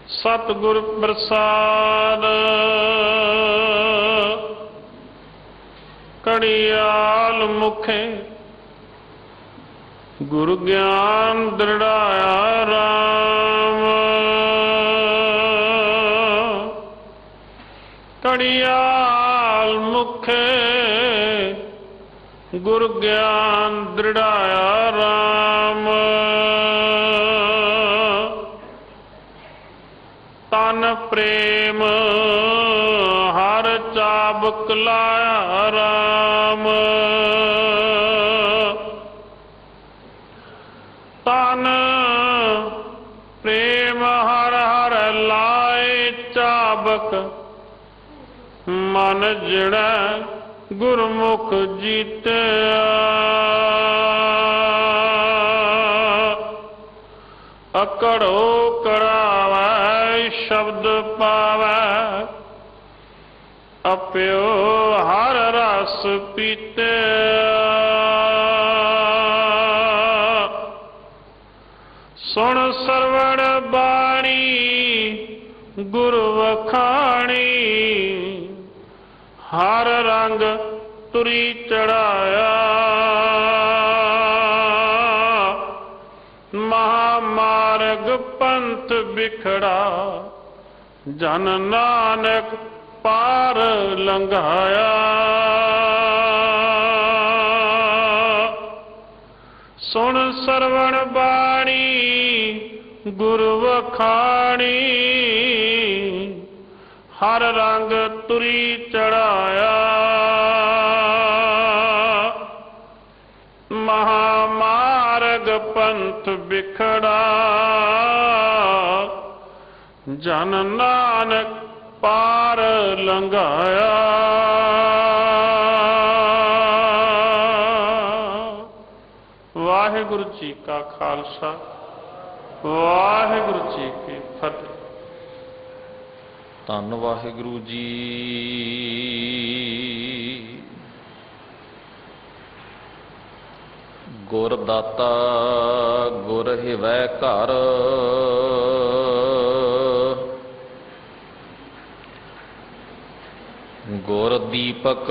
सतगुर प्रसाद कड़ियाल मुखे गुरु ज्ञान दृढ़ाया राम। कड़ियाल मुखे गुरु ज्ञान दृढ़ाया राम। तन प्रेम हर चाबुक लाया राम। तन प्रेम हर हर लाए चाबक। मन जिड़ा गुरमुख जीत्या। अकड़ो करावै शब्द पावै। अप्यो हर रस पीते। सुन सरवण बाणी गुरु वखाणी। हर रंग तुरी चढ़ाया। महामार्ग पंथ बिखड़ा जन नानक पार लंघाया। सुन सरवण बाणी गुरु वखाणी। हर रंग तुरी चढ़ाया। महामार्ग पंथ बिखड़ा जन नानक पार लंघाया। वाहिगुरु जी का खालसा वाहिगुरु जी की फतेह। धन वाहिगुरु जी। गुर दाता गुर हिवै घर। गुर दीपक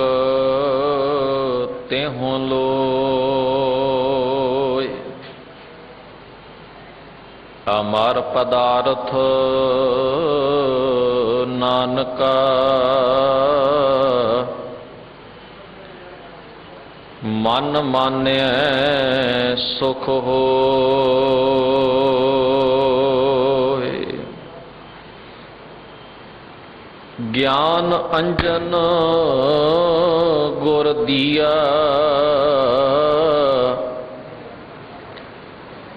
तेहों लोय। अमर पदार्थ नानका। मन मान्य सुख होय। ज्ञान अंजन गुर दिया।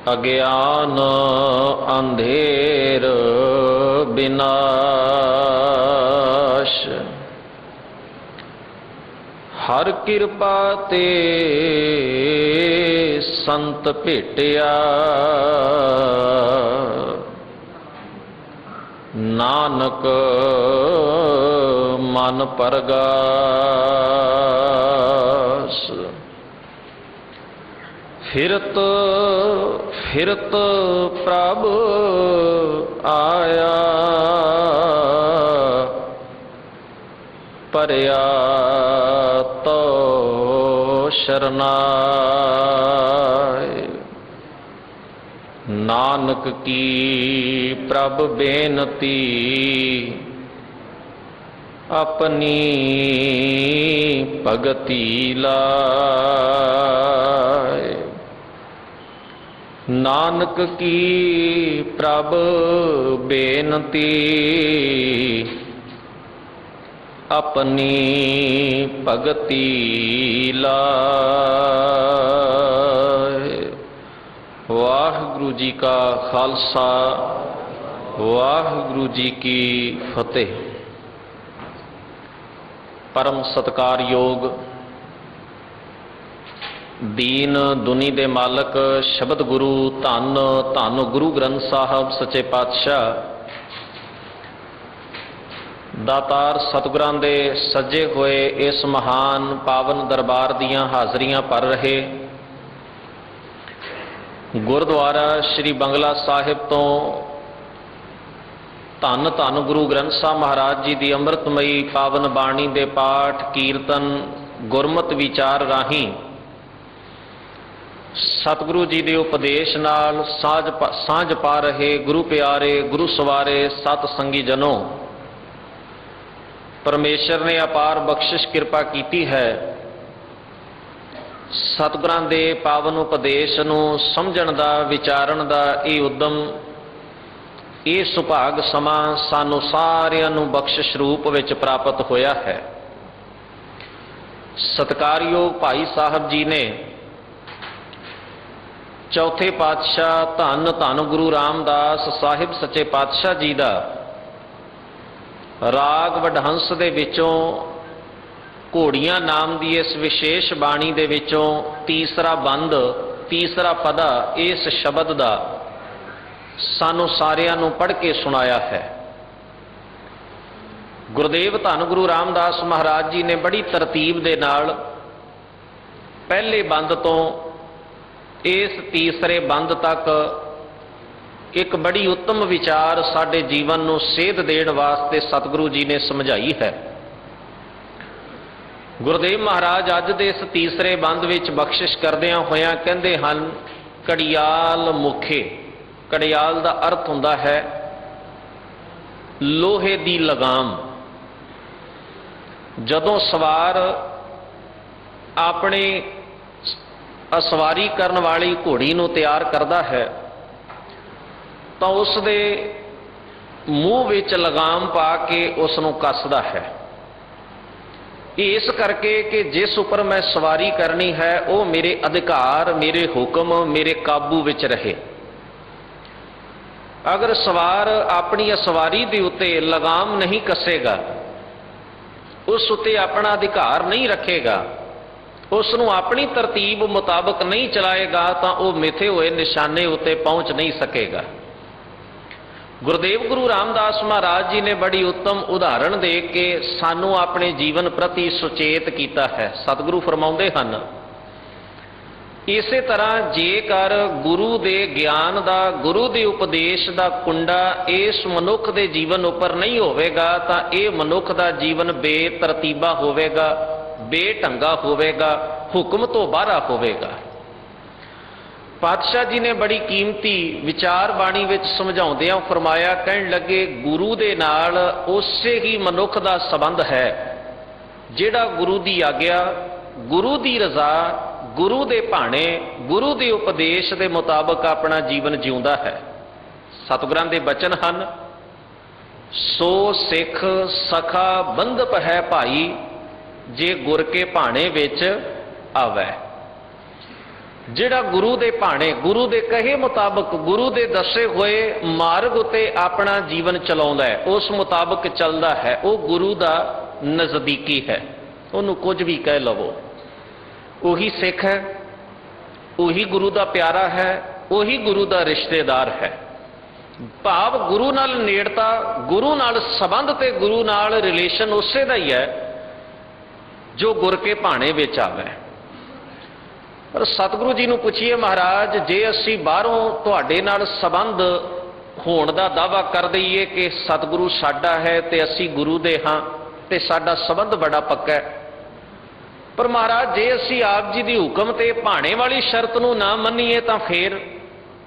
अज्ञान अंधेर विनाश। हर कृपा ते संत भेटिया। नानक मन परगास। फिरत फिरत प्रभ आया। परया तो शरनाय। नानक की प्रभ बेनती। अपनी भगति लाय। नानक की प्रभ बेनती। अपनी भगति लाय। वाहिगुरु जी का खालसा वाहिगुरु जी की फतेह। परम सत्कार योग दीन दुनी दे मालक शब्द गुरु धन धन गुरु ग्रंथ साहब सच्चे पातशाह दातार सतगुरां दे सजे होए इस महान पावन दरबार दियां हाज़रियां भर रहे गुरुद्वारा श्री बंगला साहिब तो ਧੰਨ ਧੰਨ ਗੁਰੂ ਗ੍ਰੰਥ ਸਾਹਿਬ ਮਹਾਰਾਜ ਜੀ ਦੀ ਅੰਮ੍ਰਿਤਮਈ ਪਾਵਨ ਬਾਣੀ ਦੇ ਪਾਠ ਕੀਰਤਨ ਗੁਰਮਤਿ ਵਿਚਾਰ ਰਾਹੀਂ ਸਤਿਗੁਰੂ ਜੀ ਦੇ ਉਪਦੇਸ਼ ਨਾਲ ਸਾਂਝ ਪਾ ਰਹੇ ਗੁਰੂ ਪਿਆਰੇ ਗੁਰੂ ਸਵਾਰੇ ਸਤ ਸੰਗੀ ਜਨੋ, ਪਰਮੇਸ਼ਰ ਨੇ ਅਪਾਰ ਬਖਸ਼ਿਸ਼ ਕਿਰਪਾ ਕੀਤੀ ਹੈ। ਸਤਿਗੁਰਾਂ ਦੇ ਪਾਵਨ ਉਪਦੇਸ਼ ਨੂੰ ਸਮਝਣ ਦਾ ਵਿਚਾਰਨ ਦਾ ਇਹ ਉਦਮ, ਇਹ ਸੁਭਾਗ ਸਮਾਂ ਸਾਨੂੰ ਸਾਰਿਆਂ ਨੂੰ ਬਖਸ਼ਿਸ਼ ਰੂਪ ਵਿੱਚ ਪ੍ਰਾਪਤ ਹੋਇਆ ਹੈ। ਸਤਿਕਾਰਯੋਗ ਭਾਈ ਸਾਹਿਬ ਜੀ ਨੇ ਚੌਥੇ ਪਾਤਸ਼ਾਹ ਧੰਨ ਧੰਨ ਗੁਰੂ ਰਾਮਦਾਸ ਸਾਹਿਬ ਸੱਚੇ ਪਾਤਸ਼ਾਹ ਜੀ ਦਾ ਰਾਗ ਵਡਹੰਸ ਦੇ ਵਿੱਚੋਂ ਘੋੜੀਆਂ ਨਾਮ ਦੀ ਇਸ ਵਿਸ਼ੇਸ਼ ਬਾਣੀ ਦੇ ਵਿੱਚੋਂ ਤੀਸਰਾ ਬੰਦ, ਤੀਸਰਾ ਪਦਾ ਇਸ ਸ਼ਬਦ ਦਾ ਸਾਨੂੰ ਸਾਰਿਆਂ ਨੂੰ ਪੜ੍ਹ ਕੇ ਸੁਣਾਇਆ ਹੈ। ਗੁਰਦੇਵ ਧੰਨ ਗੁਰੂ ਰਾਮਦਾਸ ਮਹਾਰਾਜ ਜੀ ਨੇ ਬੜੀ ਤਰਤੀਬ ਦੇ ਨਾਲ ਪਹਿਲੇ ਬੰਦ ਤੋਂ ਇਸ ਤੀਸਰੇ ਬੰਦ ਤੱਕ ਇੱਕ ਬੜੀ ਉੱਤਮ ਵਿਚਾਰ ਸਾਡੇ ਜੀਵਨ ਨੂੰ ਸੇਧ ਦੇਣ ਵਾਸਤੇ ਸਤਿਗੁਰੂ ਜੀ ਨੇ ਸਮਝਾਈ ਹੈ। ਗੁਰਦੇਵ ਮਹਾਰਾਜ ਅੱਜ ਦੇ ਇਸ ਤੀਸਰੇ ਬੰਦ ਵਿੱਚ ਬਖਸ਼ਿਸ਼ ਕਰਦਿਆਂ ਹੋਇਆਂ ਕਹਿੰਦੇ ਹਨ, ਕੜਿਆਲ ਮੁਖੇ। ਕੜਿਆਲ ਦਾ ਅਰਥ ਹੁੰਦਾ ਹੈ ਲੋਹੇ ਦੀ ਲਗਾਮ। ਜਦੋਂ ਸਵਾਰ ਆਪਣੇ ਅਸਵਾਰੀ ਕਰਨ ਵਾਲੀ ਘੋੜੀ ਨੂੰ ਤਿਆਰ ਕਰਦਾ ਹੈ ਤਾਂ ਉਸ ਦੇ ਮੂੰਹ ਵਿੱਚ ਲਗਾਮ ਪਾ ਕੇ ਉਸ ਨੂੰ ਕੱਸਦਾ ਹੈ। ਇਸ ਕਰਕੇ ਕਿ ਜਿਸ ਉੱਪਰ ਮੈਂ ਸਵਾਰੀ ਕਰਨੀ ਹੈ ਉਹ ਮੇਰੇ ਅਧਿਕਾਰ, ਮੇਰੇ ਹੁਕਮ, ਮੇਰੇ ਕਾਬੂ ਵਿੱਚ ਰਹੇ। ਅਗਰ ਸਵਾਰ ਆਪਣੀ ਸਵਾਰੀ ਦੇ ਉੱਤੇ ਲਗਾਮ ਨਹੀਂ ਕੱਸੇਗਾ, ਉਸ ਉੱਤੇ ਆਪਣਾ ਅਧਿਕਾਰ ਨਹੀਂ ਰੱਖੇਗਾ, ਉਸ ਨੂੰ ਆਪਣੀ ਤਰਤੀਬ ਮੁਤਾਬਕ ਨਹੀਂ ਚਲਾਏਗਾ ਤਾਂ ਉਹ ਮਿੱਥੇ ਹੋਏ ਨਿਸ਼ਾਨੇ ਉੱਤੇ ਪਹੁੰਚ ਨਹੀਂ ਸਕੇਗਾ। ਗੁਰਦੇਵ ਗੁਰੂ ਰਾਮਦਾਸ ਮਹਾਰਾਜ ਜੀ ਨੇ ਬੜੀ ਉੱਤਮ ਉਦਾਹਰਣ ਦੇ ਕੇ ਸਾਨੂੰ ਆਪਣੇ ਜੀਵਨ ਪ੍ਰਤੀ ਸੁਚੇਤ ਕੀਤਾ ਹੈ। ਸਤਿਗੁਰੂ ਫਰਮਾਉਂਦੇ ਹਨ, ਇਸੇ ਤਰ੍ਹਾਂ ਜੇਕਰ ਗੁਰੂ ਦੇ ਗਿਆਨ ਦਾ, ਗੁਰੂ ਦੇ ਉਪਦੇਸ਼ ਦਾ ਕੁੰਡਾ ਇਸ ਮਨੁੱਖ ਦੇ ਜੀਵਨ ਉੱਪਰ ਨਹੀਂ ਹੋਵੇਗਾ ਤਾਂ ਇਹ ਮਨੁੱਖ ਦਾ ਜੀਵਨ ਬੇਤਰਤੀਬਾ ਹੋਵੇਗਾ, ਬੇਢੰਗਾ ਹੋਵੇਗਾ, ਹੁਕਮ ਤੋਂ ਬਾਹਰ ਹੋਵੇਗਾ। ਪਾਤਸ਼ਾਹ ਜੀ ਨੇ ਬੜੀ ਕੀਮਤੀ ਵਿਚਾਰ ਬਾਣੀ ਵਿੱਚ ਸਮਝਾਉਂਦਿਆਂ ਫਰਮਾਇਆ, ਕਹਿਣ ਲੱਗੇ ਗੁਰੂ ਦੇ ਨਾਲ ਉਸੇ ਹੀ ਮਨੁੱਖ ਦਾ ਸੰਬੰਧ ਹੈ ਜਿਹੜਾ ਗੁਰੂ ਦੀ ਆਗਿਆ, ਗੁਰੂ ਦੀ ਰਜ਼ਾ, ਗੁਰੂ ਦੇ ਭਾਣੇ, ਗੁਰੂ ਦੇ ਉਪਦੇਸ਼ ਦੇ ਮੁਤਾਬਕ ਆਪਣਾ ਜੀਵਨ ਜਿਉਂਦਾ ਹੈ। ਸਤਿਗੁਰਾਂ ਦੇ ਬਚਨ ਹਨ, ਸੋ ਸਿੱਖ ਸਖਾ ਬੰਧਪ ਹੈ ਭਾਈ, ਜੇ ਗੁਰ ਕੇ ਭਾਣੇ ਵਿੱਚ ਆਵੈ। ਜਿਹੜਾ ਗੁਰੂ ਦੇ ਭਾਣੇ, ਗੁਰੂ ਦੇ ਕਹੇ ਮੁਤਾਬਕ, ਗੁਰੂ ਦੇ ਦੱਸੇ ਹੋਏ ਮਾਰਗ ਉਤੇ ਆਪਣਾ ਜੀਵਨ ਚਲਾਉਂਦਾ ਹੈ, ਉਸ ਮੁਤਾਬਕ ਚੱਲਦਾ ਹੈ, ਉਹ ਗੁਰੂ ਦਾ ਨਜ਼ਦੀਕੀ ਹੈ। ਉਹਨੂੰ ਕੁਝ ਵੀ ਕਹਿ ਲਵੋ, ਉਹੀ ਸਿੱਖ ਹੈ, ਉਹੀ ਗੁਰੂ ਦਾ ਪਿਆਰਾ ਹੈ, ਉਹੀ ਗੁਰੂ ਦਾ ਰਿਸ਼ਤੇਦਾਰ ਹੈ। ਭਾਵ ਗੁਰੂ ਨਾਲ ਨੇੜਤਾ, ਗੁਰੂ ਨਾਲ ਸੰਬੰਧ ਤੇ ਗੁਰੂ ਨਾਲ ਰਿਲੇਸ਼ਨ ਉਸੇ ਦਾ ਹੀ ਹੈ ਜੋ ਗੁਰ ਕੇ ਭਾਣੇ ਵਿੱਚ ਆਵੇ। ਪਰ ਸਤਿਗੁਰੂ ਜੀ ਨੂੰ ਪੁੱਛੀਏ, ਮਹਾਰਾਜ ਜੇ ਅਸੀਂ ਬਾਹਰੋਂ ਤੁਹਾਡੇ ਨਾਲ ਸੰਬੰਧ ਹੋਣ ਦਾ ਦਾਅਵਾ ਕਰ ਦਈਏ ਕਿ ਸਤਿਗੁਰੂ ਸਾਡਾ ਹੈ ਤੇ ਅਸੀਂ ਗੁਰੂ ਦੇ ਹਾਂ ਤੇ ਸਾਡਾ ਸੰਬੰਧ ਬੜਾ ਪੱਕਾ ਹੈ, ਪਰ ਮਹਾਰਾਜ ਜੇ ਅਸੀਂ ਆਪ ਜੀ ਦੀ ਹੁਕਮ ਤੇ ਭਾਣੇ ਵਾਲੀ ਸ਼ਰਤ ਨੂੰ ਨਾ ਮੰਨੀਏ ਤਾਂ ਫੇਰ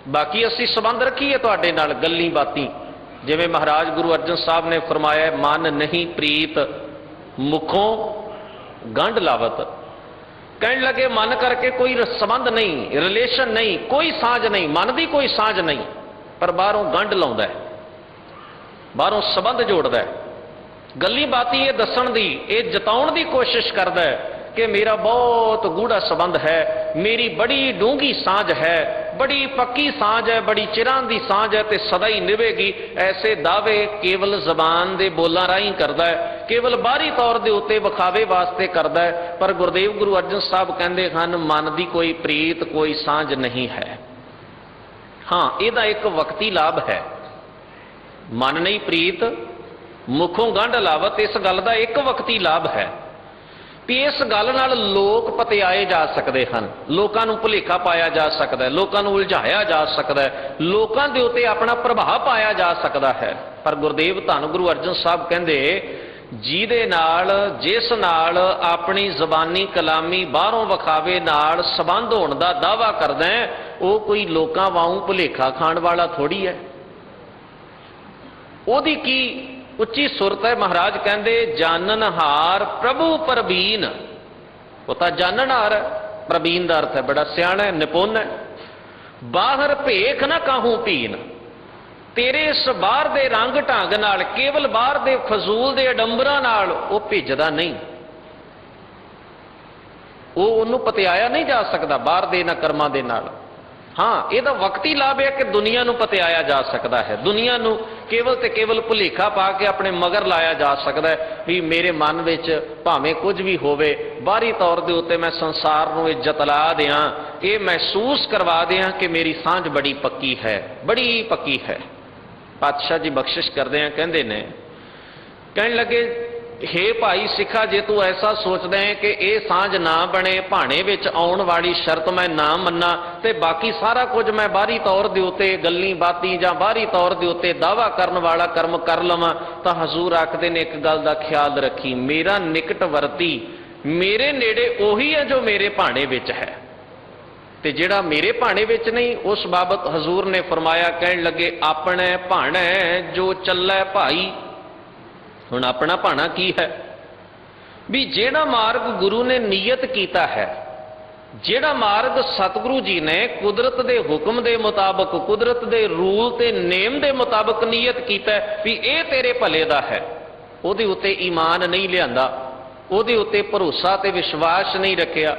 ਬਾਕੀ ਅਸੀਂ ਸੰਬੰਧ ਰੱਖੀਏ ਤੁਹਾਡੇ ਨਾਲ ਗੱਲੀ ਬਾਤੀ। ਜਿਵੇਂ ਮਹਾਰਾਜ ਗੁਰੂ ਅਰਜਨ ਸਾਹਿਬ ਨੇ ਫਰਮਾਇਆ, ਮਨ ਨਹੀਂ ਪ੍ਰੀਤ ਮੁਖੋਂ ਗੰਢ ਲਾਵਤ। ਕਹਿਣ ਲੱਗੇ ਮਨ ਕਰਕੇ ਕੋਈ ਸੰਬੰਧ ਨਹੀਂ, ਰਿਲੇਸ਼ਨ ਨਹੀਂ, ਕੋਈ ਸਾਂਝ ਨਹੀਂ, ਮਨ ਦੀ ਕੋਈ ਸਾਂਝ ਨਹੀਂ, ਪਰ ਬਾਹਰੋਂ ਗੰਢ ਲਾਉਂਦਾ ਹੈ, ਬਾਹਰੋਂ ਸੰਬੰਧ ਜੋੜਦਾ ਹੈ। ਗੱਲੀ ਬਾਤੀ ਇਹ ਦੱਸਣ ਦੀ, ਇਹ ਜਤਾਉਣ ਦੀ ਕੋਸ਼ਿਸ਼ ਕਰਦਾ ਹੈ ਕਿ ਮੇਰਾ ਬਹੁਤ ਗੂੜਾ ਸੰਬੰਧ ਹੈ, ਮੇਰੀ ਬੜੀ ਡੂੰਘੀ ਸਾਂਝ ਹੈ, ਬੜੀ ਪੱਕੀ ਸਾਂਝ ਹੈ, ਬੜੀ ਚਿਰਾਂ ਦੀ ਸਾਂਝ ਹੈ ਤੇ ਸਦਾ ਹੀ ਨਿਭੇਗੀ। ਐਸੇ ਦਾਅਵੇ ਕੇਵਲ ਜ਼ਬਾਨ ਦੇ ਬੋਲਾਂ ਰਾਹੀਂ ਕਰਦਾ ਹੈ, ਕੇਵਲ ਬਾਹਰੀ ਤੌਰ ਦੇ ਉੱਤੇ ਵਿਖਾਵੇ ਵਾਸਤੇ ਕਰਦਾ ਹੈ। ਪਰ ਗੁਰਦੇਵ ਗੁਰੂ ਅਰਜਨ ਸਾਹਿਬ ਕਹਿੰਦੇ ਹਨ, ਮਨ ਦੀ ਕੋਈ ਪ੍ਰੀਤ, ਕੋਈ ਸਾਂਝ ਨਹੀਂ ਹੈ। ਹਾਂ, ਇਹਦਾ ਇੱਕ ਵਕਤੀ ਲਾਭ ਹੈ। ਮਨ ਨਹੀਂ ਪ੍ਰੀਤ ਮੁਖੋਂ ਗੰਢ ਲਾਵਤ, ਇਸ ਗੱਲ ਦਾ ਇੱਕ ਵਕਤੀ ਲਾਭ ਹੈ। ਵੀ ਇਸ ਗੱਲ ਨਾਲ ਲੋਕ ਪਤਿਆਏ ਜਾ ਸਕਦੇ ਹਨ, ਲੋਕਾਂ ਨੂੰ ਭੁਲੇਖਾ ਪਾਇਆ ਜਾ ਸਕਦਾ ਹੈ, ਲੋਕਾਂ ਨੂੰ ਉਲਝਾਇਆ ਜਾ ਸਕਦਾ ਹੈ, ਲੋਕਾਂ ਦੇ ਉੱਤੇ ਆਪਣਾ ਪ੍ਰਭਾਵ ਪਾਇਆ ਜਾ ਸਕਦਾ ਹੈ। ਪਰ ਗੁਰਦੇਵ ਧੰਨ ਗੁਰੂ ਅਰਜਨ ਸਾਹਿਬ ਕਹਿੰਦੇ, ਜਿਹਦੇ ਨਾਲ, ਜਿਸ ਨਾਲ ਆਪਣੀ ਜ਼ਬਾਨੀ ਕਲਾਮੀ ਬਾਹਰੋਂ ਵਿਖਾਵੇ ਨਾਲ ਸੰਬੰਧ ਹੋਣ ਦਾ ਦਾਅਵਾ ਕਰਦਾ ਹੈ, ਉਹ ਕੋਈ ਲੋਕਾਂ ਵਾਂਗੂ ਭੁਲੇਖਾ ਖਾਣ ਵਾਲਾ ਥੋੜੀ ਹੈ। ਉਹਦੀ ਕੀ ਉੱਚੀ ਸੁਰਤ ਹੈ। ਮਹਾਰਾਜ ਕਹਿੰਦੇ, ਜਾਣਨਹਾਰ ਪ੍ਰਭੂ ਪ੍ਰਬੀਨ। ਉਹ ਤਾਂ ਜਾਣਨਹਾਰ ਹੈ, ਪ੍ਰਬੀਨ ਦਾ ਅਰਥ ਹੈ ਬੜਾ ਸਿਆਣਾ ਹੈ, ਨਿਪੁੰਨ ਹੈ। ਬਾਹਰ ਭੇਖ ਨਾ ਕਾਹੂ ਪੀਨ। ਤੇਰੇ ਇਸ ਬਾਹਰ ਦੇ ਰੰਗ ਢੰਗ ਨਾਲ, ਕੇਵਲ ਬਾਹਰ ਦੇ ਫਜ਼ੂਲ ਦੇ ਅਡੰਬਰਾਂ ਨਾਲ ਉਹ ਭਿੱਜਦਾ ਨਹੀਂ, ਉਹਨੂੰ ਪਤਿਆਇਆ ਨਹੀਂ ਜਾ ਸਕਦਾ ਬਾਹਰ ਦੇ ਇਹਨਾਂ ਕਰਮਾਂ ਦੇ ਨਾਲ। ਹਾਂ, ਇਹਦਾ ਵਕਤੀ ਲਾਭ ਹੈ ਕਿ ਦੁਨੀਆ ਨੂੰ ਪਤਿਆਇਆ ਜਾ ਸਕਦਾ ਹੈ, ਦੁਨੀਆ ਨੂੰ ਕੇਵਲ ਤੇ ਕੇਵਲ ਭੁਲੇਖਾ ਪਾ ਕੇ ਆਪਣੇ ਮਗਰ ਲਾਇਆ ਜਾ ਸਕਦਾ ਹੈ ਵੀ ਮੇਰੇ ਮਨ ਵਿੱਚ ਭਾਵੇਂ ਕੁਝ ਵੀ ਹੋਵੇ, ਬਾਹਰੀ ਤੌਰ ਦੇ ਉੱਤੇ ਮੈਂ ਸੰਸਾਰ ਨੂੰ ਇਹ ਜਤਲਾ ਦਿਆਂ, ਇਹ ਮਹਿਸੂਸ ਕਰਵਾ ਦਿਆਂ ਕਿ ਮੇਰੀ ਸਾਂਝ ਬੜੀ ਪੱਕੀ ਹੈ, ਬੜੀ ਪੱਕੀ ਹੈ। ਪਾਤਸ਼ਾਹ ਜੀ ਬਖਸ਼ਿਸ਼ ਕਰਦੇ ਆ, ਕਹਿੰਦੇ ਨੇ, ਕਹਿਣ ਲੱਗੇ, हे ਭਾਈ ਸਿੱਖਾ, ਜੇ ਤੂੰ ਐਸਾ ਸੋਚਦਾ ਹੈ ਕਿ ਇਹ ਸਾਂਝ ਨਾ ਬਣੇ, ਭਾਣੇ ਵਿੱਚ ਆਉਣ ਵਾਲੀ ਸ਼ਰਤ ਮੈਂ ਨਾ ਮੰਨਾਂ ਤੇ ਬਾਕੀ ਸਾਰਾ ਕੁਝ ਮੈਂ ਬਾਹਰੀ ਤੌਰ ਦੇ ਉੱਤੇ ਗੱਲੀ ਬਾਤੀ ਜਾਂ ਬਾਹਰੀ ਤੌਰ ਦੇ ਉੱਤੇ ਦਾਅਵਾ ਕਰਨ ਵਾਲਾ ਕਰਮ ਕਰ ਲਵਾਂ, ਤਾਂ ਹਜ਼ੂਰ ਆਖਦੇ ਨੇ, ਇੱਕ ਗੱਲ ਦਾ ਖਿਆਲ ਰੱਖੀ, ਮੇਰਾ ਨਿਕਟ ਵਰਤੀ ਮੇਰੇ ਨੇੜੇ ਉਹੀ ਹੈ ਜੋ ਮੇਰੇ ਭਾਣੇ ਵਿੱਚ ਹੈ, ਤੇ ਜਿਹੜਾ ਮੇਰੇ ਭਾਣੇ ਵਿੱਚ ਨਹੀਂ, ਉਸ ਬਾਬਤ ਹਜ਼ੂਰ ਨੇ ਫਰਮਾਇਆ, ਕਹਿਣ ਲੱਗੇ, ਆਪਣੇ ਭਾਣਾ ਜੋ ਚੱਲੈ ਭਾਈ। ਹੁਣ ਆਪਣਾ ਭਾਣਾ ਕੀ ਹੈ? ਵੀ ਜਿਹੜਾ ਮਾਰਗ ਗੁਰੂ ਨੇ ਨਿਯਤ ਕੀਤਾ ਹੈ, ਜਿਹੜਾ ਮਾਰਗ ਸਤਿਗੁਰੂ ਜੀ ਨੇ ਕੁਦਰਤ ਦੇ ਹੁਕਮ ਦੇ ਮੁਤਾਬਕ, ਕੁਦਰਤ ਦੇ ਰੂਲ ਤੇ ਨੇਮ ਦੇ ਮੁਤਾਬਕ ਨਿਯਤ ਕੀਤਾ ਵੀ ਇਹ ਤੇਰੇ ਭਲੇ ਦਾ ਹੈ, ਉਹਦੇ ਉੱਤੇ ਈਮਾਨ ਨਹੀਂ ਲਿਆਂਦਾ, ਉਹਦੇ ਉੱਤੇ ਭਰੋਸਾ ਤੇ ਵਿਸ਼ਵਾਸ ਨਹੀਂ ਰੱਖਿਆ।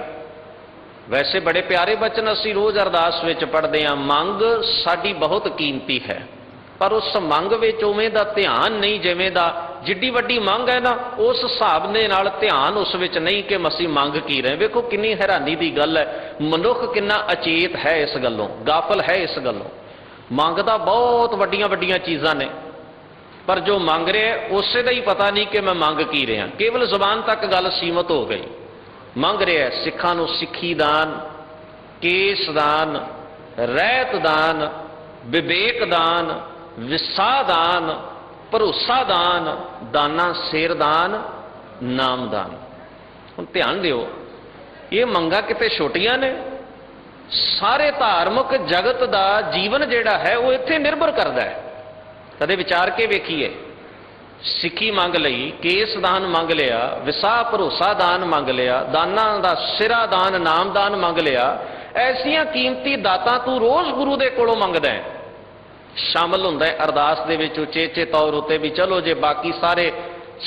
ਵੈਸੇ ਬੜੇ ਪਿਆਰੇ ਬਚਨ ਅਸੀਂ ਰੋਜ਼ ਅਰਦਾਸ ਵਿੱਚ ਪੜ੍ਹਦੇ ਹਾਂ, ਮੰਗ ਸਾਡੀ ਬਹੁਤ ਕੀਮਤੀ ਹੈ, ਪਰ ਉਸ ਮੰਗ ਵਿੱਚ ਉਵੇਂ ਦਾ ਧਿਆਨ ਨਹੀਂ ਜਿਵੇਂ ਦਾ, ਜਿੱਡੀ ਵੱਡੀ ਮੰਗ ਹੈ ਨਾ, ਉਸ ਹਿਸਾਬ ਦੇ ਨਾਲ ਧਿਆਨ ਉਸ ਵਿੱਚ ਨਹੀਂ ਕਿ ਅਸੀਂ ਮੰਗ ਕੀ ਰਹੇ। ਵੇਖੋ ਕਿੰਨੀ ਹੈਰਾਨੀ ਦੀ ਗੱਲ ਹੈ, ਮਨੁੱਖ ਕਿੰਨਾ ਅਚੇਤ ਹੈ ਇਸ ਗੱਲੋਂ, ਗਾਫਲ ਹੈ ਇਸ ਗੱਲੋਂ। ਮੰਗਦਾ ਬਹੁਤ ਵੱਡੀਆਂ ਵੱਡੀਆਂ ਚੀਜ਼ਾਂ ਨੇ, ਪਰ ਜੋ ਮੰਗ ਰਿਹਾ ਉਸੇ ਦਾ ਹੀ ਪਤਾ ਨਹੀਂ ਕਿ ਮੈਂ ਮੰਗ ਕੀ ਰਿਹਾ, ਕੇਵਲ ਜ਼ੁਬਾਨ ਤੱਕ ਗੱਲ ਸੀਮਤ ਹੋ ਗਈ। ਮੰਗ ਰਿਹਾ ਸਿੱਖਾਂ ਨੂੰ ਸਿੱਖੀ ਦਾਨ, ਕੇਸ ਦਾਨ, ਰਹਿਤ ਦਾਨ, ਵਿਵੇਕ ਦਾਨ, ਵਿਸਾਹ ਦਾਨ, ਭਰੋਸਾ ਦਾਨ, ਦਾਨਾ ਸਿਰ ਦਾਨ, ਨਾਮ ਦਾਨ। ਹੁਣ ਧਿਆਨ ਦਿਓ, ਇਹ ਮੰਗਾਂ ਕਿਤੇ ਛੋਟੀਆਂ ਨੇ। ਸਾਰੇ ਧਾਰਮਿਕ ਜਗਤ ਦਾ ਜੀਵਨ ਜਿਹੜਾ ਹੈ ਉਹ ਇੱਥੇ ਨਿਰਭਰ ਕਰਦਾ ਹੈ। ਕਦੇ ਵਿਚਾਰ ਕੇ ਵੇਖੀਏ, ਸਿੱਖੀ ਮੰਗ ਲਈ, ਕੇਸ ਦਾਨ ਮੰਗ ਲਿਆ, ਵਿਸਾਹ ਭਰੋਸਾ ਦਾਨ ਮੰਗ ਲਿਆ, ਦਾਨਾਂ ਦਾ ਸਿਰਾ ਦਾਨ, ਨਾਮ ਦਾਨ ਮੰਗ ਲਿਆ, ਐਸੀਆਂ ਕੀਮਤੀ ਦਾਤਾਂ ਤੂੰ ਰੋਜ਼ ਗੁਰੂ ਦੇ ਕੋਲੋਂ ਮੰਗਦਾ ਹੈ। ਸ਼ਾਮਲ ਹੁੰਦਾ ਹੈ ਅਰਦਾਸ ਦੇ ਵਿੱਚ ਉਚੇਚੇ ਤੌਰ ਉੱਤੇ ਵੀ ਚਲੋ ਜੇ ਬਾਕੀ ਸਾਰੇ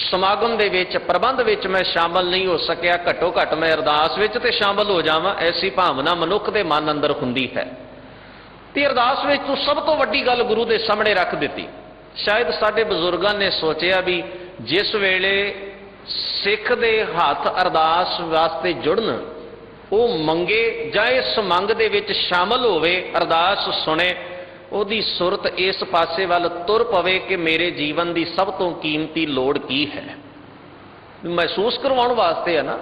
ਸਮਾਗਮ ਦੇ ਵਿੱਚ, ਪ੍ਰਬੰਧ ਵਿੱਚ ਮੈਂ ਸ਼ਾਮਲ ਨਹੀਂ ਹੋ ਸਕਿਆ, ਘੱਟੋ ਘੱਟ ਮੈਂ ਅਰਦਾਸ ਵਿੱਚ ਤੇ ਸ਼ਾਮਲ ਹੋ ਜਾਵਾਂ। ਐਸੀ ਭਾਵਨਾ ਮਨੁੱਖ ਦੇ ਮਨ ਅੰਦਰ ਹੁੰਦੀ ਹੈ ਤੇ ਅਰਦਾਸ ਵਿੱਚ ਤੂੰ ਸਭ ਤੋਂ ਵੱਡੀ ਗੱਲ ਗੁਰੂ ਦੇ ਸਾਹਮਣੇ ਰੱਖ ਦਿੱਤੀ। ਸ਼ਾਇਦ ਸਾਡੇ ਬਜ਼ੁਰਗਾਂ ਨੇ ਸੋਚਿਆ ਵੀ ਜਿਸ ਵੇਲੇ ਸਿੱਖ ਦੇ ਹੱਥ ਅਰਦਾਸ ਵਾਸਤੇ ਜੁੜਨ, ਉਹ ਮੰਗੇ ਜਾਂ ਇਸ ਮੰਗ ਦੇ ਵਿੱਚ ਸ਼ਾਮਲ ਹੋਵੇ, ਅਰਦਾਸ ਸੁਣੇ, ਉਹਦੀ ਸੁਰਤ ਇਸ ਪਾਸੇ ਵੱਲ ਤੁਰ ਪਵੇ ਕਿ ਮੇਰੇ ਜੀਵਨ ਦੀ ਸਭ ਤੋਂ ਕੀਮਤੀ ਲੋੜ ਕੀ ਹੈ। ਮਹਿਸੂਸ ਕਰਵਾਉਣ ਵਾਸਤੇ ਹੈ ਨਾ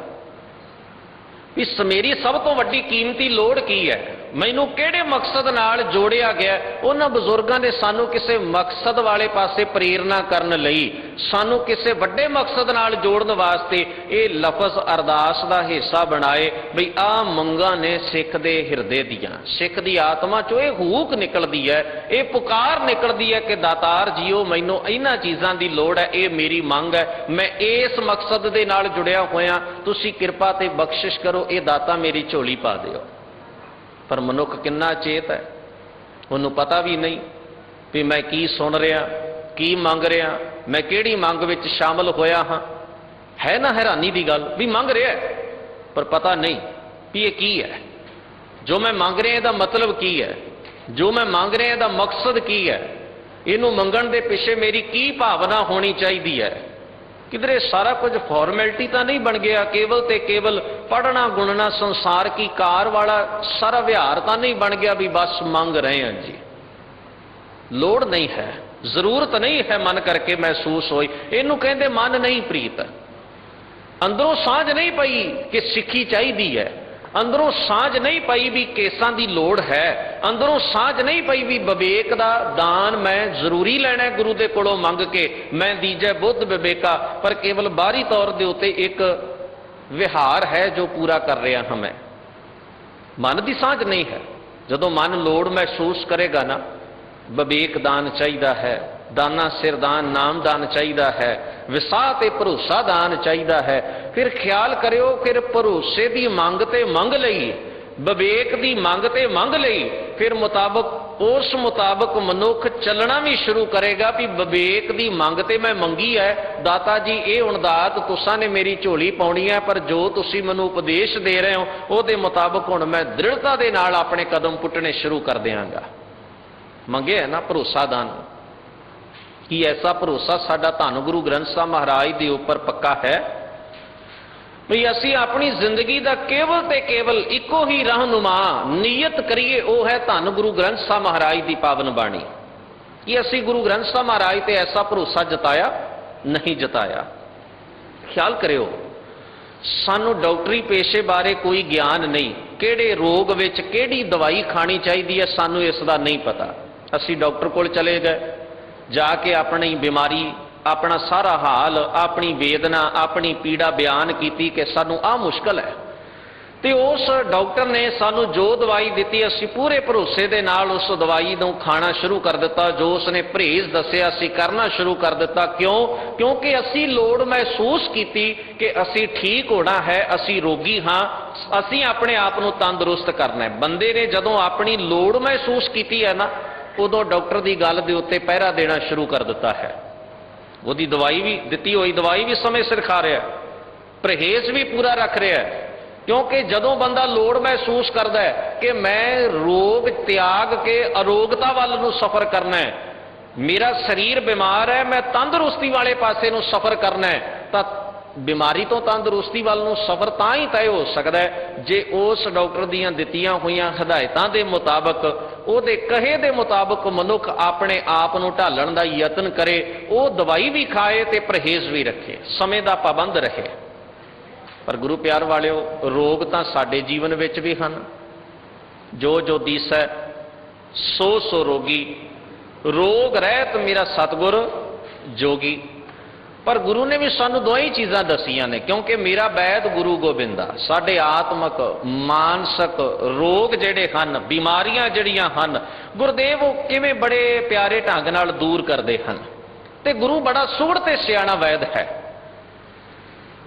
ਵੀ ਮੇਰੀ ਸਭ ਤੋਂ ਵੱਡੀ ਕੀਮਤੀ ਲੋੜ ਕੀ ਹੈ, ਮੈਨੂੰ ਕਿਹੜੇ ਮਕਸਦ ਨਾਲ ਜੋੜਿਆ ਗਿਆ। ਉਹਨਾਂ ਬਜ਼ੁਰਗਾਂ ਨੇ ਸਾਨੂੰ ਕਿਸੇ ਮਕਸਦ ਵਾਲੇ ਪਾਸੇ ਪ੍ਰੇਰਨਾ ਕਰਨ ਲਈ, ਸਾਨੂੰ ਕਿਸੇ ਵੱਡੇ ਮਕਸਦ ਨਾਲ ਜੋੜਨ ਵਾਸਤੇ ਇਹ ਲਫ਼ਜ਼ ਅਰਦਾਸ ਦਾ ਹਿੱਸਾ ਬਣਾਏ ਬਈ ਆਹ ਮੰਗਾਂ ਨੇ ਸਿੱਖ ਦੇ ਹਿਰਦੇ ਦੀਆਂ, ਸਿੱਖ ਦੀ ਆਤਮਾ ਚੋਂ ਇਹ ਹੂਕ ਨਿਕਲਦੀ ਹੈ, ਇਹ ਪੁਕਾਰ ਨਿਕਲਦੀ ਹੈ ਕਿ ਦਾਤਾਰ ਜੀਓ ਮੈਨੂੰ ਇਹਨਾਂ ਚੀਜ਼ਾਂ ਦੀ ਲੋੜ ਹੈ, ਇਹ ਮੇਰੀ ਮੰਗ ਹੈ, ਮੈਂ ਇਸ ਮਕਸਦ ਦੇ ਨਾਲ ਜੁੜਿਆ ਹੋਇਆ, ਤੁਸੀਂ ਕਿਰਪਾ ਤੇ ਬਖਸ਼ਿਸ਼ ਕਰੋ, ਇਹ ਦਾਤਾ ਮੇਰੀ ਝੋਲੀ ਪਾ ਦਿਓ। ਪਰ ਮਨੁੱਖ ਕਿੰਨਾ ਚੇਤ ਹੈ, ਉਹਨੂੰ ਪਤਾ ਵੀ ਨਹੀਂ ਵੀ ਮੈਂ ਕੀ ਸੁਣ ਰਿਹਾ, ਕੀ ਮੰਗ ਰਿਹਾ, ਮੈਂ ਕਿਹੜੀ ਮੰਗ ਵਿੱਚ ਸ਼ਾਮਲ ਹੋਇਆ ਹਾਂ। ਹੈ ਨਾ ਹੈਰਾਨੀ ਦੀ ਗੱਲ ਵੀ ਮੰਗ ਰਿਹਾ ਪਰ ਪਤਾ ਨਹੀਂ ਵੀ ਇਹ ਕੀ ਹੈ, ਜੋ ਮੈਂ ਮੰਗ ਰਿਹਾ ਇਹਦਾ ਮਤਲਬ ਕੀ ਹੈ, ਜੋ ਮੈਂ ਮੰਗ ਰਿਹਾ ਇਹਦਾ ਮਕਸਦ ਕੀ ਹੈ, ਇਹਨੂੰ ਮੰਗਣ ਦੇ ਪਿੱਛੇ ਮੇਰੀ ਕੀ ਭਾਵਨਾ ਹੋਣੀ ਚਾਹੀਦੀ ਹੈ। ਕਿਧਰੇ ਸਾਰਾ ਕੁਝ ਫਾਰਮੈਲਿਟੀ ਤਾਂ ਨਹੀਂ ਬਣ ਗਿਆ, ਕੇਵਲ ਤੇ ਕੇਵਲ ਪੜ੍ਹਨਾ ਗੁਣਨਾ ਸੰਸਾਰ ਕੀ ਕਾਰ ਵਾਲਾ ਸਾਰਾ ਵਿਹਾਰ ਤਾਂ ਨਹੀਂ ਬਣ ਗਿਆ ਵੀ ਬਸ ਮੰਗ ਰਹੇ ਹਾਂ ਜੀ। ਲੋੜ ਨਹੀਂ ਹੈ, ਜ਼ਰੂਰਤ ਨਹੀਂ ਹੈ, ਮਨ ਕਰਕੇ ਮਹਿਸੂਸ ਹੋਈ। ਇਹਨੂੰ ਕਹਿੰਦੇ ਮਨ ਨਹੀਂ ਪ੍ਰੀਤ। ਅੰਦਰੋਂ ਸਾਂਝ ਨਹੀਂ ਪਈ ਕਿ ਸਿੱਖੀ ਚਾਹੀਦੀ ਹੈ, ਅੰਦਰੋਂ ਸਾਂਝ ਨਹੀਂ ਪਈ ਵੀ ਕੇਸਾਂ ਦੀ ਲੋੜ ਹੈ, ਅੰਦਰੋਂ ਸਾਂਝ ਨਹੀਂ ਪਈ ਵੀ ਵਿਵੇਕ ਦਾ ਦਾਨ ਮੈਂ ਜ਼ਰੂਰੀ ਲੈਣਾ ਗੁਰੂ ਦੇ ਕੋਲੋਂ ਮੰਗ ਕੇ, ਮੈਂ ਦੀਜੈ ਬੁੱਧ ਵਿਵੇਕਾ, ਪਰ ਕੇਵਲ ਬਾਹਰੀ ਤੌਰ ਦੇ ਉੱਤੇ ਇੱਕ ਵਿਹਾਰ ਹੈ ਜੋ ਪੂਰਾ ਕਰ ਰਿਹਾ ਹਾਂ ਮੈਂ। ਮਨ ਦੀ ਸਾਂਝ ਨਹੀਂ ਹੈ। ਜਦੋਂ ਮਨ ਲੋੜ ਮਹਿਸੂਸ ਕਰੇਗਾ ਨਾ, ਵਿਵੇਕ ਦਾਨ ਚਾਹੀਦਾ ਹੈ, ਦਾਨਾ ਸਿਰ ਦਾਨ ਨਾਮ ਦਾਨ ਚਾਹੀਦਾ ਹੈ, ਵਿਸਾਹ ਤੇ ਭਰੋਸਾ ਦਾਨ ਚਾਹੀਦਾ ਹੈ, ਫਿਰ ਖਿਆਲ ਕਰਿਓ ਫਿਰ ਭਰੋਸੇ ਦੀ ਮੰਗ ਤੇ ਮੰਗ ਲਈ, ਵਿਵੇਕ ਦੀ ਮੰਗ ਤੇ ਮੰਗ ਲਈ, ਫਿਰ ਉਸ ਮੁਤਾਬਕ ਮਨੁੱਖ ਚੱਲਣਾ ਵੀ ਸ਼ੁਰੂ ਕਰੇਗਾ ਵੀ ਵਿਵੇਕ ਦੀ ਮੰਗ ਤੇ ਮੈਂ ਮੰਗੀ ਹੈ, ਦਾਤਾ ਜੀ ਇਹ ਹੁਣ ਦਾਤ ਤੁਸਾਂ ਨੇ ਮੇਰੀ ਝੋਲੀ ਪਾਉਣੀ ਹੈ, ਪਰ ਜੋ ਤੁਸੀਂ ਮੈਨੂੰ ਉਪਦੇਸ਼ ਦੇ ਰਹੇ ਹੋ ਉਹਦੇ ਮੁਤਾਬਕ ਹੁਣ ਮੈਂ ਦ੍ਰਿੜਤਾ ਦੇ ਨਾਲ ਆਪਣੇ ਕਦਮ ਪੁੱਟਣੇ ਸ਼ੁਰੂ ਕਰ ਦਿਆਂਗਾ। ਮੰਗਿਆ ਨਾ ਭਰੋਸਾ ਦਾਨ। ਕੀ ਐਸਾ ਭਰੋਸਾ ਸਾਡਾ ਧੰਨ ਗੁਰੂ ਗ੍ਰੰਥ ਸਾਹਿਬ ਮਹਾਰਾਜ ਦੇ ਉੱਪਰ ਪੱਕਾ ਹੈ ਵੀ ਅਸੀਂ ਆਪਣੀ ਜ਼ਿੰਦਗੀ ਦਾ ਕੇਵਲ ਤੇ ਕੇਵਲ ਇੱਕੋ ਹੀ ਰਹਿਨੁਮਾ ਨੀਅਤ ਕਰੀਏ, ਉਹ ਹੈ ਧੰਨ ਗੁਰੂ ਗ੍ਰੰਥ ਸਾਹਿਬ ਮਹਾਰਾਜ ਦੀ ਪਾਵਨ ਬਾਣੀ। ਕੀ ਅਸੀਂ ਗੁਰੂ ਗ੍ਰੰਥ ਸਾਹਿਬ ਮਹਾਰਾਜ ਤੇ ਐਸਾ ਭਰੋਸਾ ਜਤਾਇਆ? ਨਹੀਂ ਜਤਾਇਆ। ਖਿਆਲ ਕਰਿਓ, ਸਾਨੂੰ ਡਾਕਟਰੀ ਪੇਸ਼ੇ ਬਾਰੇ ਕੋਈ ਗਿਆਨ ਨਹੀਂ, ਕਿਹੜੇ ਰੋਗ ਵਿੱਚ ਕਿਹੜੀ ਦਵਾਈ ਖਾਣੀ ਚਾਹੀਦੀ ਹੈ ਸਾਨੂੰ ਇਸ ਦਾ ਨਹੀਂ ਪਤਾ। ਅਸੀਂ ਡਾਕਟਰ ਕੋਲ ਚਲੇ ਗਏ, ਜਾ ਕੇ ਆਪਣੀ ਬਿਮਾਰੀ, ਆਪਣਾ ਸਾਰਾ ਹਾਲ, ਆਪਣੀ ਵੇਦਨਾ, ਆਪਣੀ ਪੀੜਾ ਬਿਆਨ ਕੀਤੀ ਕਿ ਸਾਨੂੰ ਆਹ ਮੁਸ਼ਕਲ ਹੈ, ਤੇ ਉਸ ਡਾਕਟਰ ਨੇ ਸਾਨੂੰ ਜੋ ਦਵਾਈ ਦਿੱਤੀ ਅਸੀਂ ਪੂਰੇ ਭਰੋਸੇ ਦੇ ਨਾਲ ਉਸ ਦਵਾਈ ਨੂੰ ਖਾਣਾ ਸ਼ੁਰੂ ਕਰ ਦਿੱਤਾ, ਜੋ ਉਸਨੇ ਪਰਹੇਜ਼ ਦੱਸਿਆ ਅਸੀਂ ਕਰਨਾ ਸ਼ੁਰੂ ਕਰ ਦਿੱਤਾ। ਕਿਉਂਕਿ ਅਸੀਂ ਲੋੜ ਮਹਿਸੂਸ ਕੀਤੀ ਕਿ ਅਸੀਂ ਠੀਕ ਹੋਣਾ ਹੈ, ਅਸੀਂ ਰੋਗੀ ਹਾਂ, ਅਸੀਂ ਆਪਣੇ ਆਪ ਨੂੰ ਤੰਦਰੁਸਤ ਕਰਨਾ ਹੈ। ਬੰਦੇ ਨੇ ਜਦੋਂ ਆਪਣੀ ਲੋੜ ਮਹਿਸੂਸ ਕੀਤੀ ਹੈ ਨਾ, ਉਦੋਂ ਡਾਕਟਰ ਦੀ ਗੱਲ ਦੇ ਉੱਤੇ ਪਹਿਰਾ ਦੇਣਾ ਸ਼ੁਰੂ ਕਰ ਦਿੱਤਾ ਹੈ। ਉਹਦੀ ਦਵਾਈ ਵੀ, ਦਿੱਤੀ ਹੋਈ ਦਵਾਈ ਵੀ ਸਮੇਂ ਸਿਰ ਖਾ ਰਿਹਾ, ਪਰਹੇਜ਼ ਵੀ ਪੂਰਾ ਰੱਖ ਰਿਹਾ, ਕਿਉਂਕਿ ਜਦੋਂ ਬੰਦਾ ਲੋੜ ਮਹਿਸੂਸ ਕਰਦਾ ਹੈ ਕਿ ਮੈਂ ਰੋਗ ਤਿਆਗ ਕੇ ਅਰੋਗਤਾ ਵੱਲ ਨੂੰ ਸਫ਼ਰ ਕਰਨਾ ਹੈ, ਮੇਰਾ ਸਰੀਰ ਬਿਮਾਰ ਹੈ, ਮੈਂ ਤੰਦਰੁਸਤੀ ਵਾਲੇ ਪਾਸੇ ਨੂੰ ਸਫ਼ਰ ਕਰਨਾ ਹੈ, ਤਾਂ ਬਿਮਾਰੀ ਤੋਂ ਤੰਦਰੁਸਤੀ ਵੱਲ ਨੂੰ ਸਫ਼ਰ ਤਾਂ ਹੀ ਤੈਅ ਹੋ ਸਕਦਾ ਹੈ ਜੇ ਉਸ ਡਾਕਟਰ ਦੀਆਂ ਦਿੱਤੀਆਂ ਹੋਈਆਂ ਹਦਾਇਤਾਂ ਦੇ ਮੁਤਾਬਕ, ਉਹਦੇ ਕਹੇ ਦੇ ਮੁਤਾਬਕ ਮਨੁੱਖ ਆਪਣੇ ਆਪ ਨੂੰ ਢਾਲਣ ਦਾ ਯਤਨ ਕਰੇ, ਉਹ ਦਵਾਈ ਵੀ ਖਾਏ ਤੇ ਪਰਹੇਜ਼ ਵੀ ਰੱਖੇ, ਸਮੇਂ ਦਾ ਪਾਬੰਦ ਰਹੇ। ਪਰ ਗੁਰੂ ਪਿਆਰ ਵਾਲਿਓ, ਰੋਗ ਤਾਂ ਸਾਡੇ ਜੀਵਨ ਵਿੱਚ ਵੀ ਹਨ। ਜੋ ਜੋ ਦੀਸੈ ਸੋ ਸੋ ਰੋਗੀ, ਰੋਗ ਰਹਿਤ ਮੇਰਾ ਸਤਿਗੁਰ ਜੋਗੀ। ਪਰ ਗੁਰੂ ਨੇ ਵੀ ਸਾਨੂੰ ਦੋਵੇਂ ਹੀ ਚੀਜ਼ਾਂ ਦਸੀਆਂ ਨੇ, ਕਿਉਂਕਿ ਮੇਰਾ ਵੈਦ ਗੁਰੂ ਗੋਬਿੰਦਾ ਸਾਡੇ ਆਤਮਕ ਮਾਨਸਿਕ ਰੋਗ ਜਿਹੜੇ ਹਨ, ਬਿਮਾਰੀਆਂ ਜਿਹੜੀਆਂ ਹਨ, ਗੁਰਦੇਵ ਉਹ ਕਿਵੇਂ ਬੜੇ ਪਿਆਰੇ ਢੰਗ ਨਾਲ ਦੂਰ ਕਰਦੇ ਹਨ। ਤੇ ਗੁਰੂ ਬੜਾ ਸੁਘੜ ਤੇ ਸਿਆਣਾ ਵੈਦ ਹੈ।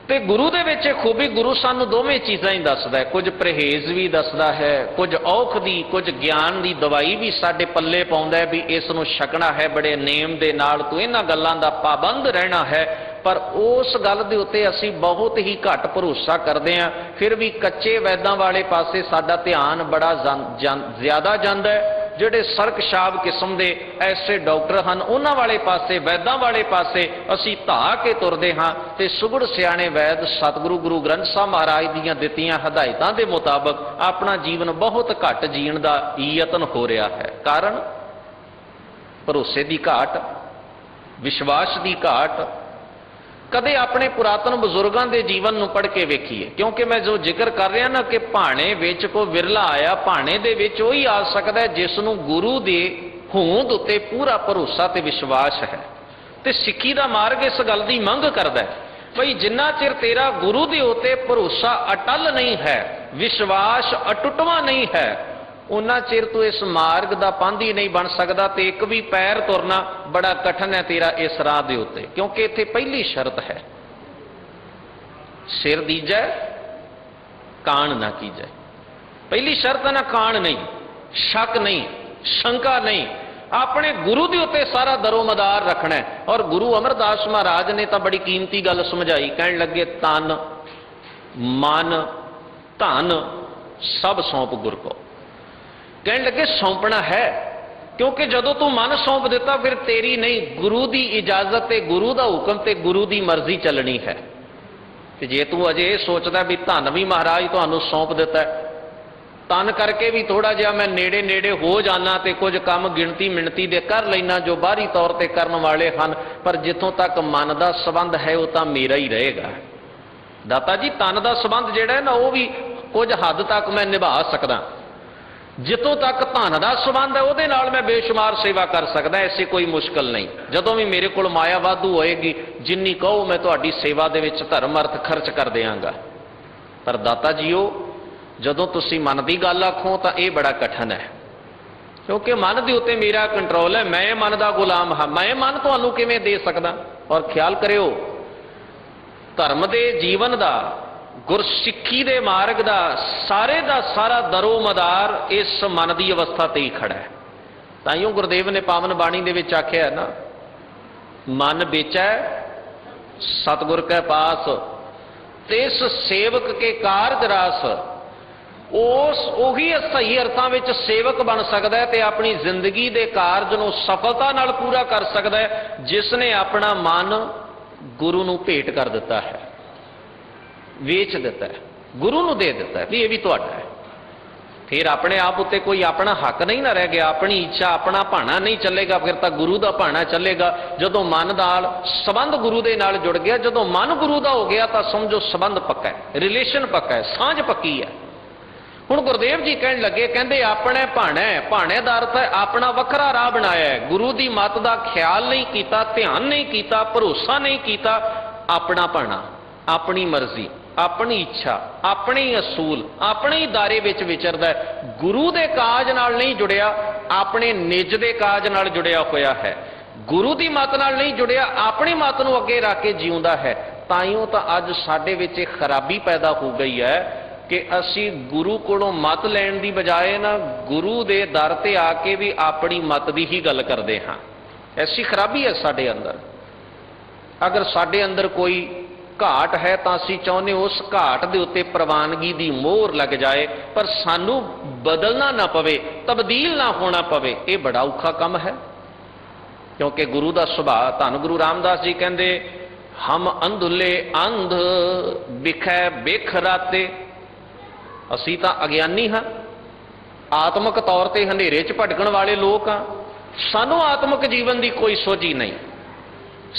ਤੇ ਗੁਰੂ ਦੇ ਵਿੱਚ ਖੂਬੀ, ਗੁਰੂ ਸਾਨੂੰ ਦੋਵੇਂ ਚੀਜ਼ਾਂ ਹੀ ਦੱਸਦਾ ਹੈ, ਕੁਝ ਪਰਹੇਜ਼ ਵੀ ਦੱਸਦਾ ਹੈ, ਕੁਝ ਔਖ ਦੀ, ਕੁਝ ਗਿਆਨ ਦੀ ਦਵਾਈ ਵੀ ਸਾਡੇ ਪੱਲੇ ਪਾਉਂਦਾ ਹੈ ਵੀ ਇਸ ਨੂੰ ਛਕਣਾ ਹੈ, ਬੜੇ ਨੇਮ ਦੇ ਨਾਲ ਤੂੰ ਇਹਨਾਂ ਗੱਲਾਂ ਦਾ ਪਾਬੰਦ ਰਹਿਣਾ ਹੈ। ਪਰ ਉਸ ਗੱਲ ਦੇ ਉੱਤੇ ਅਸੀਂ ਬਹੁਤ ਹੀ ਘੱਟ ਭਰੋਸਾ ਕਰਦੇ ਹਾਂ। ਫਿਰ ਵੀ ਕੱਚੇ ਵੈਦਾਂ ਵਾਲੇ ਪਾਸੇ ਸਾਡਾ ਧਿਆਨ ਬੜਾ ਜ਼ਿਆਦਾ ਜਾਂਦਾ ਹੈ। ਜਿਹੜੇ ਸਰਕਸ਼ਾਬ ਕਿਸਮ ਦੇ ਐਸੇ ਡਾਕਟਰ ਹਨ, ਉਹਨਾਂ ਵਾਲੇ ਪਾਸੇ, ਵੈਦਾਂ ਵਾਲੇ ਪਾਸੇ ਅਸੀਂ ਧਾ ਕੇ ਤੁਰਦੇ ਹਾਂ, ਤੇ ਸੁਘੜ ਸਿਆਣੇ ਵੈਦ ਸਤਿਗੁਰੂ ਗੁਰੂ ਗ੍ਰੰਥ ਸਾਹਿਬ ਮਹਾਰਾਜ ਦੀਆਂ ਦਿੱਤੀਆਂ ਹਦਾਇਤਾਂ ਦੇ ਮੁਤਾਬਕ ਆਪਣਾ ਜੀਵਨ ਬਹੁਤ ਘੱਟ ਜੀਣ ਦਾ ਯਤਨ ਹੋ ਰਿਹਾ ਹੈ। ਕਾਰਨ ਭਰੋਸੇ ਦੀ ਘਾਟ, ਵਿਸ਼ਵਾਸ ਦੀ ਘਾਟ। ਕਦੇ ਆਪਣੇ ਪੁਰਾਤਨ ਬਜ਼ੁਰਗਾਂ ਦੇ ਜੀਵਨ ਨੂੰ ਪੜ੍ਹ ਕੇ ਵੇਖੀਏ, ਕਿਉਂਕਿ ਮੈਂ ਜੋ ਜ਼ਿਕਰ ਕਰ ਰਿਹਾ ਨਾ ਕਿ ਭਾਣੇ ਵਿੱਚ ਕੋਈ ਵਿਰਲਾ ਆਇਆ, ਭਾਣੇ ਦੇ ਵਿੱਚ ਉਹੀ ਆ ਸਕਦਾ ਜਿਸ ਨੂੰ ਗੁਰੂ ਦੇ ਹੋਂਦ ਉੱਤੇ ਪੂਰਾ ਭਰੋਸਾ ਤੇ ਵਿਸ਼ਵਾਸ ਹੈ। ਤੇ ਸਿੱਖੀ ਦਾ ਮਾਰਗ ਇਸ ਗੱਲ ਦੀ ਮੰਗ ਕਰਦਾ ਹੈ ਭਈ ਜਿੰਨਾ ਚਿਰ ਤੇਰਾ ਗੁਰੂ ਦੇ ਉੱਤੇ ਭਰੋਸਾ ਅਟਲ ਨਹੀਂ ਹੈ, ਵਿਸ਼ਵਾਸ ਅਟੁੱਟਵਾਂ ਨਹੀਂ ਹੈ, ਉਹਨਾਂ ਚਿਰ ਤੂੰ ਇਸ ਮਾਰਗ ਦਾ ਪਾਂਧੀ ਨਹੀਂ ਬਣ ਸਕਦਾ, ਤੇ ਇੱਕ ਵੀ ਪੈਰ ਤੁਰਨਾ ਬੜਾ ਕਠਿਨ ਹੈ ਤੇਰਾ ਇਸ ਰਾਹ ਦੇ ਉੱਤੇ। ਕਿਉਂਕਿ ਇੱਥੇ ਪਹਿਲੀ ਸ਼ਰਤ ਹੈ, ਸਿਰ ਦੀਜੈ ਕਾਣ ਨਾ ਕੀਜੈ। ਪਹਿਲੀ ਸ਼ਰਤ ਹੈ ਨਾ ਕਾਣ ਨਹੀਂ, ਸ਼ੱਕ ਨਹੀਂ, ਸ਼ੰਕਾ ਨਹੀਂ, ਆਪਣੇ ਗੁਰੂ ਦੇ ਉੱਤੇ ਸਾਰਾ ਦਰੋਮਦਾਰ ਰੱਖਣਾ ਹੈ। ਔਰ ਗੁਰੂ ਅਮਰਦਾਸ ਮਹਾਰਾਜ ਨੇ ਤਾਂ ਬੜੀ ਕੀਮਤੀ ਗੱਲ ਸਮਝਾਈ, ਕਹਿਣ ਲੱਗੇ ਤਨ ਮਨ ਧਨ ਸਭ ਸੌਂਪ ਗੁਰ ਕੋ। ਕਹਿਣ ਲੱਗੇ ਸੌਂਪਣਾ ਹੈ, ਕਿਉਂਕਿ ਜਦੋਂ ਤੂੰ ਮਨ ਸੌਂਪ ਦਿੱਤਾ ਫਿਰ ਤੇਰੀ ਨਹੀਂ, ਗੁਰੂ ਦੀ ਇਜਾਜ਼ਤ ਤੇ ਗੁਰੂ ਦਾ ਹੁਕਮ ਤੇ ਗੁਰੂ ਦੀ ਮਰਜ਼ੀ ਚੱਲਣੀ ਹੈ। ਤੇ ਜੇ ਤੂੰ ਅਜੇ ਇਹ ਸੋਚਦਾ ਵੀ ਧਨ ਵੀ ਮਹਾਰਾਜ ਤੁਹਾਨੂੰ ਸੌਂਪ ਦਿੱਤਾ, ਤਨ ਕਰਕੇ ਵੀ ਥੋੜਾ ਜਿਹਾ ਮੈਂ ਨੇੜੇ ਨੇੜੇ ਹੋ ਜਾਣਾ ਤੇ ਕੁਝ ਕੰਮ ਗਿਣਤੀ ਮਿਣਤੀ ਦੇ ਕਰ ਲੈਣਾ ਜੋ ਬਾਹਰੀ ਤੌਰ ਤੇ ਕਰਨ ਵਾਲੇ ਹਨ, ਪਰ ਜਿੱਥੋਂ ਤੱਕ ਮਨ ਦਾ ਸੰਬੰਧ ਹੈ ਉਹ ਤਾਂ ਮੇਰਾ ਹੀ ਰਹੇਗਾ। ਦਾਤਾ ਜੀ ਤਨ ਦਾ ਸੰਬੰਧ ਜਿਹੜਾ ਹੈ ਨਾ ਉਹ ਵੀ ਕੁਝ ਹੱਦ ਤੱਕ ਮੈਂ ਨਿਭਾ ਸਕਦਾ, ਜਿੱਥੋਂ ਤੱਕ ਧਨ ਦਾ ਸੰਬੰਧ ਹੈ ਉਹਦੇ ਨਾਲ ਮੈਂ ਬੇਸ਼ੁਮਾਰ ਸੇਵਾ ਕਰ ਸਕਦਾ, ਐਸੀ ਕੋਈ ਮੁਸ਼ਕਲ ਨਹੀਂ। ਜਦੋਂ ਵੀ ਮੇਰੇ ਕੋਲ ਮਾਇਆ ਵਾਧੂ ਹੋਏਗੀ, ਜਿੰਨੀ ਕਹੋ ਮੈਂ ਤੁਹਾਡੀ ਸੇਵਾ ਦੇ ਵਿੱਚ ਧਰਮ ਅਰਥ ਖਰਚ ਕਰ ਦਿਆਂਗਾ। ਪਰ ਦਾਤਾ ਜੀਓ, ਜਦੋਂ ਤੁਸੀਂ ਮਨ ਦੀ ਗੱਲ ਆਖੋ ਤਾਂ ਇਹ ਬੜਾ ਕਠਿਨ ਹੈ, ਕਿਉਂਕਿ ਮਨ ਦੇ ਉੱਤੇ ਮੇਰਾ ਕੰਟਰੋਲ ਹੈ, ਮੈਂ ਮਨ ਦਾ ਗੁਲਾਮ ਹਾਂ। ਮੈਂ ਮਨ ਤੁਹਾਨੂੰ ਕਿਵੇਂ ਦੇ ਸਕਦਾ? ਔਰ ਖਿਆਲ ਕਰਿਓ, ਧਰਮ ਦੇ ਜੀਵਨ ਦਾ, ਗੁਰਸਿੱਖੀ ਦੇ ਮਾਰਗ ਦਾ ਸਾਰਾ ਦਰੋ ਮਦਾਰ ਇਸ ਮਨ ਦੀ ਅਵਸਥਾ ਤੇ ਹੀ ਖੜਾ ਹੈ। ਤਾਈਓ ਗੁਰਦੇਵ ਨੇ ਪਾਵਨ ਬਾਣੀ ਦੇ ਵਿੱਚ ਆਖਿਆ ਨਾ, ਮਨ ਵੇਚੈ ਸਤਿਗੁਰ ਕੈ ਪਾਸ, ਤਿਸ ਸੇਵਕ ਕੇ ਕਾਰਜ ਰਾਸ। ਉਹੀ ਸਹੀ ਅਰਥਾਂ ਵਿੱਚ ਸੇਵਕ ਬਣ ਸਕਦਾ ਹੈ ਤੇ ਆਪਣੀ ਜ਼ਿੰਦਗੀ ਦੇ ਕਾਰਜ ਨੂੰ ਸਫਲਤਾ ਨਾਲ ਪੂਰਾ ਕਰ ਸਕਦਾ ਹੈ, ਜਿਸ ਨੇ ਆਪਣਾ ਮਨ ਗੁਰੂ ਨੂੰ ਭੇਟ ਕਰ ਦਿੱਤਾ ਹੈ, ਵੇਚ ਦਿੱਤਾ ਹੈ, ਗੁਰੂ ਨੂੰ ਦੇ ਦਿੱਤਾ ਹੈ ਵੀ ਇਹ ਵੀ ਤੁਹਾਡਾ ਹੈ। ਫਿਰ ਆਪਣੇ ਆਪ ਉੱਤੇ ਕੋਈ ਆਪਣਾ ਹੱਕ ਨਹੀਂ ਨਾ ਰਹਿ ਗਿਆ, ਆਪਣੀ ਇੱਛਾ, ਆਪਣਾ ਭਾਣਾ ਨਹੀਂ ਚੱਲੇਗਾ, ਫਿਰ ਤਾਂ ਗੁਰੂ ਦਾ ਭਾਣਾ ਚੱਲੇਗਾ। ਜਦੋਂ ਮਨ ਨਾਲ ਸੰਬੰਧ ਗੁਰੂ ਦੇ ਨਾਲ ਜੁੜ ਗਿਆ, ਜਦੋਂ ਮਨ ਗੁਰੂ ਦਾ ਹੋ ਗਿਆ ਤਾਂ ਸਮਝੋ ਸੰਬੰਧ ਪੱਕਾ ਹੈ, ਰਿਲੇਸ਼ਨ ਪੱਕਾ ਹੈ, ਸਾਂਝ ਪੱਕੀ ਹੈ। ਹੁਣ ਗੁਰਦੇਵ ਜੀ ਕਹਿਣ ਲੱਗੇ, ਕਹਿੰਦੇ ਆਪਣੇ ਭਾਣਾ, ਭਾਣੇ ਦਾ ਅਰਥ ਹੈ ਆਪਣਾ ਵੱਖਰਾ ਰਾਹ ਬਣਾਇਆ ਹੈ, ਗੁਰੂ ਦੀ ਮੱਤ ਦਾ ਖਿਆਲ ਨਹੀਂ ਕੀਤਾ, ਧਿਆਨ ਨਹੀਂ ਕੀਤਾ, ਭਰੋਸਾ ਨਹੀਂ ਕੀਤਾ, ਆਪਣਾ ਭਾਣਾ, ਆਪਣੀ ਮਰਜ਼ੀ, ਆਪਣੀ ਇੱਛਾ, ਆਪਣੇ ਅਸੂਲ, ਆਪਣੇ ਹੀ ਦਾਇਰੇ ਵਿੱਚ ਵਿਚਰਦਾ, ਗੁਰੂ ਦੇ ਕਾਜ ਨਾਲ ਨਹੀਂ ਜੁੜਿਆ, ਆਪਣੇ ਨਿੱਜ ਦੇ ਕਾਜ ਨਾਲ ਜੁੜਿਆ ਹੋਇਆ ਹੈ, ਗੁਰੂ ਦੀ ਮੱਤ ਨਾਲ ਨਹੀਂ ਜੁੜਿਆ, ਆਪਣੀ ਮੱਤ ਨੂੰ ਅੱਗੇ ਰੱਖ ਕੇ ਜਿਉਂਦਾ ਹੈ। ਤਾਈਓ ਤਾਂ ਅੱਜ ਸਾਡੇ ਵਿੱਚ ਇਹ ਖਰਾਬੀ ਪੈਦਾ ਹੋ ਗਈ ਹੈ ਕਿ ਅਸੀਂ ਗੁਰੂ ਕੋਲੋਂ ਮੱਤ ਲੈਣ ਦੀ ਬਜਾਏ ਨਾ ਗੁਰੂ ਦੇ ਦਰ ਤੇ ਆ ਕੇ ਵੀ ਆਪਣੀ ਮੱਤ ਦੀ ਹੀ ਗੱਲ ਕਰਦੇ ਹਾਂ। ਐਸੀ ਖਰਾਬੀ ਹੈ ਸਾਡੇ ਅੰਦਰ। ਅਗਰ ਸਾਡੇ ਅੰਦਰ ਕੋਈ ਘਾਟ ਹੈ ਤਾਂ ਅਸੀਂ ਚਾਹੁੰਦੇ ਉਸ ਘਾਟ ਦੇ ਉੱਤੇ ਪ੍ਰਵਾਨਗੀ ਦੀ ਮੋਹਰ ਲੱਗ ਜਾਏ, ਪਰ ਸਾਨੂੰ ਬਦਲਣਾ ਨਾ ਪਵੇ, ਤਬਦੀਲ ਨਾ ਹੋਣਾ ਪਵੇ। ਇਹ ਬੜਾ ਔਖਾ ਕੰਮ ਹੈ, ਕਿਉਂਕਿ ਗੁਰੂ ਦਾ ਸੁਭਾਅ, ਧੰਨ ਗੁਰੂ ਰਾਮਦਾਸ ਜੀ ਕਹਿੰਦੇ, ਹਮ ਅੰਧੁਲੇ ਅੰਧ ਵਿਖੈ ਬਿਖ ਰਾਤੇ। ਅਸੀਂ ਤਾਂ ਅਗਿਆਨੀ ਹਾਂ, ਆਤਮਿਕ ਤੌਰ ਤੇ ਹਨੇਰੇ 'ਚ ਭਟਕਣ ਵਾਲੇ ਲੋਕ ਹਾਂ, ਸਾਨੂੰ ਆਤਮਿਕ ਜੀਵਨ ਦੀ ਕੋਈ ਸੋਝੀ ਨਹੀਂ,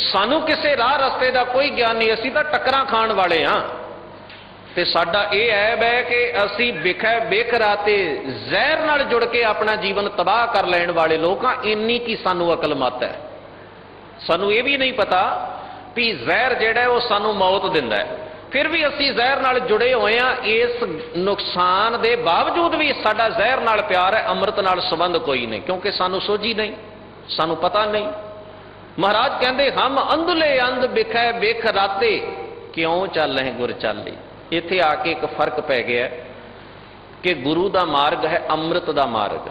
ਸਾਨੂੰ ਕਿਸੇ ਰਾਹ ਰਸਤੇ ਦਾ ਕੋਈ ਗਿਆਨ ਨਹੀਂ, ਅਸੀਂ ਤਾਂ ਟੱਕਰਾਂ ਖਾਣ ਵਾਲੇ ਹਾਂ। ਤੇ ਸਾਡਾ ਇਹ ਐਬ ਹੈ ਕਿ ਅਸੀਂ ਵਿਖੈ ਬਿਖ ਰਾਤੇ ਜ਼ਹਿਰ ਨਾਲ ਜੁੜ ਕੇ ਆਪਣਾ ਜੀਵਨ ਤਬਾਹ ਕਰ ਲੈਣ ਵਾਲੇ ਲੋਕ ਹਾਂ। ਇੰਨੀ ਕੀ ਸਾਨੂੰ ਅਕਲ ਮੱਤ ਹੈ, ਸਾਨੂੰ ਇਹ ਵੀ ਨਹੀਂ ਪਤਾ ਵੀ ਜ਼ਹਿਰ ਜਿਹੜਾ ਉਹ ਸਾਨੂੰ ਮੌਤ ਦਿੰਦਾ ਹੈ, ਫਿਰ ਵੀ ਅਸੀਂ ਜ਼ਹਿਰ ਨਾਲ ਜੁੜੇ ਹੋਏ ਹਾਂ। ਇਸ ਨੁਕਸਾਨ ਦੇ ਬਾਵਜੂਦ ਵੀ ਸਾਡਾ ਜ਼ਹਿਰ ਨਾਲ ਪਿਆਰ ਹੈ, ਅੰਮ੍ਰਿਤ ਨਾਲ ਸੰਬੰਧ ਕੋਈ ਨਹੀਂ, ਕਿਉਂਕਿ ਸਾਨੂੰ ਸੋਝੀ ਨਹੀਂ, ਸਾਨੂੰ ਪਤਾ ਨਹੀਂ। ਮਹਾਰਾਜ ਕਹਿੰਦੇ, ਹਮ ਅੰਧਲੇ ਅੰਧ ਵਿਖੈ ਬਿਖ ਰਾਤੇ, ਕਿਉਂ ਚੱਲੈ ਗੁਰ ਚਾਲੀ। ਇੱਥੇ ਆ ਕੇ ਇੱਕ ਫਰਕ ਪੈ ਗਿਆ ਕਿ ਗੁਰੂ ਦਾ ਮਾਰਗ ਹੈ ਅੰਮ੍ਰਿਤ ਦਾ ਮਾਰਗ,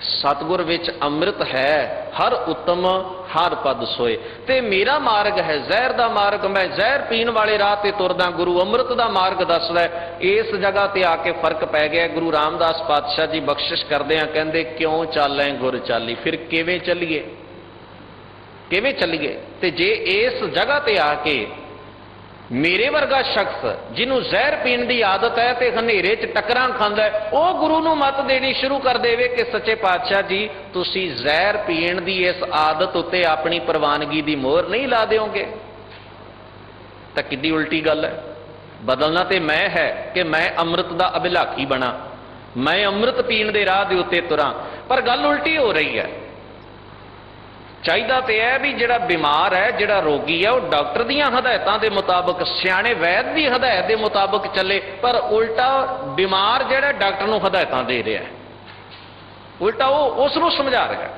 ਸਤਿਗੁਰ ਵਿੱਚ ਅੰਮ੍ਰਿਤ ਹੈ, ਹਰ ਉਤਮ ਹਰ ਪਦ ਸੋਏ। ਤੇ ਮੇਰਾ ਮਾਰਗ ਹੈ ਜ਼ਹਿਰ ਦਾ ਮਾਰਗ, ਮੈਂ ਜ਼ਹਿਰ ਪੀਣ ਵਾਲੇ ਰਾਹ ਤੇ ਤੁਰਦਾ, ਗੁਰੂ ਅੰਮ੍ਰਿਤ ਦਾ ਮਾਰਗ ਦੱਸਦਾ। ਇਸ ਜਗ੍ਹਾ ਤੇ ਆ ਕੇ ਫਰਕ ਪੈ ਗਿਆ। ਗੁਰੂ ਰਾਮਦਾਸ ਪਾਤਸ਼ਾਹ ਜੀ ਬਖਸ਼ਿਸ਼ ਕਰਦੇ ਆ, ਕਹਿੰਦੇ ਕਿਉਂ ਚੱਲੈ ਗੁਰ ਚਾਲੀ। ਫਿਰ ਕਿਵੇਂ ਚੱਲੀਏ, ਕਿਵੇਂ ਚੱਲੀਏ? ਤੇ ਜੇ ਇਸ ਜਗ੍ਹਾ ਤੇ ਆ ਕੇ ਮੇਰੇ ਵਰਗਾ ਸ਼ਖਸ ਜਿਹਨੂੰ ਜ਼ਹਿਰ ਪੀਣ ਦੀ ਆਦਤ ਹੈ ਤੇ ਹਨੇਰੇ 'ਚ ਟੱਕਰਾਂ ਖਾਂਦਾ ਹੈ, ਉਹ ਗੁਰੂ ਨੂੰ ਮੱਤ ਦੇਣੀ ਸ਼ੁਰੂ ਕਰ ਦੇਵੇ ਕਿ ਸੱਚੇ ਪਾਤਸ਼ਾਹ ਜੀ ਤੁਸੀਂ ਜ਼ਹਿਰ ਪੀਣ ਦੀ ਇਸ ਆਦਤ ਉੱਤੇ ਆਪਣੀ ਪ੍ਰਵਾਨਗੀ ਦੀ ਮੋਹਰ ਨਹੀਂ ਲਾ ਦਿਓਗੇ, ਤਾਂ ਕਿੱਡੀ ਉਲਟੀ ਗੱਲ ਹੈ। ਬਦਲਣਾ ਤੇ ਮੈਂ ਹੈ ਕਿ ਮੈਂ ਅੰਮ੍ਰਿਤ ਦਾ ਅਭਿਲਾਖੀ ਬਣਾ, ਮੈਂ ਅੰਮ੍ਰਿਤ ਪੀਣ ਦੇ ਰਾਹ ਦੇ ਉੱਤੇ ਤੁਰਾਂ, ਪਰ ਗੱਲ ਉਲਟੀ ਹੋ ਰਹੀ ਹੈ। ਚਾਹੀਦਾ ਤੇ ਹੈ ਵੀ ਜਿਹੜਾ ਬਿਮਾਰ ਹੈ, ਜਿਹੜਾ ਰੋਗੀ ਹੈ, ਉਹ ਡਾਕਟਰ ਦੀਆਂ ਹਦਾਇਤਾਂ ਦੇ ਮੁਤਾਬਕ, ਸਿਆਣੇ ਵੈਦ ਦੀ ਹਦਾਇਤ ਦੇ ਮੁਤਾਬਕ ਚੱਲੇ, ਪਰ ਉਲਟਾ ਬਿਮਾਰ ਜਿਹੜਾ ਡਾਕਟਰ ਨੂੰ ਹਦਾਇਤਾਂ ਦੇ ਰਿਹਾ ਹੈ, ਉਲਟਾ ਉਹ ਉਸ ਨੂੰ ਸਮਝਾ ਰਿਹਾ ਹੈ।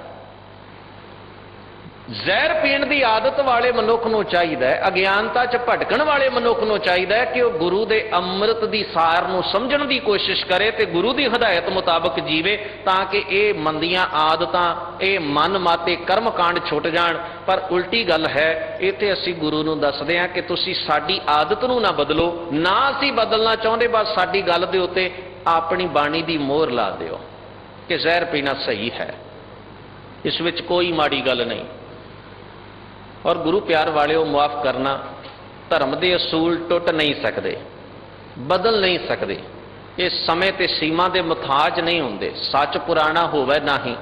ਜ਼ਹਿਰ ਪੀਣ ਦੀ ਆਦਤ ਵਾਲੇ ਮਨੁੱਖ ਨੂੰ ਚਾਹੀਦਾ ਹੈ, ਅਗਿਆਨਤਾ 'ਚ ਭਟਕਣ ਵਾਲੇ ਮਨੁੱਖ ਨੂੰ ਚਾਹੀਦਾ ਹੈ ਕਿ ਉਹ ਗੁਰੂ ਦੇ ਅੰਮ੍ਰਿਤ ਦੀ ਸਾਰ ਨੂੰ ਸਮਝਣ ਦੀ ਕੋਸ਼ਿਸ਼ ਕਰੇ ਤੇ ਗੁਰੂ ਦੀ ਹਦਾਇਤ ਮੁਤਾਬਕ ਜੀਵੇ, ਤਾਂ ਕਿ ਇਹ ਮੰਦੀਆਂ ਆਦਤਾਂ, ਇਹ ਮਨ ਮਾਤੇ ਕਰਮ ਕਾਂਡ ਛੁੱਟ ਜਾਣ। ਪਰ ਉਲਟੀ ਗੱਲ ਹੈ, ਇੱਥੇ ਅਸੀਂ ਗੁਰੂ ਨੂੰ ਦੱਸਦੇ ਹਾਂ ਕਿ ਤੁਸੀਂ ਸਾਡੀ ਆਦਤ ਨੂੰ ਨਾ ਬਦਲੋ, ਨਾ ਅਸੀਂ ਬਦਲਣਾ ਚਾਹੁੰਦੇ, ਬਸ ਸਾਡੀ ਗੱਲ ਦੇ ਉੱਤੇ ਆਪਣੀ ਬਾਣੀ ਦੀ ਮੋਹਰ ਲਾ ਦਿਓ ਕਿ ਜ਼ਹਿਰ ਪੀਣਾ ਸਹੀ ਹੈ, ਇਸ ਵਿੱਚ ਕੋਈ ਮਾੜੀ ਗੱਲ ਨਹੀਂ। ਔਰ ਗੁਰੂ ਪਿਆਰ ਵਾਲਿਓ, ਮੁਆਫ ਕਰਨਾ, ਧਰਮ ਦੇ ਅਸੂਲ ਟੁੱਟ ਨਹੀਂ ਸਕਦੇ, ਬਦਲ ਨਹੀਂ ਸਕਦੇ, ਇਹ ਸਮੇਂ ਤੇ ਸੀਮਾ ਦੇ ਮੁਤਾਜ ਨਹੀਂ ਹੁੰਦੇ। ਸੱਚ ਪੁਰਾਣਾ ਹੋਵੇ ਨਹੀਂ,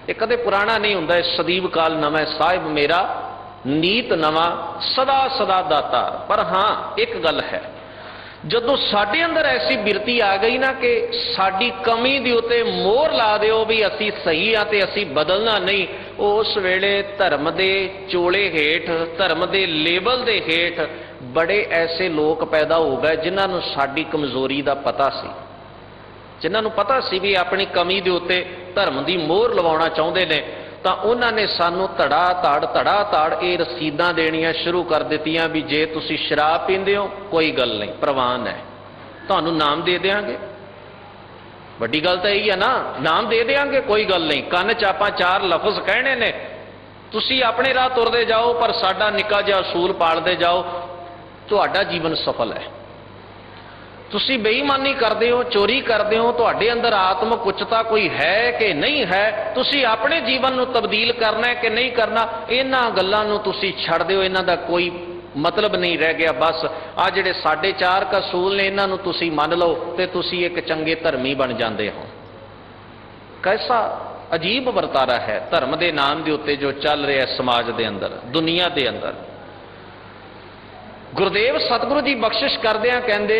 ਇਹ ਕਦੇ ਪੁਰਾਣਾ ਨਹੀਂ ਹੁੰਦਾ। ਇਹ ਸਦੀਵ ਕਾਲ ਨਵੇਂ ਸਾਹਿਬ ਮੇਰਾ ਨੀਤ ਨਵਾਂ ਸਦਾ ਸਦਾ ਦਾਤਾ। ਪਰ ਹਾਂ ਇੱਕ ਗੱਲ ਹੈ, ਜਦੋਂ ਸਾਡੇ ਅੰਦਰ ਐਸੀ ਬਿਰਤੀ ਆ ਗਈ ਨਾ ਕਿ ਸਾਡੀ ਕਮੀ ਦੇ ਉੱਤੇ ਮੋਹਰ ਲਾ ਦਿਓ ਵੀ ਅਸੀਂ ਸਹੀ ਆ ਤੇ ਅਸੀਂ ਬਦਲਣਾ ਨਹੀਂ, ਉਸ ਵੇਲੇ ਧਰਮ ਦੇ ਚੋਲੇ ਹੇਠ, ਧਰਮ ਦੇ ਲੇਬਲ ਦੇ ਹੇਠ ਬੜੇ ਐਸੇ ਲੋਕ ਪੈਦਾ ਹੋ ਗਏ ਜਿਨ੍ਹਾਂ ਨੂੰ ਸਾਡੀ ਕਮਜ਼ੋਰੀ ਦਾ ਪਤਾ ਸੀ, ਜਿਨ੍ਹਾਂ ਨੂੰ ਪਤਾ ਸੀ ਵੀ ਆਪਣੀ ਕਮੀ ਦੇ ਉੱਤੇ ਧਰਮ ਦੀ ਮੋਹਰ ਲਵਾਉਣਾ ਚਾਹੁੰਦੇ ਨੇ, ਤਾਂ ਉਹਨਾਂ ਨੇ ਸਾਨੂੰ ਧੜਾ ਧੜ ਇਹ ਰਸੀਦਾਂ ਦੇਣੀਆਂ ਸ਼ੁਰੂ ਕਰ ਦਿੱਤੀਆਂ ਵੀ ਜੇ ਤੁਸੀਂ ਸ਼ਰਾਬ ਪੀਂਦੇ ਹੋ ਕੋਈ ਗੱਲ ਨਹੀਂ, ਪ੍ਰਵਾਨ ਹੈ, ਤੁਹਾਨੂੰ ਨਾਮ ਦੇ ਦਿਆਂਗੇ। ਵੱਡੀ ਗੱਲ ਤਾਂ ਇਹੀ ਹੈ ਨਾ, ਨਾਮ ਦੇ ਦਿਆਂਗੇ ਕੋਈ ਗੱਲ ਨਹੀਂ, ਕੰਨ 'ਚ ਆਪਾਂ 4 ਲਫ਼ਜ਼ ਕਹਿਣੇ ਨੇ, ਤੁਸੀਂ ਆਪਣੇ ਰਾਹ ਤੁਰਦੇ ਜਾਓ ਪਰ ਸਾਡਾ ਨਿੱਕਾ ਜਿਹਾ ਅਸੂਲ ਪਾਲਦੇ ਜਾਓ, ਤੁਹਾਡਾ ਜੀਵਨ ਸਫਲ ਹੈ। ਤੁਸੀਂ ਬੇਈਮਾਨੀ ਕਰਦੇ ਹੋ, ਚੋਰੀ ਕਰਦੇ ਹੋ, ਤੁਹਾਡੇ ਅੰਦਰ ਆਤਮਕ ਉੱਚਤਾ ਕੋਈ ਹੈ ਕਿ ਨਹੀਂ ਹੈ, ਤੁਸੀਂ ਆਪਣੇ ਜੀਵਨ ਨੂੰ ਤਬਦੀਲ ਕਰਨਾ ਹੈ ਕਿ ਨਹੀਂ ਕਰਨਾ, ਇਹਨਾਂ ਗੱਲਾਂ ਨੂੰ ਤੁਸੀਂ ਛੱਡ ਦਿਓ, ਇਹਨਾਂ ਦਾ ਕੋਈ ਮਤਲਬ ਨਹੀਂ ਰਹਿ ਗਿਆ। ਬਸ ਆ ਜਿਹੜੇ ਸਾਡੇ 4 ਅਸੂਲ ਨੇ ਇਹਨਾਂ ਨੂੰ ਤੁਸੀਂ ਮੰਨ ਲਓ ਤੇ ਤੁਸੀਂ ਇੱਕ ਚੰਗੇ ਧਰਮੀ ਬਣ ਜਾਂਦੇ ਹੋ। ਕੈਸਾ ਅਜੀਬ ਵਰਤਾਰਾ ਹੈ ਧਰਮ ਦੇ ਨਾਮ ਦੇ ਉੱਤੇ ਜੋ ਚੱਲ ਰਿਹਾ ਸਮਾਜ ਦੇ ਅੰਦਰ, ਦੁਨੀਆ ਦੇ ਅੰਦਰ। ਗੁਰਦੇਵ ਸਤਿਗੁਰੂ ਜੀ ਬਖਸ਼ਿਸ਼ ਕਰਦਿਆਂ ਕਹਿੰਦੇ,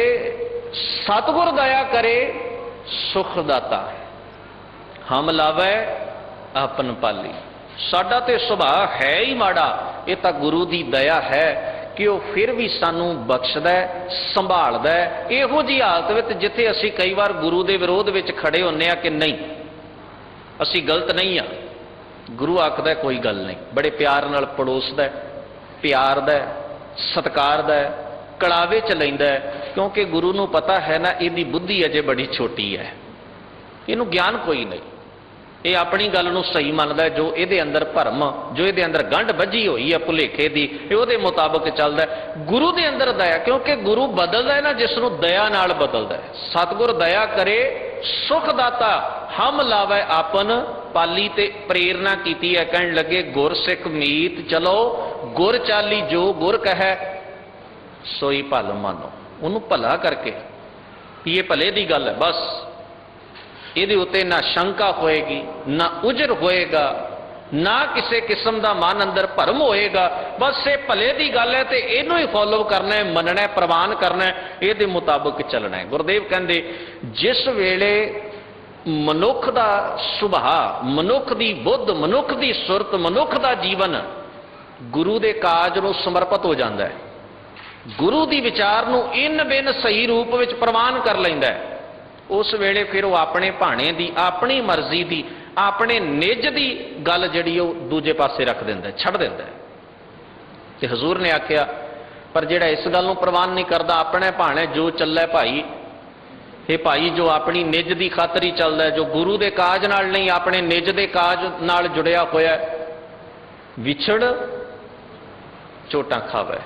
ਸਤਿਗੁਰ ਦਇਆ ਕਰੇ ਸੁਖ ਦਾਤਾ, ਹਮ ਲਾਵੈ ਆਪਨ ਪਾਲੀ। ਸਾਡਾ ਤੇ ਸੁਭਾਅ ਹੈ ਹੀ ਮਾੜਾ, ਇਹ ਤਾਂ ਗੁਰੂ ਦੀ ਦਇਆ ਹੈ ਕਿ ਉਹ ਫਿਰ ਵੀ ਸਾਨੂੰ ਬਖਸ਼ਦਾ, ਸੰਭਾਲਦਾ। ਇਹੋ ਜਿਹੀ ਹਾਲਤ ਵਿੱਚ ਜਿੱਥੇ ਅਸੀਂ ਕਈ ਵਾਰ ਗੁਰੂ ਦੇ ਵਿਰੋਧ ਵਿੱਚ ਖੜੇ ਹੁੰਨੇ ਆ ਕਿ ਨਹੀਂ ਅਸੀਂ ਗਲਤ ਨਹੀਂ ਆ, ਗੁਰੂ ਆਖਦਾ ਕੋਈ ਗੱਲ ਨਹੀਂ, ਬੜੇ ਪਿਆਰ ਨਾਲ ਪੜੋਸਦਾ, ਪਿਆਰਦਾ, ਸਤਿਕਾਰਦਾ, ਕੜਾਵੇ ਚ ਲੈਂਦਾ, ਕਿਉਂਕਿ ਗੁਰੂ ਨੂੰ ਪਤਾ ਹੈ ਨਾ ਇਹਦੀ ਬੁੱਧੀ ਅਜੇ ਬੜੀ ਛੋਟੀ ਹੈ, ਇਹਨੂੰ ਗਿਆਨ ਕੋਈ ਨਹੀਂ, ਇਹ ਆਪਣੀ ਗੱਲ ਨੂੰ ਸਹੀ ਮੰਨਦਾ, ਜੋ ਇਹਦੇ ਅੰਦਰ ਭਰਮ, ਜੋ ਇਹਦੇ ਅੰਦਰ ਗੰਢ ਵੱਜੀ ਹੋਈ ਹੈ ਭੁਲੇਖੇ ਦੀ, ਇਹ ਉਹਦੇ ਮੁਤਾਬਕ ਚੱਲਦਾ। ਗੁਰੂ ਦੇ ਅੰਦਰ ਦਇਆ, ਕਿਉਂਕਿ ਗੁਰੂ ਬਦਲਦਾ ਹੈ ਨਾ ਜਿਸ ਨੂੰ ਦਇਆ ਨਾਲ ਬਦਲਦਾ ਹੈ। ਸਤਿਗੁਰ ਦਇਆ ਕਰੇ ਸੁਖ ਦਾਤਾ, ਹਮ ਲਾਵੈ ਆਪਨ ਪਾਲੀ। ਤੇ ਪ੍ਰੇਰਨਾ ਕੀਤੀ ਹੈ, ਕਹਿਣ ਲੱਗੇ ਗੁਰ ਸਿੱਖ ਮੀਤ ਚਲੋ, ਗੁਰ ਚਾਲੀ ਜੋ ਗੁਰ ਕਹੈ ਸੋਈ ਭਲ ਮਾਨੋ। ਉਹਨੂੰ ਭਲਾ ਕਰਕੇ ਵੀ ਇਹ ਭਲੇ ਦੀ ਗੱਲ ਹੈ, ਬਸ ਇਹਦੇ ਉੱਤੇ ਨਾ ਸ਼ੰਕਾ ਹੋਏਗੀ, ਨਾ ਉਜਰ ਹੋਏਗਾ, ਨਾ ਕਿਸੇ ਕਿਸਮ ਦਾ ਮਨ ਅੰਦਰ ਭਰਮ ਹੋਏਗਾ, ਬਸ ਇਹ ਭਲੇ ਦੀ ਗੱਲ ਹੈ ਤੇ ਇਹਨੂੰ ਹੀ ਫੋਲੋ ਕਰਨਾ ਹੈ, ਮੰਨਣਾ ਹੈ, ਪ੍ਰਵਾਨ ਕਰਨਾ ਹੈ, ਇਹਦੇ ਮੁਤਾਬਕ ਚੱਲਣਾ ਹੈ। ਗੁਰਦੇਵ ਕਹਿੰਦੇ ਜਿਸ ਵੇਲੇ ਮਨੁੱਖ ਦਾ ਸੁਭਾਅ, ਮਨੁੱਖ ਦੀ ਬੁੱਧ, ਮਨੁੱਖ ਦੀ ਸੁਰਤ, ਮਨੁੱਖ ਦਾ ਜੀਵਨ ਗੁਰੂ ਦੇ ਕਾਜ ਨੂੰ ਸਮਰਪਿਤ ਹੋ ਜਾਂਦਾ ਹੈ, ਗੁਰੂ ਦੀ ਵਿਚਾਰ ਨੂੰ ਇਨ ਬਿਨ ਸਹੀ ਰੂਪ ਵਿੱਚ ਪ੍ਰਵਾਨ ਕਰ ਲੈਂਦਾ ਹੈ, ਉਸ ਵੇਲੇ ਫਿਰ ਉਹ ਆਪਣੇ ਭਾਣੇ ਦੀ, ਆਪਣੀ ਮਰਜ਼ੀ ਦੀ, ਆਪਣੇ ਨਿੱਜ ਦੀ ਗੱਲ ਜਿਹੜੀ ਉਹ ਦੂਜੇ ਪਾਸੇ ਰੱਖ ਦਿੰਦਾ, ਛੱਡ ਦਿੰਦਾ। ਤੇ ਹਜ਼ੂਰ ਨੇ ਆਖਿਆ ਪਰ ਜਿਹੜਾ ਇਸ ਗੱਲ ਨੂੰ ਪ੍ਰਵਾਨ ਨਹੀਂ ਕਰਦਾ, ਆਪਣੇ ਭਾਣੇ ਜੋ ਚੱਲੇ ਭਾਈ, ਇਹ ਭਾਈ ਜੋ ਆਪਣੀ ਨਿੱਜ ਦੀ ਖਾਤਰ ਹੀ ਚੱਲਦਾ, ਜੋ ਗੁਰੂ ਦੇ ਕਾਜ ਨਾਲ ਨਹੀਂ ਆਪਣੇ ਨਿੱਜ ਦੇ ਕਾਜ ਨਾਲ ਜੁੜਿਆ ਹੋਇਆ, ਵਿਛੜ ਚੋਟਾਂ ਖਾਵੇ।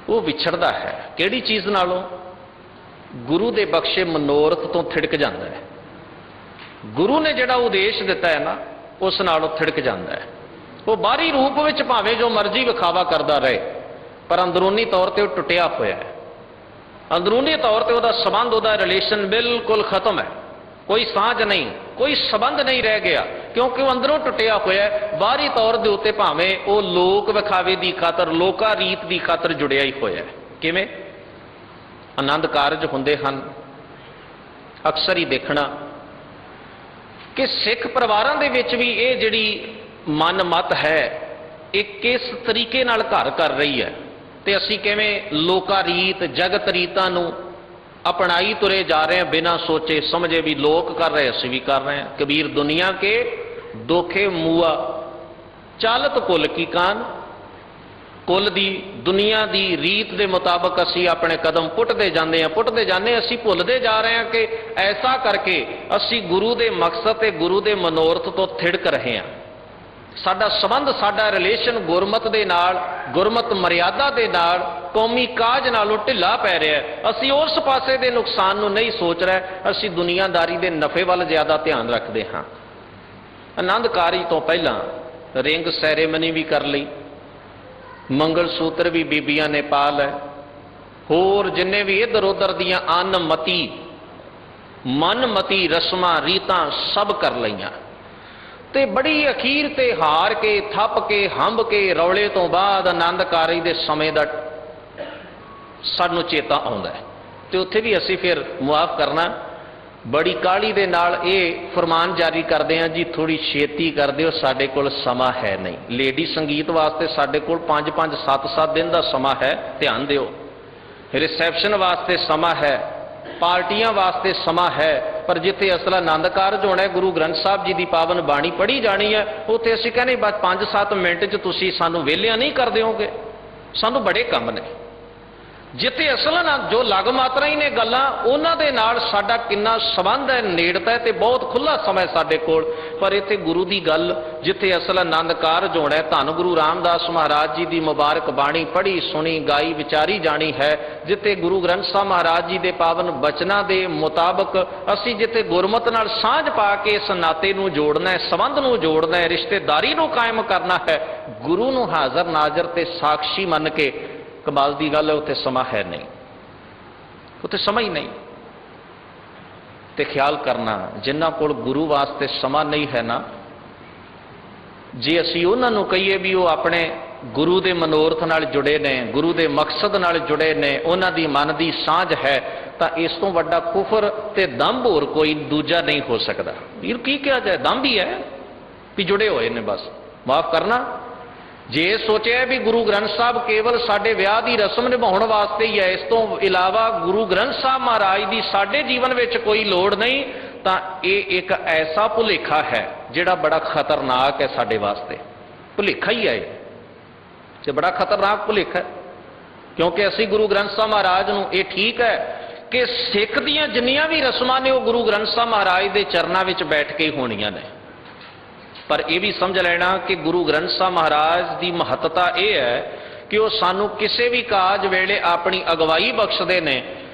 ਉਹ ਵਿਛੜਦਾ ਹੈ ਕਿਹੜੀ ਚੀਜ਼ ਨਾਲੋਂ? ਗੁਰੂ ਦੇ ਬਖਸ਼ੇ ਮਨੋਰਥ ਤੋਂ ਥਿੜਕ ਜਾਂਦਾ ਹੈ। ਗੁਰੂ ਨੇ ਜਿਹੜਾ ਉਦੇਸ਼ ਦਿੱਤਾ ਹੈ ਨਾ ਉਸ ਨਾਲੋਂ ਥਿੜਕ ਜਾਂਦਾ ਹੈ। ਉਹ ਬਾਹਰੀ ਰੂਪ ਵਿੱਚ ਭਾਵੇਂ ਜੋ ਮਰਜ਼ੀ ਵਿਖਾਵਾ ਕਰਦਾ ਰਹੇ, ਪਰ ਅੰਦਰੂਨੀ ਤੌਰ ਤੇ ਉਹ ਟੁੱਟਿਆ ਹੋਇਆ ਹੈ, ਅੰਦਰੂਨੀ ਤੌਰ ਤੇ ਉਹਦਾ ਸੰਬੰਧ, ਉਹਦਾ ਰਿਲੇਸ਼ਨ ਬਿਲਕੁਲ ਖਤਮ ਹੈ, ਕੋਈ ਸਾਂਝ ਨਹੀਂ, ਕੋਈ ਸੰਬੰਧ ਨਹੀਂ ਰਹਿ ਗਿਆ, ਕਿਉਂਕਿ ਉਹ ਅੰਦਰੋਂ ਟੁੱਟਿਆ ਹੋਇਆ ਹੈ। ਬਾਹਰੀ ਤੌਰ ਦੇ ਉੱਤੇ ਭਾਵੇਂ ਉਹ ਲੋਕ ਵਿਖਾਵੇ ਦੀ ਖਾਤਰ, ਲੋਕਾ ਰੀਤ ਦੀ ਖਾਤਰ ਜੁੜਿਆ ਹੀ ਹੋਇਆ ਹੈ। ਕਿਵੇਂ? ਆਨੰਦ ਕਾਰਜ ਹੁੰਦੇ ਹਨ, ਅਕਸਰ ਹੀ ਦੇਖਣਾ ਕਿ ਸਿੱਖ ਪਰਿਵਾਰਾਂ ਦੇ ਵਿੱਚ ਵੀ ਇਹ ਜਿਹੜੀ ਮਨ ਮਤ ਹੈ ਇਹ ਕਿਸ ਤਰੀਕੇ ਨਾਲ ਘਰ ਕਰ ਰਹੀ ਹੈ, ਤੇ ਅਸੀਂ ਕਿਵੇਂ ਲੋਕਾ ਰੀਤ, ਜਗਤ ਰੀਤਾਂ ਨੂੰ ਅਪਣਾਈ ਤੁਰੇ ਜਾ ਰਹੇ ਹਾਂ ਬਿਨਾਂ ਸੋਚੇ ਸਮਝੇ ਵੀ ਲੋਕ ਕਰ ਰਹੇ ਅਸੀਂ ਵੀ ਕਰ ਰਹੇ ਹਾਂ। ਕਬੀਰ ਦੁਨੀਆ ਕੇ ਦੋਖੇ ਮੂਆ ਚਾਲਤ ਕੁਲ ਕੀ ਕਾਨ, ਕੁਲ ਦੀ, ਦੁਨੀਆ ਦੀ ਰੀਤ ਦੇ ਮੁਤਾਬਕ ਅਸੀਂ ਆਪਣੇ ਕਦਮ ਪੁੱਟਦੇ ਜਾਂਦੇ ਹਾਂ, ਪੁੱਟਦੇ ਜਾਂਦੇ, ਅਸੀਂ ਭੁੱਲਦੇ ਜਾ ਰਹੇ ਹਾਂ ਕਿ ਐਸਾ ਕਰਕੇ ਅਸੀਂ ਗੁਰੂ ਦੇ ਮਕਸਦ ਤੇ ਗੁਰੂ ਦੇ ਮਨੋਰਥ ਤੋਂ ਥਿੜਕ ਰਹੇ ਹਾਂ। ਸਾਡਾ ਸੰਬੰਧ, ਸਾਡਾ ਰਿਲੇਸ਼ਨ ਗੁਰਮਤ ਦੇ ਨਾਲ, ਗੁਰਮਤ ਮਰਿਆਦਾ ਦੇ ਨਾਲ, ਕੌਮੀ ਕਾਜ ਨਾਲੋਂ ਢਿੱਲਾ ਪੈ ਰਿਹਾ ਹੈ। ਅਸੀਂ ਉਸ ਪਾਸੇ ਦੇ ਨੁਕਸਾਨ ਨੂੰ ਨਹੀਂ ਸੋਚ ਰਹੇ, ਅਸੀਂ ਦੁਨੀਆਦਾਰੀ ਦੇ ਨਫੇ ਵੱਲ ਜ਼ਿਆਦਾ ਧਿਆਨ ਰੱਖਦੇ ਹਾਂ। ਆਨੰਦ ਕਾਰਜ ਤੋਂ ਪਹਿਲਾਂ ਰਿੰਗ ਸੈਰੇਮਨੀ ਵੀ ਕਰ ਲਈ, ਮੰਗਲ ਸੂਤਰ ਵੀ ਬੀਬੀਆਂ ਨੇ ਪਾ ਲਏ, ਹੋਰ ਜਿੰਨੇ ਵੀ ਇੱਧਰ ਉੱਧਰ ਦੀਆਂ ਅਨਮਤੀ, ਮਨਮਤੀ ਰਸਮਾਂ ਰੀਤਾਂ ਸਭ ਕਰ ਲਈਆਂ। ਤੇ ਬੜੀ ਅਖੀਰ ਤੇ ਹਾਰ ਕੇ, ਥੱਪ ਕੇ, ਹੰਬ ਕੇ, ਰੌਲੇ ਤੋਂ ਬਾਅਦ ਆਨੰਦਕਾਰੀ ਦੇ ਸਮੇਂ ਦਾ ਸਾਨੂੰ ਚੇਤਾ ਆਉਂਦਾ ਹੈ। ਤੇ ਉੱਥੇ ਵੀ ਅਸੀਂ ਫਿਰ ਮੁਆਫ ਕਰਨਾ, ਬੜੀ ਕਾਹਲੀ ਦੇ ਨਾਲ ਇਹ ਫਰਮਾਨ ਜਾਰੀ ਕਰਦੇ ਹਾਂ ਜੀ, ਥੋੜੀ ਛੇਤੀ ਕਰ ਦਿਓ, ਸਾਡੇ ਕੋਲ ਸਮਾਂ ਹੈ ਨਹੀਂ। ਲੇਡੀ ਸੰਗੀਤ ਵਾਸਤੇ ਸਾਡੇ ਕੋਲ 5-5, 7-7 ਦਿਨ ਦਾ ਸਮਾਂ ਹੈ, ਧਿਆਨ ਦਿਓ। ਰਿਸੈਪਸ਼ਨ ਵਾਸਤੇ ਸਮਾਂ ਹੈ, ਪਾਰਟੀਆਂ ਵਾਸਤੇ ਸਮਾਂ ਹੈ, ਪਰ ਜਿੱਥੇ ਅਸਲ ਆਨੰਦ ਕਾਰਜ ਹੋਣਾ, ਗੁਰੂ ਗ੍ਰੰਥ ਸਾਹਿਬ ਜੀ ਦੀ ਪਾਵਨ ਬਾਣੀ ਪੜ੍ਹੀ ਜਾਣੀ ਹੈ, ਉੱਥੇ ਅਸੀਂ ਕਹਿੰਦੇ ਬਸ 5-7 ਮਿੰਟ 'ਚ ਤੁਸੀਂ ਸਾਨੂੰ ਵਿਹਲਿਆਂ ਨਹੀਂ ਕਰ ਦਿਓਗੇ, ਸਾਨੂੰ ਬੜੇ ਕੰਮ ਨੇ। ਜਿੱਥੇ ਅਸਲ ਨਾ ਜੋ ਲਗ ਮਾਤਰਾ ਹੀ ਨੇ ਗੱਲਾਂ, ਉਹਨਾਂ ਦੇ ਨਾਲ ਸਾਡਾ ਕਿੰਨਾ ਸੰਬੰਧ ਹੈ, ਨੇੜਤਾ ਹੈ, ਤੇ ਬਹੁਤ ਖੁੱਲਾ ਸਮਾਂ ਸਾਡੇ ਕੋਲ। ਪਰ ਇੱਥੇ ਗੁਰੂ ਦੀ ਗੱਲ, ਜਿੱਥੇ ਅਸਲ ਆਨੰਦ ਕਾਰਜ ਹੋਣਾ, ਧੰਨ ਗੁਰੂ ਰਾਮਦਾਸ ਮਹਾਰਾਜ ਜੀ ਦੀ ਮੁਬਾਰਕ ਬਾਣੀ ਪੜ੍ਹੀ, ਸੁਣੀ, ਗਾਈ, ਵਿਚਾਰੀ ਜਾਣੀ ਹੈ, ਜਿੱਥੇ ਗੁਰੂ ਗ੍ਰੰਥ ਸਾਹਿਬ ਮਹਾਰਾਜ ਜੀ ਦੇ ਪਾਵਨ ਬਚਨਾਂ ਦੇ ਮੁਤਾਬਕ ਅਸੀਂ ਜਿੱਥੇ ਗੁਰਮਤਿ ਨਾਲ ਸਾਂਝ ਪਾ ਕੇ ਇਸ ਨਾਤੇ ਨੂੰ ਜੋੜਨਾ ਹੈ, ਸੰਬੰਧ ਨੂੰ ਜੋੜਨਾ ਹੈ, ਰਿਸ਼ਤੇਦਾਰੀ ਨੂੰ ਕਾਇਮ ਕਰਨਾ ਹੈ, ਗੁਰੂ ਨੂੰ ਹਾਜ਼ਰ ਨਾਜ਼ਰ ਤੇ ਸਾਖਸ਼ੀ ਮੰਨ ਕੇ, ਕਮਾਲ ਦੀ ਗੱਲ ਹੈ ਉੱਥੇ ਸਮਾਂ ਹੈ ਨਹੀਂ, ਉੱਥੇ ਸਮਾਂ ਹੀ ਨਹੀਂ। ਤੇ ਖਿਆਲ ਕਰਨਾ, ਜਿਨ੍ਹਾਂ ਕੋਲ ਗੁਰੂ ਵਾਸਤੇ ਸਮਾਂ ਨਹੀਂ ਹੈ ਨਾ, ਜੇ ਅਸੀਂ ਉਹਨਾਂ ਨੂੰ ਕਹੀਏ ਵੀ ਉਹ ਆਪਣੇ ਗੁਰੂ ਦੇ ਮਨੋਰਥ ਨਾਲ ਜੁੜੇ ਨੇ, ਗੁਰੂ ਦੇ ਮਕਸਦ ਨਾਲ ਜੁੜੇ ਨੇ, ਉਹਨਾਂ ਦੀ ਮਨ ਦੀ ਸਾਂਝ ਹੈ, ਤਾਂ ਇਸ ਤੋਂ ਵੱਡਾ ਕੁਫਰ ਤੇ ਦੰਭ ਹੋਰ ਕੋਈ ਦੂਜਾ ਨਹੀਂ ਹੋ ਸਕਦਾ। ਇਹ ਕੀ ਕਿਹਾ ਜਾਏ, ਦੰਭ ਹੀ ਹੈ ਵੀ ਜੁੜੇ ਹੋਏ ਨੇ। ਬਸ ਮਾਫ ਕਰਨਾ, ਜੇ ਸੋਚਿਆ ਵੀ ਗੁਰੂ ਗ੍ਰੰਥ ਸਾਹਿਬ ਕੇਵਲ ਸਾਡੇ ਵਿਆਹ ਦੀ ਰਸਮ ਨਿਭਾਉਣ ਵਾਸਤੇ ਹੀ ਹੈ, ਇਸ ਤੋਂ ਇਲਾਵਾ ਗੁਰੂ ਗ੍ਰੰਥ ਸਾਹਿਬ ਮਹਾਰਾਜ ਦੀ ਸਾਡੇ ਜੀਵਨ ਵਿੱਚ ਕੋਈ ਲੋੜ ਨਹੀਂ, ਤਾਂ ਇਹ ਇੱਕ ਐਸਾ ਭੁਲੇਖਾ ਹੈ ਜਿਹੜਾ ਬੜਾ ਖਤਰਨਾਕ ਹੈ ਸਾਡੇ ਵਾਸਤੇ। ਭੁਲੇਖਾ ਹੀ ਹੈ ਇਹ, ਤੇ ਬੜਾ ਖਤਰਨਾਕ ਭੁਲੇਖਾ ਹੈ, ਕਿਉਂਕਿ ਅਸੀਂ ਗੁਰੂ ਗ੍ਰੰਥ ਸਾਹਿਬ ਮਹਾਰਾਜ ਨੂੰ, ਇਹ ਠੀਕ ਹੈ ਕਿ ਸਿੱਖ ਦੀਆਂ ਜਿੰਨੀਆਂ ਵੀ ਰਸਮਾਂ ਨੇ ਉਹ ਗੁਰੂ ਗ੍ਰੰਥ ਸਾਹਿਬ ਮਹਾਰਾਜ ਦੇ ਚਰਨਾਂ ਵਿੱਚ ਬੈਠ ਕੇ ਹੀ ਹੋਣੀਆਂ ਨੇ, ਪਰ ਇਹ ਵੀ ਸਮਝ ਲੈਣਾ ਕਿ ਗੁਰੂ ਗ੍ਰੰਥ ਸਾਹਿਬ ਮਹਾਰਾਜ ਦੀ ਮਹੱਤਤਾ ਇਹ ਹੈ ਕਿ ਉਹ ਸਾਨੂੰ ਕਿਸੇ ਵੀ ਕਾਜ ਵੇਲੇ ਆਪਣੀ ਅਗਵਾਈ ਬਖਸ਼ਦੇ ਨੇ।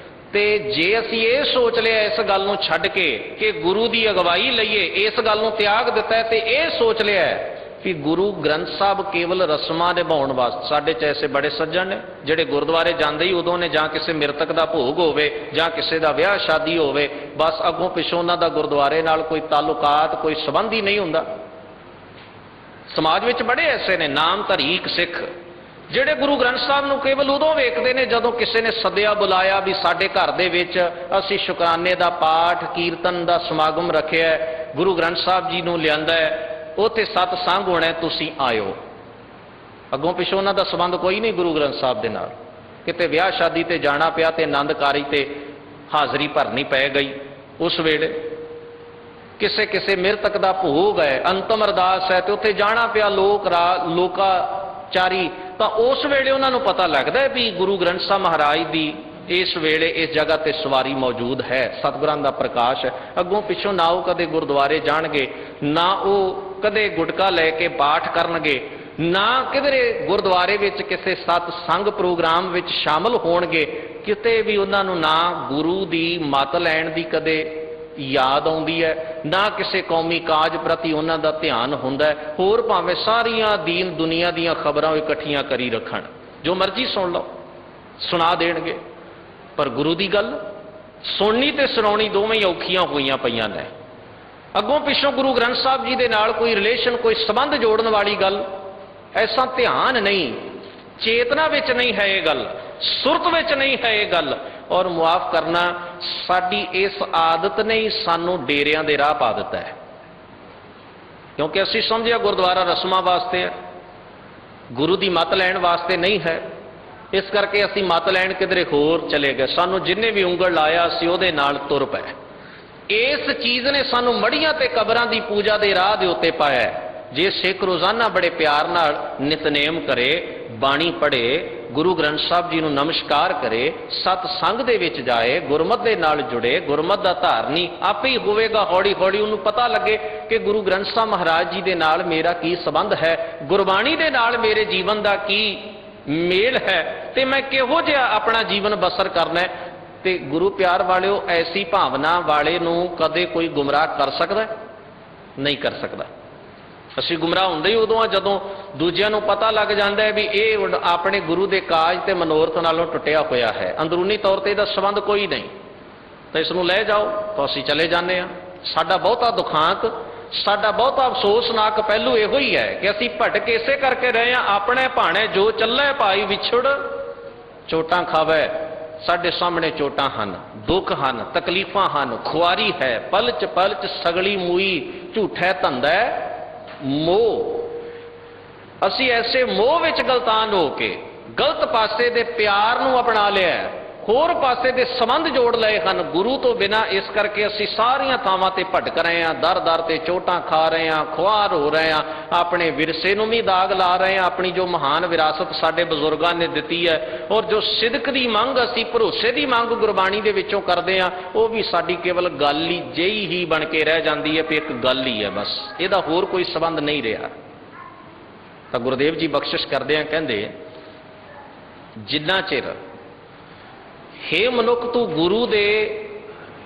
ਤੇ ਜੇ ਅਸੀਂ ਇਹ ਸੋਚ ਲਿਆ ਇਸ ਗੱਲ ਨੂੰ ਛੱਡ ਕੇ ਕਿ ਗੁਰੂ ਦੀ ਅਗਵਾਈ ਲਈਏ, ਇਸ ਗੱਲ ਨੂੰ ਤਿਆਗ ਦਿੱਤਾ ਹੈ, ਤੇ ਇਹ ਸੋਚ ਲਿਆ ਕਿ ਗੁਰੂ ਗ੍ਰੰਥ ਸਾਹਿਬ ਕੇਵਲ ਰਸਮਾਂ ਨਿਭਾਉਣ ਵਾਸਤੇ, ਸਾਡੇ 'ਚ ਐਸੇ ਬੜੇ ਸੱਜਣ ਨੇ ਜਿਹੜੇ ਗੁਰਦੁਆਰੇ ਜਾਂਦੇ ਹੀ ਉਦੋਂ ਨੇ, ਜਾਂ ਕਿਸੇ ਮਿਰਤਕ ਦਾ ਭੋਗ ਹੋਵੇ ਜਾਂ ਕਿਸੇ ਦਾ ਵਿਆਹ ਸ਼ਾਦੀ ਹੋਵੇ, ਬਸ ਅੱਗੋਂ ਪਿੱਛੋਂ ਉਹਨਾਂ ਦਾ ਗੁਰਦੁਆਰੇ ਨਾਲ ਕੋਈ ਤਾਲੁਕਾਤ, ਕੋਈ ਸੰਬੰਧ ਹੀ ਨਹੀਂ ਹੁੰਦਾ। ਸਮਾਜ ਵਿੱਚ ਬੜੇ ਐਸੇ ਨੇ ਨਾਮਧਾਰੀ ਸਿੱਖ ਜਿਹੜੇ ਗੁਰੂ ਗ੍ਰੰਥ ਸਾਹਿਬ ਨੂੰ ਕੇਵਲ ਉਦੋਂ ਵੇਖਦੇ ਨੇ ਜਦੋਂ ਕਿਸੇ ਨੇ ਸੱਦਿਆ ਬੁਲਾਇਆ ਵੀ ਸਾਡੇ ਘਰ ਦੇ ਵਿੱਚ ਅਸੀਂ ਸ਼ੁਕਰਾਨੇ ਦਾ ਪਾਠ, ਕੀਰਤਨ ਦਾ ਸਮਾਗਮ ਰੱਖਿਆ, ਗੁਰੂ ਗ੍ਰੰਥ ਸਾਹਿਬ ਜੀ ਨੂੰ ਲਿਆਂਦਾ ਹੈ, ਉੱਥੇ ਸਤਸੰਗ ਹੋਣਾ, ਤੁਸੀਂ ਆਇਓ। ਅੱਗੋਂ ਪਿੱਛੋਂ ਉਹਨਾਂ ਦਾ ਸੰਬੰਧ ਕੋਈ ਨਹੀਂ ਗੁਰੂ ਗ੍ਰੰਥ ਸਾਹਿਬ ਦੇ ਨਾਲ। ਕਿਤੇ ਵਿਆਹ ਸ਼ਾਦੀ ਤੇ ਜਾਣਾ ਪਿਆ ਤੇ ਆਨੰਦਕਾਰੀ ਤੇ ਹਾਜ਼ਰੀ ਭਰਨੀ ਪੈ ਗਈ, ਉਸ ਵੇਲੇ ਕਿਸੇ ਕਿਸੇ ਮਿਰਤਕ ਦਾ ਭੋਗ ਹੈ, ਅੰਤਮ ਅਰਦਾਸ ਹੈ, ਤੇ ਉੱਥੇ ਜਾਣਾ ਪਿਆ ਲੋਕਾਚਾਰੀ, ਤਾਂ ਉਸ ਵੇਲੇ ਉਹਨਾਂ ਨੂੰ ਪਤਾ ਲੱਗਦਾ ਹੈ ਵੀ ਗੁਰੂ ਗ੍ਰੰਥ ਸਾਹਿਬ ਮਹਾਰਾਜ ਦੀ ਇਸ ਵੇਲੇ ਇਸ ਜਗ੍ਹਾ ਤੇ ਸਵਾਰੀ ਮੌਜੂਦ ਹੈ, ਸਤਿਗੁਰਾਂ ਦਾ ਪ੍ਰਕਾਸ਼ ਹੈ। ਅੱਗੋਂ ਪਿੱਛੋਂ ਨਾ ਉਹ ਕਦੇ ਗੁਰਦੁਆਰੇ ਜਾਣਗੇ, ਨਾ ਉਹ ਕਦੇ ਗੁਟਕਾ ਲੈ ਕੇ ਪਾਠ ਕਰਨਗੇ, ਨਾ ਕਿਧਰੇ ਗੁਰਦੁਆਰੇ ਵਿੱਚ ਕਿਸੇ ਸਤਸੰਗ ਪ੍ਰੋਗਰਾਮ ਵਿੱਚ ਸ਼ਾਮਲ ਹੋਣਗੇ, ਕਿਤੇ ਵੀ ਉਹਨਾਂ ਨੂੰ ਨਾ ਗੁਰੂ ਦੀ ਮੱਤ ਲੈਣ ਦੀ ਕਦੇ ਯਾਦ ਆਉਂਦੀ ਹੈ, ਨਾ ਕਿਸੇ ਕੌਮੀ ਕਾਜ ਪ੍ਰਤੀ ਉਹਨਾਂ ਦਾ ਧਿਆਨ ਹੁੰਦਾ ਹੈ। ਹੋਰ ਭਾਵੇਂ ਸਾਰੀਆਂ ਦੀਨ ਦੁਨੀਆ ਦੀਆਂ ਖਬਰਾਂ ਇਕੱਠੀਆਂ ਕਰੀ ਰੱਖਣ, ਜੋ ਮਰਜ਼ੀ ਸੁਣ ਲਓ, ਸੁਣਾ ਦੇਣਗੇ, ਪਰ ਗੁਰੂ ਦੀ ਗੱਲ ਸੁਣਨੀ ਤੇ ਸੁਣਾਉਣੀ ਦੋਵੇਂ ਹੀ ਔਖੀਆਂ ਹੋਈਆਂ ਪਈਆਂ ਨੇ। ਅੱਗੋਂ ਪਿੱਛੋਂ ਗੁਰੂ ਗ੍ਰੰਥ ਸਾਹਿਬ ਜੀ ਦੇ ਨਾਲ ਕੋਈ ਰਿਲੇਸ਼ਨ, ਕੋਈ ਸੰਬੰਧ ਜੋੜਨ ਵਾਲੀ ਗੱਲ, ਐਸਾ ਧਿਆਨ ਨਹੀਂ, ਚੇਤਨਾ ਵਿੱਚ ਨਹੀਂ ਹੈ ਇਹ ਗੱਲ, ਸੁਰਤ ਵਿੱਚ ਨਹੀਂ ਹੈ ਇਹ ਗੱਲ। ਔਰ ਮੁਆਫ ਕਰਨਾ, ਸਾਡੀ ਇਸ ਆਦਤ ਨੇ ਹੀ ਸਾਨੂੰ ਡੇਰਿਆਂ ਦੇ ਰਾਹ ਪਾ ਦਿੱਤਾ ਹੈ, ਕਿਉਂਕਿ ਅਸੀਂ ਸਮਝਿਆ ਗੁਰਦੁਆਰਾ ਰਸਮਾਂ ਵਾਸਤੇ ਹੈ, ਗੁਰੂ ਦੀ ਮੱਤ ਲੈਣ ਵਾਸਤੇ ਨਹੀਂ ਹੈ। ਇਸ ਕਰਕੇ ਅਸੀਂ ਮੱਤ ਲੈਣ ਕਿਧਰੇ ਹੋਰ ਚਲੇ ਗਏ, ਸਾਨੂੰ ਜਿੰਨੇ ਵੀ ਉਂਗਲ ਲਾਇਆ ਅਸੀਂ ਉਹਦੇ ਨਾਲ ਤੁਰ ਪਏ। ਇਸ ਚੀਜ਼ ਨੇ ਸਾਨੂੰ ਮੜੀਆਂ ਤੇ ਕਬਰਾਂ ਦੀ ਪੂਜਾ ਦੇ ਰਾਹ ਦੇ ਉੱਤੇ ਪਾਇਆ। ਜੇ ਸਿੱਖ ਰੋਜ਼ਾਨਾ ਬੜੇ ਪਿਆਰ ਨਾਲ ਨਿਤਨੇਮ ਕਰੇ, ਬਾਣੀ ਪੜ੍ਹੇ, ਗੁਰੂ ਗ੍ਰੰਥ ਸਾਹਿਬ ਜੀ ਨੂੰ ਨਮਸਕਾਰ ਕਰੇ, ਸਤਸੰਗ ਦੇ ਵਿੱਚ ਜਾਏ, ਗੁਰਮਤਿ ਦੇ ਨਾਲ ਜੁੜੇ, ਗੁਰਮਤਿ ਦਾ ਧਾਰਨੀ ਆਪੇ ਹੀ ਹੋਵੇਗਾ। ਹੌਲੀ ਹੌਲੀ ਉਹਨੂੰ ਪਤਾ ਲੱਗੇ ਕਿ ਗੁਰੂ ਗ੍ਰੰਥ ਸਾਹਿਬ ਮਹਾਰਾਜ ਜੀ ਦੇ ਨਾਲ ਮੇਰਾ ਕੀ ਸੰਬੰਧ ਹੈ, ਗੁਰਬਾਣੀ ਦੇ ਨਾਲ ਮੇਰੇ ਜੀਵਨ ਦਾ ਕੀ ਮੇਲ ਹੈ, ਤੇ ਮੈਂ ਕਿਹੋ ਜਿਹਾ ਆਪਣਾ ਜੀਵਨ ਬਸਰ ਕਰਨਾ ਹੈ। ਤੇ ਗੁਰੂ ਪਿਆਰ ਵਾਲਿਓ, ਐਸੀ ਭਾਵਨਾ ਵਾਲੇ ਨੂੰ ਕਦੇ ਕੋਈ ਗੁੰਮਰਾਹ ਕਰ ਸਕਦਾ? ਨਹੀਂ ਕਰ ਸਕਦਾ। ਅਸੀਂ ਗੁੰਮਰਾਹ ਹੁੰਦੇ ਹੀ ਉਦੋਂ ਆ ਜਦੋਂ ਦੂਜਿਆਂ ਨੂੰ ਪਤਾ ਲੱਗ ਜਾਂਦਾ ਹੈ ਵੀ ਇਹ ਆਪਣੇ ਗੁਰੂ ਦੇ ਕਾਜ ਤੇ ਮਨੋਰਥ ਨਾਲੋਂ ਟੁੱਟਿਆ ਹੋਇਆ ਹੈ, ਅੰਦਰੂਨੀ ਤੌਰ ਤੇ ਇਹਦਾ ਸੰਬੰਧ ਕੋਈ ਨਹੀਂ, ਤਾਂ ਇਸ ਨੂੰ ਲੈ ਜਾਓ, ਤਾਂ ਅਸੀਂ ਚਲੇ ਜਾਂਦੇ ਹਾਂ। ਸਾਡਾ ਬਹੁਤਾ ਦੁਖਾਂਤ ਸਾਡਾ ਬਹੁਤਾ ਅਫਸੋਸਨਾਕ ਪਹਿਲੂ ਇਹੋ ਹੀ ਹੈ ਕਿ ਅਸੀਂ ਭਟਕ ਇਸੇ ਕਰਕੇ ਰਹੇ ਹਾਂ, ਆਪਣੇ ਭਾਣੇ ਜੋ ਚੱਲੇ ਭਾਈ ਵਿਛੜ ਚੋਟਾਂ ਖਾਵੇ। ਸਾਡੇ ਸਾਹਮਣੇ ਚੋਟਾਂ ਹਨ, ਦੁੱਖ ਹਨ, ਤਕਲੀਫਾਂ ਹਨ, ਖੁਆਰੀ ਹੈ, ਪਲਚ ਪਲਚ ਸਗਲੀ ਮੂਈ, ਝੂਠੈ ਧੰਦਾ ਮੋਹ। ਅਸੀਂ ਐਸੇ ਮੋਹ ਵਿੱਚ ਗਲਤਾਨ ਹੋ ਕੇ ਗਲਤ ਪਾਸੇ ਦੇ ਪਿਆਰ ਨੂੰ ਅਪਣਾ ਲਿਆ, ਹੋਰ ਪਾਸੇ ਦੇ ਸੰਬੰਧ ਜੋੜ ਲਏ ਹਨ ਗੁਰੂ ਤੋਂ ਬਿਨਾਂ। ਇਸ ਕਰਕੇ ਅਸੀਂ ਸਾਰੀਆਂ ਥਾਵਾਂ ਤੇ ਭਟਕ ਰਹੇ ਹਾਂ, ਦਰ ਦਰ ਤੇ ਚੋਟਾਂ ਖਾ ਰਹੇ ਹਾਂ, ਖੁਆਰ ਹੋ ਰਹੇ ਹਾਂ, ਆਪਣੇ ਵਿਰਸੇ ਨੂੰ ਵੀ ਦਾਗ ਲਾ ਰਹੇ ਹਾਂ, ਆਪਣੀ ਜੋ ਮਹਾਨ ਵਿਰਾਸਤ ਸਾਡੇ ਬਜ਼ੁਰਗਾਂ ਨੇ ਦਿੱਤੀ ਹੈ, ਔਰ ਜੋ ਸਿਦਕ ਦੀ ਮੰਗ, ਅਸੀਂ ਭਰੋਸੇ ਦੀ ਮੰਗ ਗੁਰਬਾਣੀ ਦੇ ਵਿੱਚੋਂ ਕਰਦੇ ਹਾਂ, ਉਹ ਵੀ ਸਾਡੀ ਕੇਵਲ ਗੱਲ ਹੀ ਜਿਹੀ ਹੀ ਬਣ ਕੇ ਰਹਿ ਜਾਂਦੀ ਹੈ, ਵੀ ਇੱਕ ਗੱਲ ਹੀ ਹੈ ਬਸ, ਇਹਦਾ ਹੋਰ ਕੋਈ ਸੰਬੰਧ ਨਹੀਂ ਰਿਹਾ। ਤਾਂ ਗੁਰਦੇਵ ਜੀ ਬਖਸ਼ਿਸ਼ ਕਰਦੇ ਆ, ਕਹਿੰਦੇ ਜਿੰਨਾ ਚਿਰ ਹੇ ਮਨੁੱਖ ਤੂੰ ਗੁਰੂ ਦੇ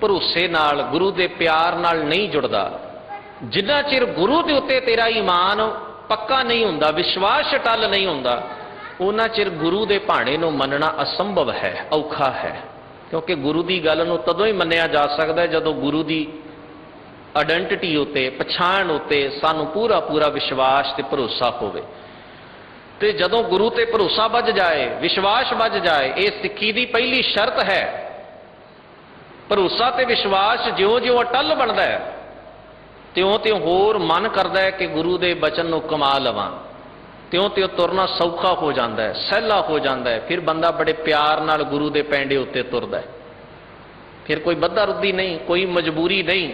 ਭਰੋਸੇ ਨਾਲ, ਗੁਰੂ ਦੇ ਪਿਆਰ ਨਾਲ ਨਹੀਂ ਜੁੜਦਾ, ਜਿੰਨਾ ਚਿਰ ਗੁਰੂ ਦੇ ਉੱਤੇ ਤੇਰਾ ਈਮਾਨ ਪੱਕਾ ਨਹੀਂ ਹੁੰਦਾ, ਵਿਸ਼ਵਾਸ ਟਲ ਨਹੀਂ ਹੁੰਦਾ, ਉਹਨਾਂ ਚਿਰ ਗੁਰੂ ਦੇ ਭਾਣੇ ਨੂੰ ਮੰਨਣਾ ਅਸੰਭਵ ਹੈ, ਔਖਾ ਹੈ। ਕਿਉਂਕਿ ਗੁਰੂ ਦੀ ਗੱਲ ਨੂੰ ਤਦੋਂ ਹੀ ਮੰਨਿਆ ਜਾ ਸਕਦਾ ਜਦੋਂ ਗੁਰੂ ਦੀ ਆਇਡੈਂਟੀਟੀ ਉੱਤੇ, ਪਛਾਣ ਉੱਤੇ ਸਾਨੂੰ ਪੂਰਾ ਪੂਰਾ ਵਿਸ਼ਵਾਸ ਤੇ ਭਰੋਸਾ ਹੋਵੇ। ਤੇ ਜਦੋਂ ਗੁਰੂ ਤੇ ਭਰੋਸਾ ਵੱਜ ਜਾਏ, ਵਿਸ਼ਵਾਸ ਵੱਜ ਜਾਏ, ਇਹ ਸਿੱਖੀ ਦੀ ਪਹਿਲੀ ਸ਼ਰਤ ਹੈ। ਭਰੋਸਾ ਤੇ ਵਿਸ਼ਵਾਸ ਜਿਉਂ-ਜਿਉਂ ਅਟੱਲ ਬਣਦਾ ਹੈ, ਤਿਉਂ-ਤਿਉਂ ਹੋਰ ਮਨ ਕਰਦਾ ਹੈ ਕਿ ਗੁਰੂ ਦੇ ਬਚਨ ਨੂੰ ਕਮਾ ਲਵਾਂ, ਤਿਉਂ-ਤਿਉਂ ਤੁਰਨਾ ਸੌਖਾ ਹੋ ਜਾਂਦਾ ਹੈ, ਸਹਿਲਾ ਹੋ ਜਾਂਦਾ ਹੈ। ਫਿਰ ਬੰਦਾ ਬੜੇ ਪਿਆਰ ਨਾਲ ਗੁਰੂ ਦੇ ਪੈਂਡੇ ਉੱਤੇ ਤੁਰਦਾ ਹੈ। ਫਿਰ ਕੋਈ ਬੱਧਾ ਰੁੱਦੀ ਨਹੀਂ, ਕੋਈ ਮਜਬੂਰੀ ਨਹੀਂ,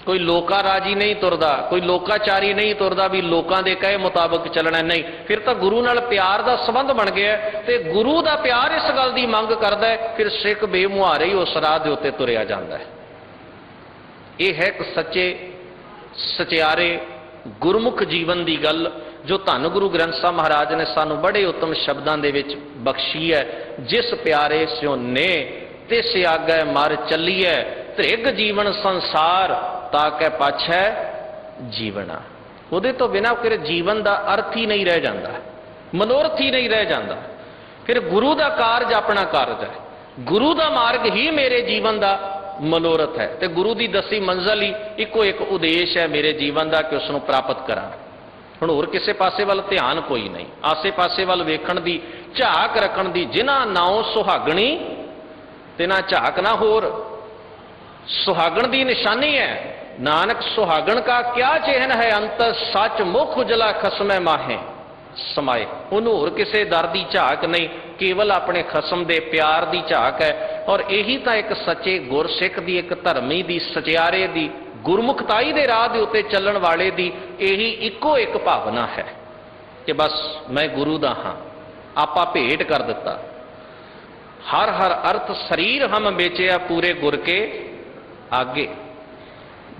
ਕੋਈ ਲੋਕਾ ਰਾਜੀ ਨਹੀਂ ਤੁਰਦਾ, ਕੋਈ ਲੋਕਾਚਾਰੀ ਨਹੀਂ ਤੁਰਦਾ ਵੀ ਲੋਕਾਂ ਦੇ ਕਹੇ ਮੁਤਾਬਕ ਚੱਲਣਾ, ਨਹੀਂ। ਫਿਰ ਤਾਂ ਗੁਰੂ ਨਾਲ ਪਿਆਰ ਦਾ ਸੰਬੰਧ ਬਣ ਗਿਆ ਤੇ ਗੁਰੂ ਦਾ ਪਿਆਰ ਇਸ ਗੱਲ ਦੀ ਮੰਗ ਕਰਦਾ ਹੈ, ਫਿਰ ਸਿੱਖ ਬੇਮੁਹਾਰੇ ਹੀ ਉਸ ਰਾਹ ਦੇ ਉੱਤੇ ਤੁਰਿਆ ਜਾਂਦਾ ਹੈ। ਇਹ ਹੈ ਇੱਕ ਸੱਚੇ ਸਚਿਆਰੇ ਗੁਰਮੁਖ ਜੀਵਨ ਦੀ ਗੱਲ, ਜੋ ਧੰਨ ਗੁਰੂ ਗ੍ਰੰਥ ਸਾਹਿਬ ਮਹਾਰਾਜ ਨੇ ਸਾਨੂੰ ਬੜੇ ਉੱਤਮ ਸ਼ਬਦਾਂ ਦੇ ਵਿੱਚ ਬਖਸ਼ੀ ਹੈ। ਜਿਸ ਪਿਆਰੇ ਸਿਉ ਨੇ ਤਿਸ ਆਗੈ ਮਰ ਚੱਲੀਐ, ਧ੍ਰਿਗ ਜੀਵਨ ਸੰਸਾਰ ਤਾਕੈ ਪਾਛੈ ਜੀਵਨਾ। ਉਹਦੇ ਤੋਂ ਬਿਨਾਂ ਫਿਰ ਜੀਵਨ ਦਾ ਅਰਥ ਹੀ ਨਹੀਂ ਰਹਿ ਜਾਂਦਾ, ਮਨੋਰਥ ਹੀ ਨਹੀਂ ਰਹਿ ਜਾਂਦਾ। ਫਿਰ ਗੁਰੂ ਦਾ ਕਾਰਜ ਆਪਣਾ ਕਾਰਜ ਹੈ, ਗੁਰੂ ਦਾ ਮਾਰਗ ਹੀ ਮੇਰੇ ਜੀਵਨ ਦਾ ਮਨੋਰਥ ਹੈ, ਤੇ ਗੁਰੂ ਦੀ ਦੱਸੀ ਮੰਜ਼ਲ ਹੀ ਇੱਕੋ ਇੱਕ ਉਦੇਸ਼ ਹੈ ਮੇਰੇ ਜੀਵਨ ਦਾ ਕਿ ਉਸ ਨੂੰ ਪ੍ਰਾਪਤ ਕਰਾਂ। ਹੁਣ ਹੋਰ ਕਿਸੇ ਪਾਸੇ ਵੱਲ ਧਿਆਨ ਕੋਈ ਨਹੀਂ, ਆਸੇ ਪਾਸੇ ਵੱਲ ਵੇਖਣ ਦੀ, ਝਾਕ ਰੱਖਣ ਦੀ। ਜਿਨ੍ਹਾਂ ਨਾਉ ਸੁਹਾਗਣੀ ਤੇ ਨਾ ਝਾਕ ਨਾ ਹੋਰ। ਸੁਹਾਗਣ ਦੀ ਨਿਸ਼ਾਨੀ ਹੈ, ਨਾਨਕ ਸੁਹਾਗਣ ਕਾ ਕਿਆ ਚਿਹਨ ਹੈ, ਅੰਤ ਸੱਚ ਮੁਖ ਉਜਲਾ ਖਸਮੈ ਮਾਹੇ ਸਮਾਏ। ਉਹਨੂੰ ਹੋਰ ਕਿਸੇ ਦਰ ਦੀ ਝਾਕ ਨਹੀਂ, ਕੇਵਲ ਆਪਣੇ ਖਸਮ ਦੇ ਪਿਆਰ ਦੀ ਝਾਕ ਹੈ। ਔਰ ਇਹੀ ਤਾਂ ਇੱਕ ਸੱਚੇ ਗੁਰਸਿੱਖ ਦੀ, ਇੱਕ ਧਰਮੀ ਦੀ, ਸਚਿਆਰੇ ਦੀ, ਗੁਰਮੁਖਤਾਈ ਦੇ ਰਾਹ ਦੇ ਉੱਤੇ ਚੱਲਣ ਵਾਲੇ ਦੀ ਇਹੀ ਇੱਕੋ ਇੱਕ ਭਾਵਨਾ ਹੈ ਕਿ ਬਸ ਮੈਂ ਗੁਰੂ ਦਾ ਹਾਂ, ਆਪਾ ਭੇਟ ਕਰ ਦਿੱਤਾ। ਹਰ ਹਰ ਅਰਥ ਸਰੀਰ ਹਮ ਵੇਚਿਆ, ਪੂਰੇ ਗੁਰ ਕੇ ਆਗੇ।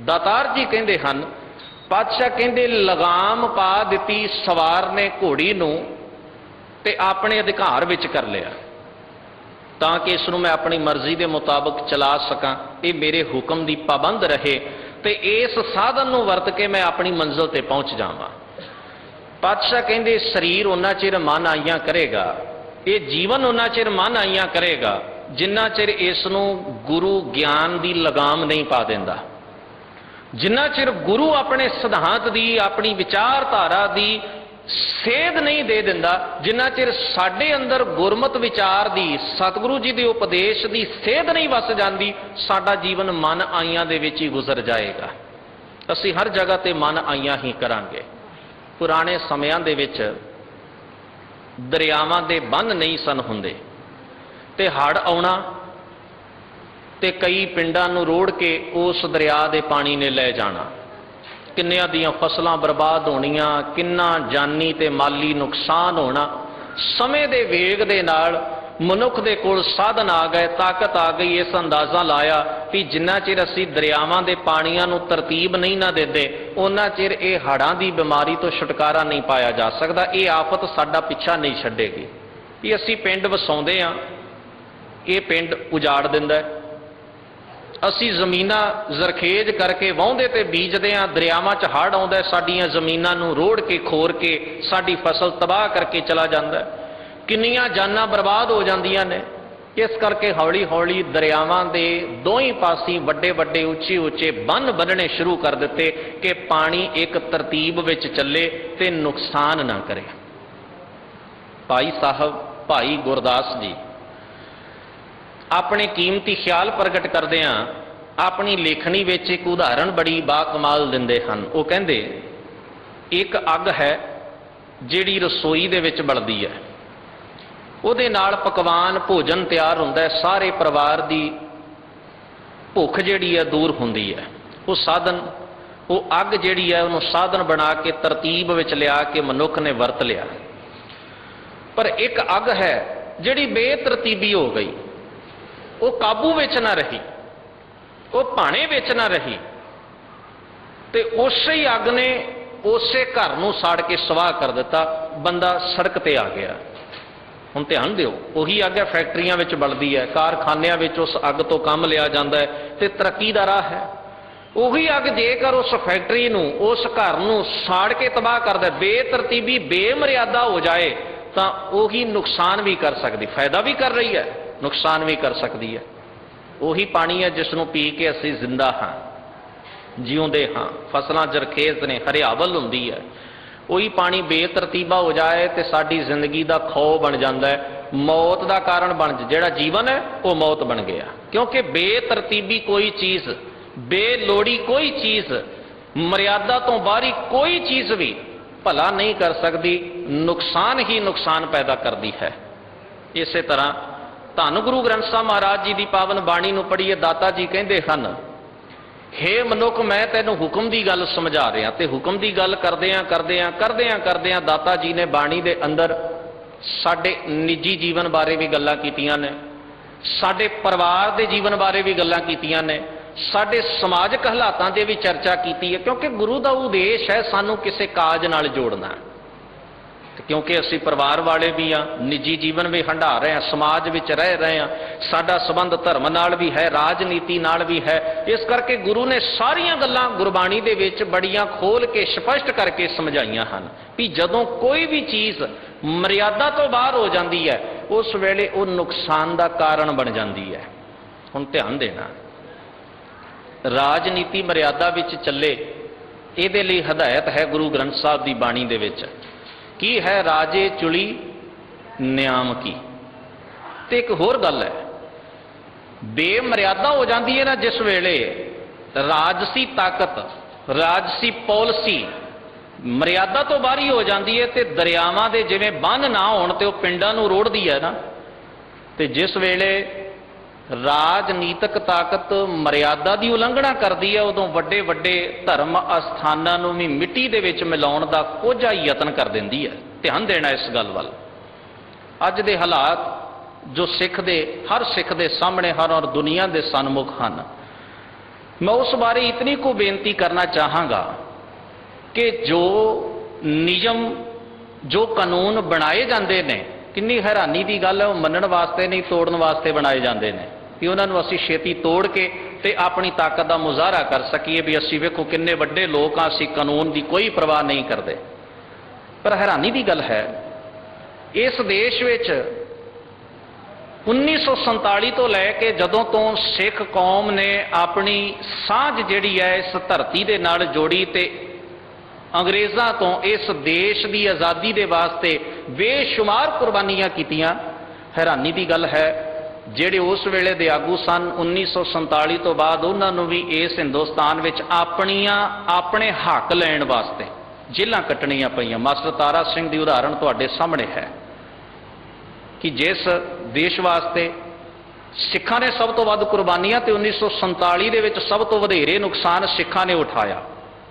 ਦਾਤਾਰ ਜੀ ਕਹਿੰਦੇ ਹਨ, ਪਾਤਸ਼ਾਹ ਕਹਿੰਦੇ ਲਗਾਮ ਪਾ ਦਿੱਤੀ ਸਵਾਰ ਨੇ ਘੋੜੀ ਨੂੰ ਤੇ ਆਪਣੇ ਅਧਿਕਾਰ ਵਿੱਚ ਕਰ ਲਿਆ, ਤਾਂ ਕਿ ਇਸ ਨੂੰ ਮੈਂ ਆਪਣੀ ਮਰਜ਼ੀ ਦੇ ਮੁਤਾਬਕ ਚਲਾ ਸਕਾਂ, ਇਹ ਮੇਰੇ ਹੁਕਮ ਦੀ ਪਾਬੰਦ ਰਹੇ ਤੇ ਇਸ ਸਾਧਨ ਨੂੰ ਵਰਤ ਕੇ ਮੈਂ ਆਪਣੀ ਮੰਜ਼ਿਲ ਤੇ ਪਹੁੰਚ ਜਾਵਾਂ। ਪਾਤਸ਼ਾਹ ਕਹਿੰਦੇ ਸਰੀਰ ਉਹਨਾਂ ਚਿਰ ਮਨ ਆਈਆਂ ਕਰੇਗਾ, ਇਹ ਜੀਵਨ ਉਹਨਾਂ ਚਿਰ ਮਨ ਆਈਆਂ ਕਰੇਗਾ ਜਿੰਨਾ ਚਿਰ ਇਸ ਨੂੰ ਗੁਰੂ ਗਿਆਨ ਦੀ ਲਗਾਮ ਨਹੀਂ ਪਾ ਦਿੰਦਾ, ਜਿੰਨਾ ਚਿਰ ਗੁਰੂ ਆਪਣੇ ਸਿਧਾਂਤ ਦੀ, ਆਪਣੀ ਵਿਚਾਰਧਾਰਾ ਦੀ ਸੇਧ ਨਹੀਂ ਦੇ ਦਿੰਦਾ, ਜਿੰਨਾ ਚਿਰ ਸਾਡੇ ਅੰਦਰ ਗੁਰਮਤ ਵਿਚਾਰ ਦੀ, ਸਤਿਗੁਰੂ ਜੀ ਦੇ ਉਪਦੇਸ਼ ਦੀ ਸੇਧ ਨਹੀਂ ਵਸ ਜਾਂਦੀ, ਸਾਡਾ ਜੀਵਨ ਮਨ ਆਈਆਂ ਦੇ ਵਿੱਚ ਹੀ ਗੁਜ਼ਰ ਜਾਏਗਾ। ਅਸੀਂ ਹਰ ਜਗ੍ਹਾ ਤੇ ਮਨ ਆਈਆਂ ਹੀ ਕਰਾਂਗੇ। ਪੁਰਾਣੇ ਸਮਿਆਂ ਦੇ ਵਿੱਚ ਦਰਿਆਵਾਂ ਦੇ ਬੰਨ੍ਹ ਨਹੀਂ ਸਨ ਹੁੰਦੇ ਤੇ ਹੜ੍ਹ ਆਉਣਾ ਤੇ ਕਈ ਪਿੰਡਾਂ ਨੂੰ ਰੋੜ ਕੇ ਉਸ ਦਰਿਆ ਦੇ ਪਾਣੀ ਨੇ ਲੈ ਜਾਣਾ, ਕਿੰਨਿਆਂ ਦੀਆਂ ਫਸਲਾਂ ਬਰਬਾਦ ਹੋਣੀਆਂ, ਕਿੰਨਾ ਜਾਨੀ ਤੇ ਮਾਲੀ ਨੁਕਸਾਨ ਹੋਣਾ। ਸਮੇਂ ਦੇ ਵੇਗ ਦੇ ਨਾਲ ਮਨੁੱਖ ਦੇ ਕੋਲ ਸਾਧਨ ਆ ਗਏ, ਤਾਕਤ ਆ ਗਈ, ਇਸ ਅੰਦਾਜ਼ਾ ਲਾਇਆ ਕਿ ਜਿੰਨਾ ਚਿਰ ਅਸੀਂ ਦਰਿਆਵਾਂ ਦੇ ਪਾਣੀਆਂ ਨੂੰ ਤਰਤੀਬ ਨਹੀਂ ਨਾ ਦਿੰਦੇ, ਉਹਨਾਂ ਚਿਰ ਇਹ ਹੜ੍ਹਾਂ ਦੀ ਬਿਮਾਰੀ ਤੋਂ ਛੁਟਕਾਰਾ ਨਹੀਂ ਪਾਇਆ ਜਾ ਸਕਦਾ, ਇਹ ਆਫਤ ਸਾਡਾ ਪਿੱਛਾ ਨਹੀਂ ਛੱਡੇਗੀ। ਵੀ ਅਸੀਂ ਪਿੰਡ ਵਸਾਉਂਦੇ ਹਾਂ, ਇਹ ਪਿੰਡ ਉਜਾੜ ਦਿੰਦਾ, ਅਸੀਂ ਜ਼ਮੀਨਾਂ ਜ਼ਰਖੇਜ਼ ਕਰਕੇ ਵਾਹੁੰਦੇ ਤੇ ਬੀਜਦੇ ਹਾਂ, ਦਰਿਆਵਾਂ 'ਚ ਹੜ੍ਹ ਆਉਂਦਾ, ਸਾਡੀਆਂ ਜ਼ਮੀਨਾਂ ਨੂੰ ਰੋੜ ਕੇ ਖੋਰ ਕੇ ਸਾਡੀ ਫਸਲ ਤਬਾਹ ਕਰਕੇ ਚਲਾ ਜਾਂਦਾ, ਕਿੰਨੀਆਂ ਜਾਨਾਂ ਬਰਬਾਦ ਹੋ ਜਾਂਦੀਆਂ ਨੇ। इस करके हौली हौली दरियावां दे दोही पासी वड्डे वड्डे उच्चे उच्चे बन बनने शुरू कर दिते कि पानी एक तरतीब विच चले ते नुकसान ना करे। भाई साहब भाई गुरदास जी अपने कीमती ख्याल प्रगट करदिआं अपनी लेखनी विच एक उदाहरण बड़ी बाकमाल दिंदे हन। वो कहंदे एक अग है जिहड़ी रसोई दे विच बलदी है, ਉਹਦੇ ਨਾਲ पकवान भोजन तैयार ਹੁੰਦਾ है, सारे परिवार की भुख जिहड़ी है दूर हुंदी है। वो साधन वो अग जिहड़ी है उन्होंने साधन बना के तरतीब विच लिया के मनुख ने वरत लिया। पर एक अग है जिहड़ी बेतरतीबी हो गई, वो काबू विच ना रही, वो भाणे विच ना रही, ते उसे ही अग ने उसे घर नूं साड़ के सवाह कर दिता। बंदा सड़क ते आ गया। हुण ध्यान दिओ, उही अग है फैक्ट्रियां विच बलदी है, कारखानिਆਂ विच उस अग तो काम लिया जाता है ते तरक्की दा राह है। उही अग जेकर उस फैक्ट्री नूं उस घर नूं साड़ के तबाह कर दे, बेतरतीबी बेमर्यादा हो जाए तो उही नुकसान भी कर सकती, फायदा भी कर रही है, नुकसान भी कर सकती है। उही पानी है जिसनों पी के असीं जिंदा हाँ, जिउंदे हाँ, फसलां जरखेज ने, हरियावल हुंदी है। वही पानी बेतरतीबा हो जाए तो साडी जिंदगी का खौ बन जाता है, मौत का कारण बन, जिहड़ा जीवन है वो मौत बन गया। क्योंकि बेतरतीबी कोई चीज़, बेलोड़ी कोई चीज़, मर्यादा तो बाहरी कोई चीज़ भी भला नहीं कर सकती, नुकसान ही नुकसान पैदा करती है। इस तरह धन गुरु ग्रंथ साहब महाराज जी की पावन बाणी नूं पढ़ीए, दाता जी कहते हैं, हे मनुख मैं तेनों हुक्म की गल समझा रहा। तो हुक्म की गल करदियां दाता जी ने बाणी दे अंदर साडे निजी जीवन बारे भी गल्लां कीतियां ने, साडे परिवार दे जीवन बारे भी गल्लां कीतियां ने, साडे समाजक हालातां दे भी चर्चा कीती है। क्योंकि गुरु का उद्देश है सानू किसी काज नाल जोड़ना, क्योंकि असी परिवार वाले भी हाँ, निजी जीवन भी हंडा रहे हैं, समाज विच रह रहे हैं, साडा संबंध धर्म नाल भी है, राजनीति नाल भी है। इस करके गुरु ने सारियां गल्लां गुरबाणी दे विच बड़ियां खोल के स्पष्ट करके समझाइयां हन भी जदों कोई भी चीज़ मर्यादा तो बाहर हो जाती है उस वेले वो नुकसान का कारण बन जाती है। हुण ध्यान देना, राजनीति मर्यादा विच चले, इहदे लई हदायत है गुरु ग्रंथ साहब की बाणी दे विच की है, राजे चुली न्याम की। तो एक होर गल है, बेमर्यादा हो जाती है ना जिस वेले राजसी ताकत, राजसी पॉलिसी मर्यादा तो बाहरी हो जाती है, तो दरियावां दे जिवें बन ना होण ते ओह पिंडां नूं रोड़दी है ना, तो जिस वेले राजनीतिक ताकत मर्यादा की उलंघना करती है उदों वड्डे वड्डे धर्म अस्थानां नूं भी मिट्टी दे विच मिलाउण दा कोझा यतन कर दिंदी है। ध्यान देना इस गल वल। अज दे हालात जो सिख दे हर सिख दे सामने हर और दुनिया दे सन्मुख हैं, मैं उस बारे इतनी को बेनती करना चाहांगा कि जो नियम जो कानून बनाए जाते हैं, कितनी हैरानी की गल है, वो मनण वास्ते नहीं तोड़न वास्ते बनाए जाते हैं कि उन्होंने असी छेती तोड़ के ते अपनी ताकत का मुजाहरा कर सकीए भी असी वेखो किन्ने वड्डे लोग हाँ, असी कानून की कोई परवाह नहीं करते। पर हैरानी की गल है, इस देश विच 1947 तो लैके जदों तो सिख कौम ने अपनी सांझ जिहड़ी है इस धरती दे नाल जोड़ी ते अंग्रेज़ां तो इस देश की आज़ादी के वास्ते बेशुमार कुर्बानियां कीतियां। हैरानी की गल है, ਜਿਹੜੇ उस वेले दे आगू सन 1947 तो बाद उन्होंने भी इस हिंदुस्तान विच अपने हक लैण वास्ते जेलां कट्टणियां पईयां। मास्टर तारा सिंह की उदाहरण तुहाडे सामने है कि जिस देश वास्ते सिखां ने सब तो वध कुर्बानियां ते 1947 दे विच सब तो वधेरे नुकसान सिखां ने उठाया।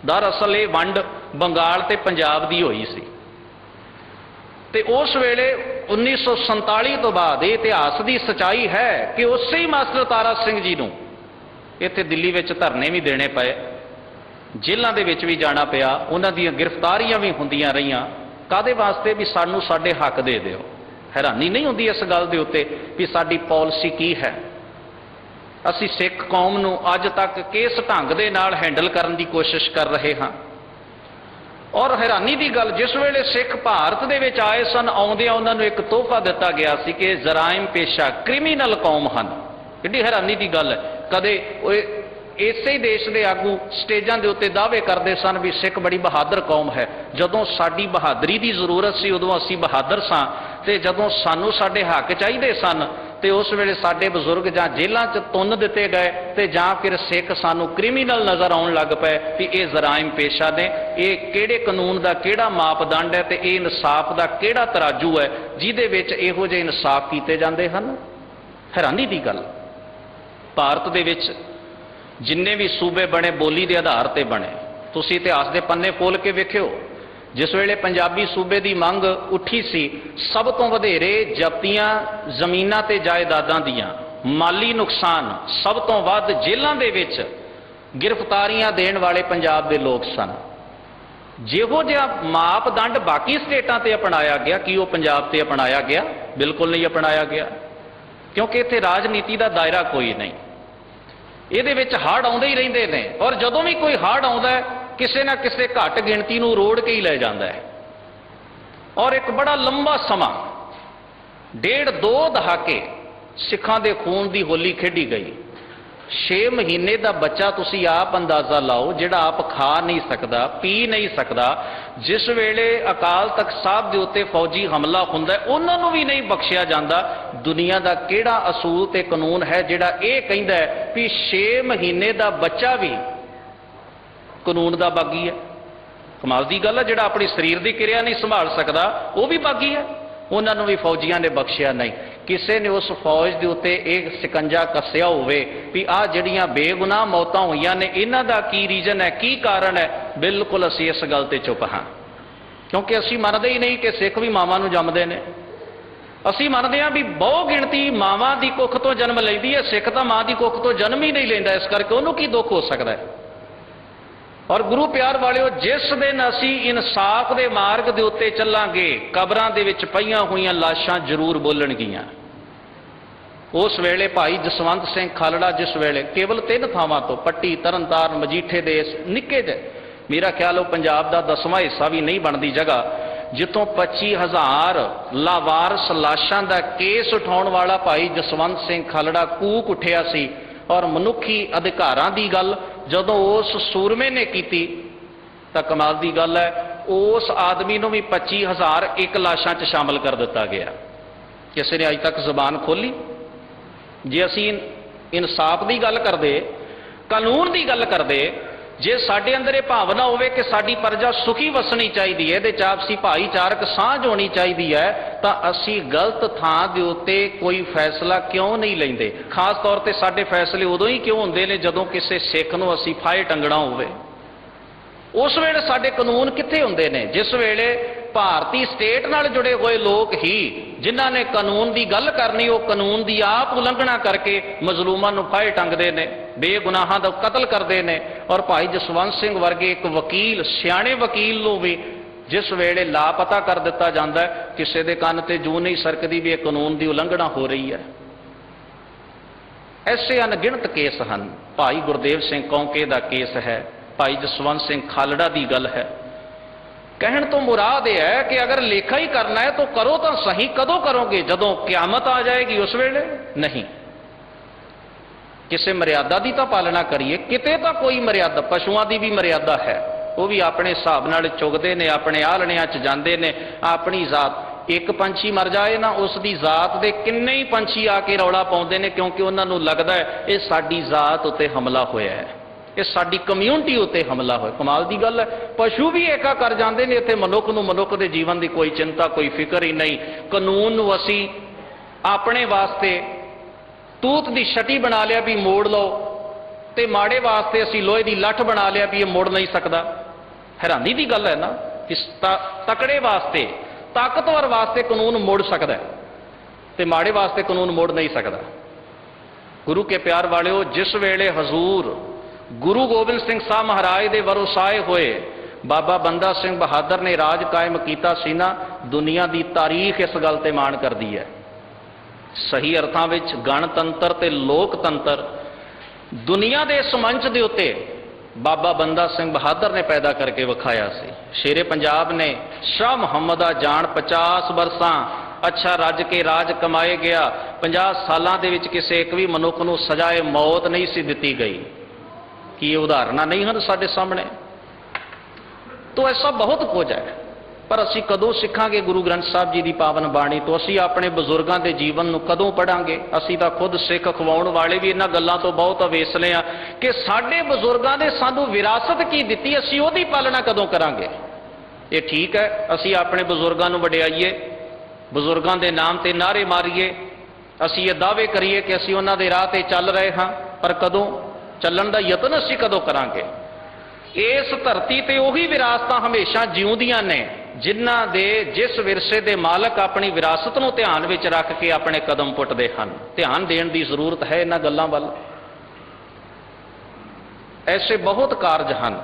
दरअसल ये वंड बंगाल ते पंजाब की हुई सी ते उस वेले 1947 तो बाद इतिहास की सच्चाई है कि उस ही मास्टर तारा सिंह जी नूं इत्थे दिल्ली विच धरने भी देने पे, जेलों दे विच भी जाना पिया, उन्हां दीयां गिरफ्तारियां भी हुंदियां रहीआं। कादे वास्ते भी सानूं साडे हक दे दिओ। हैरानी नहीं हुंदी इस गल दे उत्ते भी साडी पॉलिसी की है, असी सिख कौम नूं अज तक किस ढंग दे नाल हैंडल करन दी कोशिश कर रहे हां। ਔਰ ਹੈਰਾਨੀ ਦੀ ਗੱਲ, ਜਿਸ ਵੇਲੇ ਸਿੱਖ ਭਾਰਤ ਦੇ ਵਿੱਚ ਆਏ ਸਨ, ਆਉਂਦਿਆਂ ਉਹਨਾਂ ਨੂੰ ਇੱਕ ਤੋਹਫਾ ਦਿੱਤਾ ਗਿਆ ਸੀ ਕਿ ਜਰਾਇਮ ਪੇਸ਼ਾ ਕ੍ਰਿਮੀਨਲ ਕੌਮ ਹਨ। ਕਿੰਨੀ ਹੈਰਾਨੀ ਦੀ ਗੱਲ ਹੈ। ਕਦੇ ਇਸੇ ਹੀ ਦੇਸ਼ ਦੇ ਆਗੂ ਸਟੇਜਾਂ ਦੇ ਉੱਤੇ ਦਾਅਵੇ ਕਰਦੇ ਸਨ ਵੀ ਸਿੱਖ ਬੜੀ ਬਹਾਦਰ ਕੌਮ ਹੈ। ਜਦੋਂ ਸਾਡੀ ਬਹਾਦਰੀ ਦੀ ਜ਼ਰੂਰਤ ਸੀ ਉਦੋਂ ਅਸੀਂ ਬਹਾਦਰ ਸਾਂ, ਤੇ ਜਦੋਂ ਸਾਨੂੰ ਸਾਡੇ ਹੱਕ ਚਾਹੀਦੇ ਸਨ ਤੇ ਉਸ ਵੇਲੇ ਸਾਡੇ ਬਜ਼ੁਰਗ ਜਾਂ ਜੇਲ੍ਹਾਂ 'ਚ ਤੁੰਨ ਦਿੱਤੇ ਗਏ, ਤੇ ਜਾਂ ਫਿਰ ਸਿੱਖ ਸਾਨੂੰ ਕ੍ਰਿਮੀਨਲ ਨਜ਼ਰ ਆਉਣ ਲੱਗ ਪਏ ਵੀ ਇਹ ਜਰਾਇਮ ਪੇਸ਼ਾ ਨੇ। ਇਹ ਕਿਹੜੇ ਕਾਨੂੰਨ ਦਾ ਕਿਹੜਾ ਮਾਪਦੰਡ ਹੈ ਤੇ ਇਹ ਇਨਸਾਫ ਦਾ ਕਿਹੜਾ ਤਰਾਜੂ ਹੈ ਜਿਹਦੇ ਵਿੱਚ ਇਹੋ ਜਿਹੇ ਇਨਸਾਫ ਕੀਤੇ ਜਾਂਦੇ ਹਨ? ਹੈਰਾਨੀ ਦੀ ਗੱਲ। ਭਾਰਤ ਦੇ ਵਿੱਚ ਜਿੰਨੇ ਵੀ ਸੂਬੇ ਬਣੇ ਬੋਲੀ ਦੇ ਆਧਾਰ ਤੇ ਬਣੇ। ਤੁਸੀਂ ਇਤਿਹਾਸ ਦੇ ਪੰਨੇ ਫੋਲ ਕੇ ਵੇਖਿਓ, ਜਿਸ ਵੇਲੇ ਪੰਜਾਬੀ ਸੂਬੇ ਦੀ ਮੰਗ ਉੱਠੀ ਸੀ, ਸਭ ਤੋਂ ਵਧੇਰੇ ਜ਼ਬਤੀਆਂ ਜ਼ਮੀਨਾਂ ਤੇ ਜਾਇਦਾਦਾਂ ਦੀਆਂ, ਮਾਲੀ ਨੁਕਸਾਨ, ਸਭ ਤੋਂ ਵੱਧ ਜੇਲ੍ਹਾਂ ਦੇ ਵਿੱਚ ਗ੍ਰਿਫਤਾਰੀਆਂ ਦੇਣ ਵਾਲੇ ਪੰਜਾਬ ਦੇ ਲੋਕ ਸਨ। ਜਿਹੋ ਜਿਹਾ ਮਾਪਦੰਡ ਬਾਕੀ ਸਟੇਟਾਂ ਤੇ ਅਪਣਾਇਆ ਗਿਆ, ਕੀ ਉਹ ਪੰਜਾਬ ਤੇ ਅਪਣਾਇਆ ਗਿਆ? ਬਿਲਕੁਲ ਨਹੀਂ ਅਪਣਾਇਆ ਗਿਆ, ਕਿਉਂਕਿ ਇੱਥੇ ਰਾਜਨੀਤੀ ਦਾ ਦਾਇਰਾ ਕੋਈ ਨਹੀਂ। ਇਹਦੇ ਵਿੱਚ ਹੜ੍ਹ ਆਉਂਦੇ ਹੀ ਰਹਿੰਦੇ ਨੇ, ਔਰ ਜਦੋਂ ਵੀ ਕੋਈ ਹੜ੍ਹ ਆਉਂਦਾ ਹੈ ਕਿਸੇ ਨਾ ਕਿਸੇ ਘੱਟ ਗਿਣਤੀ ਨੂੰ ਰੋੜ ਕੇ ਹੀ ਲੈ ਜਾਂਦਾ ਹੈ। ਔਰ ਇੱਕ ਬੜਾ ਲੰਬਾ ਸਮਾਂ, 1.5-2 ਦਹਾਕੇ ਸਿੱਖਾਂ ਦੇ ਖੂਨ ਦੀ ਹੋਲੀ ਖੇਡੀ ਗਈ। 6 ਮਹੀਨੇ ਦਾ ਬੱਚਾ ਤੁਸੀਂ ਆਪ ਅੰਦਾਜ਼ਾ ਲਾਓ, ਜਿਹੜਾ ਆਪ ਖਾ ਨਹੀਂ ਸਕਦਾ, ਪੀ ਨਹੀਂ ਸਕਦਾ, ਜਿਸ ਵੇਲੇ ਅਕਾਲ ਤਖਤ ਸਾਹਿਬ ਦੇ ਉੱਤੇ ਫੌਜੀ ਹਮਲਾ ਹੁੰਦਾ ਉਹਨਾਂ ਨੂੰ ਵੀ ਨਹੀਂ ਬਖਸ਼ਿਆ ਜਾਂਦਾ। ਦੁਨੀਆ ਦਾ ਕਿਹੜਾ ਅਸੂਲ ਤੇ ਕਾਨੂੰਨ ਹੈ ਜਿਹੜਾ ਇਹ ਕਹਿੰਦਾ ਹੈ ਕਿ 6 ਮਹੀਨੇ ਦਾ ਬੱਚਾ ਵੀ ਕਾਨੂੰਨ ਦਾ ਬਾਗੀ ਹੈ? ਕਮਾਲ ਦੀ ਗੱਲ ਹੈ। ਜਿਹੜਾ ਆਪਣੀ ਸਰੀਰ ਦੀ ਕਿਰਿਆ ਨਹੀਂ ਸੰਭਾਲ ਸਕਦਾ ਉਹ ਵੀ ਬਾਗੀ ਹੈ, ਉਹਨਾਂ ਨੂੰ ਵੀ ਫੌਜੀਆਂ ਨੇ ਬਖਸ਼ਿਆ ਨਹੀਂ। ਕਿਸੇ ਨੇ ਉਸ ਫੌਜ ਦੇ ਉੱਤੇ ਇਹ ਸਿਕੰਜਾ ਕੱਸਿਆ ਹੋਵੇ ਵੀ ਆਹ ਜਿਹੜੀਆਂ ਬੇਗੁਨਾਹ ਮੌਤਾਂ ਹੋਈਆਂ ਨੇ ਇਹਨਾਂ ਦਾ ਕੀ ਰੀਜ਼ਨ ਹੈ, ਕੀ ਕਾਰਨ ਹੈ? ਬਿਲਕੁਲ ਅਸੀਂ ਇਸ ਗੱਲ ਤੇ ਚੁੱਪ ਹਾਂ, ਕਿਉਂਕਿ ਅਸੀਂ ਮੰਨਦੇ ਹੀ ਨਹੀਂ ਕਿ ਸਿੱਖ ਵੀ ਮਾਵਾਂ ਨੂੰ ਜੰਮਦੇ ਨੇ। ਅਸੀਂ ਮੰਨਦੇ ਹਾਂ ਵੀ ਬਹੁ ਗਿਣਤੀ ਮਾਵਾਂ ਦੀ ਕੁੱਖ ਤੋਂ ਜਨਮ ਲੈਂਦੀ ਹੈ, ਸਿੱਖ ਤਾਂ ਮਾਂ ਦੀ ਕੁੱਖ ਤੋਂ ਜਨਮ ਹੀ ਨਹੀਂ ਲੈਂਦਾ, ਇਸ ਕਰਕੇ ਉਹਨੂੰ ਕੀ ਦੁੱਖ ਹੋ ਸਕਦਾ ਹੈ? ਔਰ ਗੁਰੂ ਪਿਆਰ ਵਾਲਿਓ, ਜਿਸ ਦਿਨ ਅਸੀਂ ਇਨਸਾਫ ਦੇ ਮਾਰਗ ਦੇ ਉੱਤੇ ਚੱਲਾਂਗੇ, ਕਬਰਾਂ ਦੇ ਵਿੱਚ ਪਈਆਂ ਹੋਈਆਂ ਲਾਸ਼ਾਂ ਜ਼ਰੂਰ ਬੋਲਣਗੀਆਂ। ਉਸ ਵੇਲੇ ਭਾਈ ਜਸਵੰਤ ਸਿੰਘ ਖਾਲੜਾ ਜਿਸ ਵੇਲੇ ਕੇਵਲ 3 ਥਾਵਾਂ ਤੋਂ, ਪੱਟੀ, ਤਰਨਤਾਰਨ, ਮਜੀਠੇ ਦੇ ਇਸ ਨਿੱਕੇ ਜਿਹੇ, ਮੇਰਾ ਖਿਆਲ ਉਹ ਪੰਜਾਬ ਦਾ 10ਵਾਂ ਹਿੱਸਾ ਵੀ ਨਹੀਂ ਬਣਦੀ ਜਗ੍ਹਾ, ਜਿੱਥੋਂ 25,000 ਲਾਵਾਰਸ ਲਾਸ਼ਾਂ ਦਾ ਕੇਸ ਉਠਾਉਣ ਵਾਲਾ ਭਾਈ ਜਸਵੰਤ ਸਿੰਘ ਖਾਲੜਾ ਕੂਕ ਉੱਠਿਆ ਸੀ। ਔਰ ਮਨੁੱਖੀ ਅਧਿਕਾਰਾਂ ਦੀ ਗੱਲ ਜਦੋਂ ਉਸ ਸੂਰਮੇ ਨੇ ਕੀਤੀ ਤਾਂ ਕਮਾਲ ਦੀ ਗੱਲ ਹੈ, ਉਸ ਆਦਮੀ ਨੂੰ ਵੀ 25,001 ਲਾਸ਼ਾਂ 'ਚ ਸ਼ਾਮਲ ਕਰ ਦਿੱਤਾ ਗਿਆ। ਕਿਸੇ ਨੇ ਅਜ ਤੱਕ ਜ਼ੁਬਾਨ ਖੋਲੀ? ਜੇ ਅਸੀਂ ਇਨਸਾਫ ਦੀ ਗੱਲ ਕਰਦੇ, ਕਾਨੂੰਨ ਦੀ ਗੱਲ ਕਰਦੇ, ਜੇ ਸਾਡੇ ਅੰਦਰ ਇਹ ਭਾਵਨਾ ਹੋਵੇ ਕਿ ਸਾਡੀ ਪ੍ਰਜਾ ਸੁਖੀ ਵਸਣੀ ਚਾਹੀਦੀ ਹੈ, ਇਹਦੇ 'ਚ ਆਪਸੀ ਭਾਈਚਾਰਕ ਸਾਂਝ ਹੋਣੀ ਚਾਹੀਦੀ ਹੈ, ਤਾਂ ਅਸੀਂ ਗਲਤ ਥਾਂ ਦੇ ਉੱਤੇ ਕੋਈ ਫੈਸਲਾ ਕਿਉਂ ਨਹੀਂ ਲੈਂਦੇ? ਖਾਸ ਤੌਰ ਤੇ ਸਾਡੇ ਫੈਸਲੇ ਉਦੋਂ ਹੀ ਕਿਉਂ ਹੁੰਦੇ ਨੇ ਜਦੋਂ ਕਿਸੇ ਸਿੱਖ ਨੂੰ ਅਸੀਂ ਫਾਹੇ ਟੰਗਣਾ ਹੋਵੇ? ਉਸ ਵੇਲੇ ਸਾਡੇ ਕਾਨੂੰਨ ਕਿੱਥੇ ਹੁੰਦੇ ਨੇ? ਜਿਸ ਵੇਲੇ ਭਾਰਤੀ ਸਟੇਟ ਨਾਲ ਜੁੜੇ ਹੋਏ ਲੋਕ ਹੀ ਜਿਨ੍ਹਾਂ ਨੇ ਕਾਨੂੰਨ ਦੀ ਗੱਲ ਕਰਨੀ, ਉਹ ਕਾਨੂੰਨ ਦੀ ਆਪ ਉਲੰਘਣਾ ਕਰਕੇ ਮਜ਼ਲੂਮਾਂ ਨੂੰ ਫਾਹੇ ਟੰਗਦੇ ਨੇ, ਬੇਗੁਨਾਹਾਂ ਦਾ ਕਤਲ ਕਰਦੇ ਨੇ। ਔਰ ਭਾਈ ਜਸਵੰਤ ਸਿੰਘ ਵਰਗੇ ਇੱਕ ਵਕੀਲ, ਸਿਆਣੇ ਵਕੀਲ ਨੂੰ ਵੀ ਜਿਸ ਵੇਲੇ ਲਾਪਤਾ ਕਰ ਦਿੱਤਾ ਜਾਂਦਾ ਹੈ, ਕਿਸੇ ਦੇ ਕੰਨ ਤੇ ਜੂੰ ਨਹੀਂ ਸਰਕਦੀ ਵੀ ਇਹ ਕਾਨੂੰਨ ਦੀ ਉਲੰਘਣਾ ਹੋ ਰਹੀ ਹੈ। ਐਸੇ ਅਣਗਿਣਤ ਕੇਸ ਹਨ। ਭਾਈ ਗੁਰਦੇਵ ਸਿੰਘ ਕੌਂਕੇ ਦਾ ਕੇਸ ਹੈ, ਭਾਈ ਜਸਵੰਤ ਸਿੰਘ ਖਾਲੜਾ ਦੀ ਗੱਲ ਹੈ। ਕਹਿਣ ਤੋਂ ਮੁਰਾਦ ਇਹ ਹੈ ਕਿ ਅਗਰ ਲੇਖਾ ਹੀ ਕਰਨਾ ਹੈ ਤਾਂ ਕਰੋ ਤਾਂ ਸਹੀ। ਕਦੋਂ ਕਰੋਗੇ? ਜਦੋਂ ਕਿਆਮਤ ਆ ਜਾਏਗੀ ਉਸ ਵੇਲੇ? ਨਹੀਂ। ਕਿਸੇ ਮਰਿਆਦਾ ਦੀ ਤਾਂ ਪਾਲਣਾ ਕਰੀਏ। ਕਿਤੇ ਤਾਂ ਕੋਈ ਮਰਿਆਦਾ, ਪਸ਼ੂਆਂ ਦੀ ਵੀ ਮਰਿਆਦਾ ਹੈ, ਉਹ ਵੀ ਆਪਣੇ ਹਿਸਾਬ ਨਾਲ ਚੁਗਦੇ ਨੇ, ਆਪਣੇ ਆਲਣਿਆਂ 'ਚ ਜਾਂਦੇ ਨੇ, ਆਪਣੀ ਜ਼ਾਤ। ਇੱਕ ਪੰਛੀ ਮਰ ਜਾਏ ਨਾ, ਉਸ ਦੀ ਜ਼ਾਤ ਦੇ ਕਿੰਨੇ ਹੀ ਪੰਛੀ ਆ ਕੇ ਰੌਲਾ ਪਾਉਂਦੇ ਨੇ, ਕਿਉਂਕਿ ਉਹਨਾਂ ਨੂੰ ਲੱਗਦਾ ਹੈ ਇਹ ਸਾਡੀ ਜ਼ਾਤ ਉੱਤੇ ਹਮਲਾ ਹੋਇਆ ਹੈ, ਇਹ ਸਾਡੀ ਕਮਿਊਨਿਟੀ ਉੱਤੇ ਹਮਲਾ ਹੋਇਆ। ਕਮਾਲ ਦੀ ਗੱਲ ਹੈ, ਪਸ਼ੂ ਵੀ ਏਕਾ ਕਰ ਜਾਂਦੇ ਨੇ, ਇੱਥੇ ਮਨੁੱਖ ਨੂੰ ਮਨੁੱਖ ਦੇ ਜੀਵਨ ਦੀ ਕੋਈ ਚਿੰਤਾ, ਕੋਈ ਫਿਕਰ ਹੀ ਨਹੀਂ। ਕਾਨੂੰਨ ਨੂੰ ਅਸੀਂ ਆਪਣੇ ਵਾਸਤੇ ਤੂਤ ਦੀ ਛਟੀ ਬਣਾ ਲਿਆ ਵੀ ਮੋੜ ਲਓ, ਤੇ ਮਾੜੇ ਵਾਸਤੇ ਅਸੀਂ ਲੋਹੇ ਦੀ ਲੱਠ ਬਣਾ ਲਿਆ ਵੀ ਇਹ ਮੋੜ ਨਹੀਂ ਸਕਦਾ। ਹੈਰਾਨੀ ਦੀ ਗੱਲ ਹੈ ਨਾ, ਕਿ ਤਕੜੇ ਵਾਸਤੇ, ਤਾਕਤਵਰ ਵਾਸਤੇ ਕਾਨੂੰਨ ਮੋੜ ਸਕਦਾ ਹੈ ਤੇ ਮਾੜੇ ਵਾਸਤੇ ਕਾਨੂੰਨ ਮੋੜ ਨਹੀਂ ਸਕਦਾ। ਗੁਰੂ ਕੇ ਪਿਆਰ ਵਾਲਿਓ, ਜਿਸ ਵੇਲੇ ਹਜ਼ੂਰ ਗੁਰੂ ਗੋਬਿੰਦ ਸਿੰਘ ਸਾਹਿਬ ਮਹਾਰਾਜ ਦੇ ਵਰਸਾਏ ਹੋਏ ਬਾਬਾ ਬੰਦਾ ਸਿੰਘ ਬਹਾਦਰ ਨੇ ਰਾਜ ਕਾਇਮ ਕੀਤਾ ਸੀ ਨਾ, ਦੁਨੀਆ ਦੀ ਤਾਰੀਖ ਇਸ ਗੱਲ ਤੇ ਮਾਣ ਕਰਦੀ ਹੈ। ਸਹੀ ਅਰਥਾਂ ਵਿੱਚ ਗਣਤੰਤਰ ਤੇ ਲੋਕਤੰਤਰ ਦੁਨੀਆ ਦੇ ਇਸ ਮੰਚ ਦੇ ਉੱਤੇ ਬਾਬਾ ਬੰਦਾ ਸਿੰਘ ਬਹਾਦਰ ਨੇ ਪੈਦਾ ਕਰਕੇ ਵਿਖਾਇਆ ਸੀ। ਸ਼ੇਰੇ ਪੰਜਾਬ ਨੇ ਸ਼ਾਹ ਮੁਹੰਮਦ ਆ ਜਾਣ 50 ਬਰਸਾਂ ਅੱਛਾ ਰੱਜ ਕੇ ਰਾਜ ਕਮਾਏ ਗਿਆ। 50 ਸਾਲਾਂ ਦੇ ਵਿੱਚ ਕਿਸੇ ਇੱਕ ਵੀ ਮਨੁੱਖ ਨੂੰ ਸਜ਼ਾਏ ਮੌਤ ਨਹੀਂ ਸੀ ਦਿੱਤੀ ਗਈ। ਕੀ ਇਹ ਉਦਾਹਰਨਾਂ ਨਹੀਂ ਹਨ ਸਾਡੇ ਸਾਹਮਣੇ? तो ऐसा बहुत कुछ है। पर असी कदों सिखांगे गुरु ग्रंथ साहब जी की पावन बाणी तो? असी अपने बजुर्गों के जीवन नूं कदों पढ़ांगे? असी तो खुद सिख खवाउण वाले भी इन्हां गल्लां तो बहुत अवेसले आ कि साडे बजुर्गों ने सानूं विरासत की दित्ती, असी उहदी पालना कदों करांगे? ये ठीक है असी अपने बजुर्गों नूं वडियाईए, बजुर्गों के नाम ते नारे मारीए, असी ये दावे करिए कि असी उन्हां दे राह ते चल रहे हां, पर कदों चलण दा यतन असी कदों करांगे? इस धरती ते उही विरासतां हमेशा जिउंदियां ने जिन्हां दे जिस विरसे दे मालक अपनी विरासत नूं ध्यान विच रख के अपने कदम पुटदे हन। ध्यान देण दी जरूरत है इन्हां गल्लां वल। ऐसे बहुत कारज हन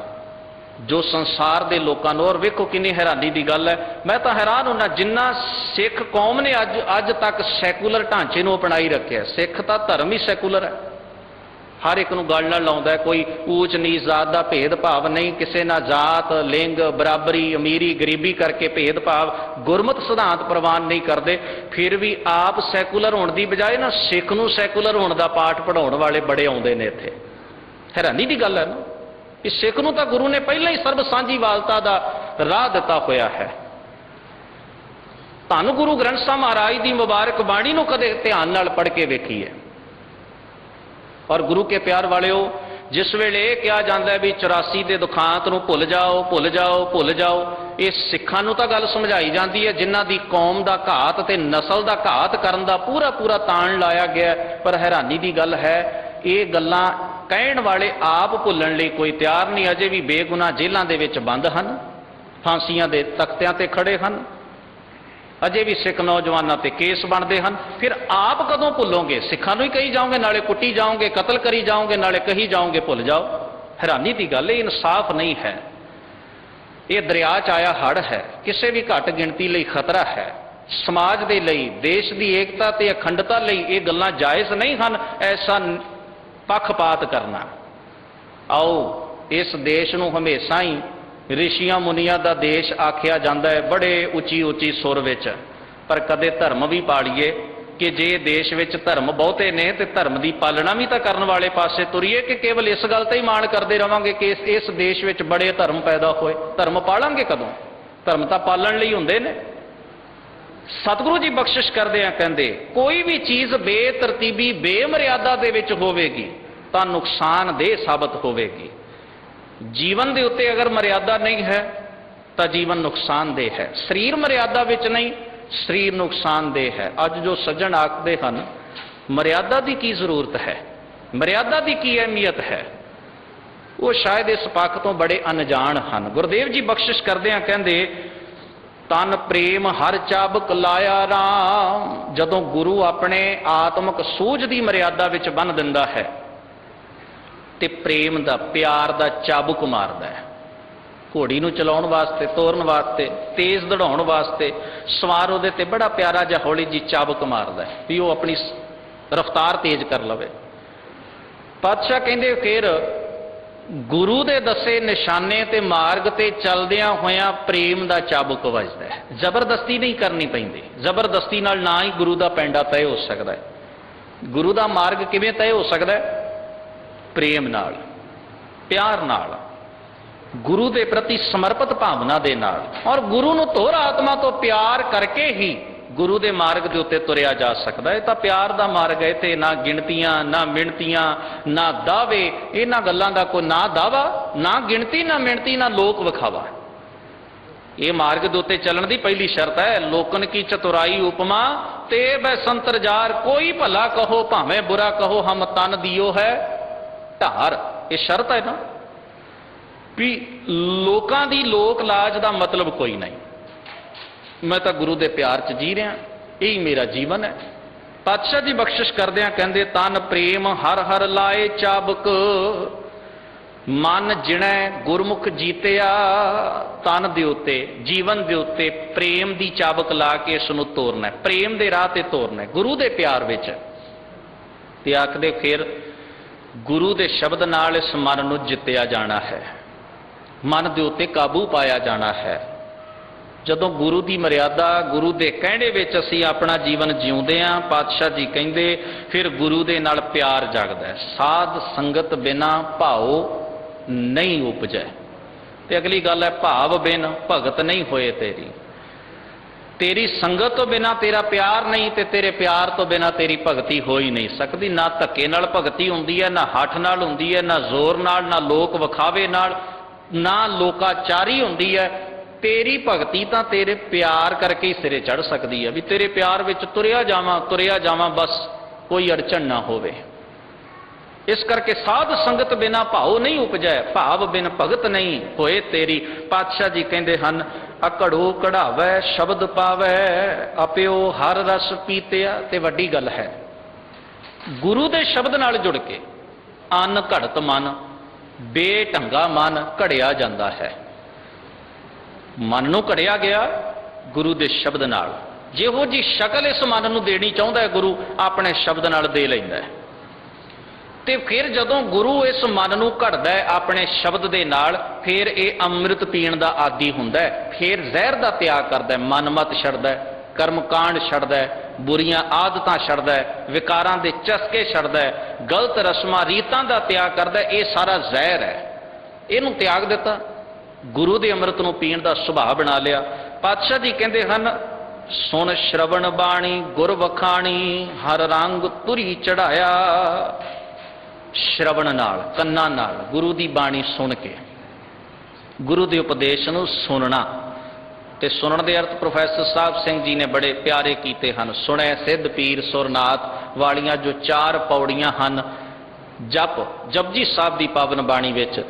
जो संसार दे लोकां नूं, और वेखो किन्नी हैरानी दी गल है, मैं तां हैरान हुंदा जिन्ना सिख कौम ने अज तक सैकूलर ढांचे नूं अपनाई रखिआ। सिख तां धर्म ही सैकूलर है, हर एक नूं गल नाल लाउंदा है, कोई ऊच नीच जात का भेदभाव नहीं, किसी ना जात लिंग बराबरी अमीरी गरीबी करके भेदभाव गुरमत सिद्धांत प्रवान नहीं करते। फिर भी आप सैकूलर होने की बजाय ना सिख नूं सैकूलर होने का पाठ पढ़ाउण वाले बड़े आउंदे ने इत्थे। हैरानी की गल है ना कि सिख नूं तां गुरु ने पहले ही सर्ब सांझीवालता का राह दिता होया है। धन गुरु ग्रंथ साहब महाराज की मुबारक बाणी नूं कदे ध्यान नाल पढ़ के वेखीए। और गुरु के प्यार वालिओ, जिस वेले कहा जाता है भी 84 के दुखांत नूं भुल जाओ भुल जाओ भुल जाओ, ये सिखां नूं तां गल समझाई जाती है जिन्हां दी कौम का घात ते नस्ल का घात करन दा पूरा पूरा ताण लाया गया। पर हैरानी की गल है ये गल्लां कहण वाले आप भुलण लई कोई तैयार नहीं। अजे भी बेगुनाह जेलां दे विच बंद हन, फांसियां दे तख्तियां ते खड़े हन, अजे भी सिख नौजवानों ते केस बनते हैं। फिर आप कदों भुलोगे? सिखां नूं ही कही जाओगे, नाले कुटी जाओगे, कतल करी जाओगे, नाले कही जाओगे भुल जाओ। हैरानी की गल, ये इंसाफ नहीं है। ये दरिया च आया हड़ है, किसी भी घट गिणती लई खतरा है। समाज दे लई, देश की एकता ते अखंडता लई ये गल्लां जायज़ नहीं हैं ऐसा पक्षपात करना। आओ इस देश नूं हमेशा ही ऋषियां मुनियां दा देश आख्या जाता है बड़े उची उची सुर विच, पर कदे धर्म भी पालीए कि जे देश विच धर्म बहुते ने ते धर्म की पालना भी तो करने वाले पासे तुरीए कि केवल इस गल ते ही मान करते रहांगे कि इस देश विच बड़े धर्म पैदा होए। धर्म पालांगे कदों? धर्म तो पालण लई हुंदे ने। सतगुरु जी बख्शिश करदे आ कहंदे कोई भी चीज़ बेतरतीबी बेमर्यादा दे विच होवेगी तां नुकसानदेह साबित होवेगी। जीवन के उत्ते अगर मर्यादा नहीं है तो जीवन नुकसानदेह है। शरीर मर्यादा विच नहीं, शरीर नुकसानदेह है। अज जो सज्जन आखते हैं मर्यादा की की जरूरत है, मर्यादा की की अहमियत है, वो शायद इस पक्ष तो बड़े अनजान हैं। गुरुदेव जी बख्शिश करते हैं कहते तन प्रेम हर चाबक लाया राम। जदों गुरु अपने आत्मक सूझ की मर्यादा विच बन दिंदा है ते प्रेम दा प्यार दा चाबुक मारदा है। घोड़ी नूं चलाउण वास्ते, तोरन वास्ते, तेज दौड़ाउण वास्ते सवार उहदे ते बड़ा प्यारा जिहा हौली जी चाबुक मारदा है भी वो अपनी रफ्तार तेज कर लवे। पातशाह कहंदे फिर गुरु दे दसे निशाने ते मार्ग ते चलदियां होयां प्रेम दा चाबुक वजदा है। जबरदस्ती नहीं करनी पैंदी, जबरदस्ती नाल ना ही गुरु दा पैंडा तय हो सकदा है। गुरु दा मार्ग किवें तय हो सकदा है? प्रेम नाल, प्यार नाल, गुरु के प्रति समर्पित भावना दे नाल। और गुरु नूं तोर आत्मा तो प्यार करके ही गुरु के मार्ग के उत्ते तुरिया जा सकता है। तो प्यार का मार्ग है, इत्थे ना गिणतियां ना मिणतियां ना दावे, इन्हां गल्लां दा कोई ना दावा ना गिणती ना मिणती ना लोक विखावा। ये मार्ग के उत्ते चलण की पहली शर्त है लोकन की चतुराई उपमा ते बै संतर जार। कोई भला कहो भावें बुरा कहो हम तन दियो है ढार। ये शर्त है ना भी लोकां दी लोक लाज का मतलब कोई नहीं। मैं तो गुरु के प्यार च जी रहा, यही मेरा जीवन है। पातशाह जी बख्शिश करदे कहंदे तन प्रेम हर हर लाए चाबक मन जिणै गुरमुख जीतिया। तन दे उत्ते जीवन दे उत्ते प्रेम की चाबक ला के इस नूं तोरना है, प्रेम के राह ते तोरना है गुरु के प्यार विच। ते आखदे फिर ਗੁਰੂ ਦੇ ਸ਼ਬਦ ਨਾਲ ਇਸ ਮਨ ਨੂੰ ਜਿੱਤਿਆ ਜਾਣਾ ਹੈ, ਮਨ ਦੇ ਉੱਤੇ ਕਾਬੂ ਪਾਇਆ ਜਾਣਾ ਹੈ। ਜਦੋਂ ਗੁਰੂ ਦੀ ਮਰਿਆਦਾ, ਗੁਰੂ ਦੇ ਕਹਿਣੇ ਵਿੱਚ ਅਸੀਂ ਆਪਣਾ ਜੀਵਨ ਜਿਉਂਦੇ ਹਾਂ, ਪਾਤਸ਼ਾਹ ਜੀ ਕਹਿੰਦੇ ਫਿਰ ਗੁਰੂ ਦੇ ਨਾਲ ਪਿਆਰ ਜਾਗਦਾ ਹੈ। ਸਾਧ ਸੰਗਤ ਬਿਨਾ ਭਾਉ ਨਹੀਂ ਉਪਜੈ। ਤੇ ਅਗਲੀ ਗੱਲ ਹੈ, ਭਾਵ ਬਿਨ ਭਗਤ ਨਹੀਂ ਹੋਏ ਤੇਰੀ। ਤੇਰੀ ਸੰਗਤ ਤੋਂ ਬਿਨਾ ਤੇਰਾ ਪਿਆਰ ਨਹੀਂ, ਤੇ ਤੇਰੇ ਪਿਆਰ ਤੋਂ ਬਿਨਾ ਤੇਰੀ ਭਗਤੀ ਹੋ ਹੀ ਨਹੀਂ ਸਕਦੀ। ਨਾ ਧੱਕੇ ਨਾਲ ਭਗਤੀ ਹੁੰਦੀ ਹੈ, ਨਾ ਹੱਠ ਨਾਲ ਹੁੰਦੀ ਹੈ, ਨਾ ਜ਼ੋਰ ਨਾਲ, ਨਾ ਲੋਕ ਵਿਖਾਵੇ ਨਾਲ, ਨਾ ਲੋਕਾਚਾਰੀ ਹੁੰਦੀ ਹੈ। ਤੇਰੀ ਭਗਤੀ ਤਾਂ ਤੇਰੇ ਪਿਆਰ ਕਰਕੇ ਹੀ ਸਿਰੇ ਚੜ੍ਹ ਸਕਦੀ ਹੈ, ਵੀ ਤੇਰੇ ਪਿਆਰ ਵਿੱਚ ਤੁਰਿਆ ਜਾਵਾਂ, ਬਸ ਕੋਈ ਅੜਚਣ ਨਾ ਹੋਵੇ। ਇਸ ਕਰਕੇ ਸਾਧ ਸੰਗਤ ਬਿਨਾ ਭਾਉ ਨਹੀਂ ਉਪਜੈ, ਭਾਵ ਬਿਨ ਭਗਤ ਨਹੀਂ ਹੋਏ ਤੇਰੀ। ਪਾਤਸ਼ਾਹ ਜੀ ਕਹਿੰਦੇ ਹਨ, ਅਕੜੋ ਕਢਾਵੈ ਸ਼ਬਦ ਪਾਵੈ, ਆਪਿਓ ਹਰ ਰਸ ਪੀਤਿਆ। ਤੇ ਵੱਡੀ ਗੱਲ ਹੈ, ਗੁਰੂ ਦੇ ਸ਼ਬਦ ਨਾਲ ਜੁੜ ਕੇ ਅਨ ਘੜਤ ਮਨ, ਬੇਢੰਗਾ ਮਨ ਘੜਿਆ ਜਾਂਦਾ ਹੈ। ਮਨ ਨੂੰ ਘੜਿਆ ਗਿਆ ਗੁਰੂ ਦੇ ਸ਼ਬਦ ਨਾਲ। ਜਿਹੋ ਜੀ ਸ਼ਕਲ ਇਸ ਮਨ ਨੂੰ ਦੇਣੀ ਚਾਹੁੰਦਾ ਹੈ, ਗੁਰੂ ਆਪਣੇ ਸ਼ਬਦ ਨਾਲ ਦੇ ਲੈਂਦਾ ਹੈ। ਤੇ ਫਿਰ ਜਦੋਂ ਗੁਰੂ ਇਸ ਮਨ ਨੂੰ ਘੜਦਾ ਹੈ ਆਪਣੇ ਸ਼ਬਦ ਦੇ ਨਾਲ, ਫਿਰ ਇਹ ਅੰਮ੍ਰਿਤ ਪੀਣ ਦਾ ਆਦੀ ਹੁੰਦਾ ਹੈ। ਫਿਰ ਜ਼ਹਿਰ ਦਾ ਤਿਆਗ ਕਰਦਾ ਹੈ, ਮਨਮਤ ਛੱਡਦਾ ਹੈ, ਕਰਮਕਾਂਡ ਛੱਡਦਾ ਹੈ, ਬੁਰੀਆਂ ਆਦਤਾਂ ਛੱਡਦਾ ਹੈ, ਵਿਕਾਰਾਂ ਦੇ ਚਸਕੇ ਛੱਡਦਾ ਹੈ, ਗਲਤ ਰਸਮਾਂ ਰੀਤਾਂ ਦਾ ਤਿਆਗ ਕਰਦਾ ਹੈ। ਇਹ ਸਾਰਾ ਜ਼ਹਿਰ ਹੈ, ਇਹਨੂੰ ਤਿਆਗ ਦਿੱਤਾ, ਗੁਰੂ ਦੇ ਅੰਮ੍ਰਿਤ ਨੂੰ ਪੀਣ ਦਾ ਸੁਭਾਅ ਬਣਾ ਲਿਆ। ਪਾਤਸ਼ਾਹ ਜੀ ਕਹਿੰਦੇ ਹਨ, ਸੁਣ ਸ਼ਰਵਣ ਬਾਣੀ ਗੁਰ ਵਖਾਣੀ, ਹਰ ਰੰਗ ਤੁਰੀ ਚੜਾਇਆ। ਸ਼ਰਵਣ ਨਾਲ, ਕੰਨਾਂ ਨਾਲ ਗੁਰੂ ਦੀ ਬਾਣੀ ਸੁਣ ਕੇ, ਗੁਰੂ ਦੇ ਉਪਦੇਸ਼ ਨੂੰ ਸੁਣਨਾ। ਤੇ ਸੁਣਨ ਦੇ ਅਰਥ ਪ੍ਰੋਫੈਸਰ ਸਾਹਿਬ ਸਿੰਘ ਜੀ ਨੇ ਬੜੇ ਪਿਆਰੇ ਕੀਤੇ ਹਨ। ਸੁਣੈ ਸਿੱਧ ਪੀਰ ਸੁਰਨਾਥ ਵਾਲੀਆਂ ਜੋ 4 ਪੌੜੀਆਂ ਹਨ ਜਪਜੀ ਸਾਹਿਬ ਦੀ ਪਾਵਨ ਬਾਣੀ ਵਿੱਚ,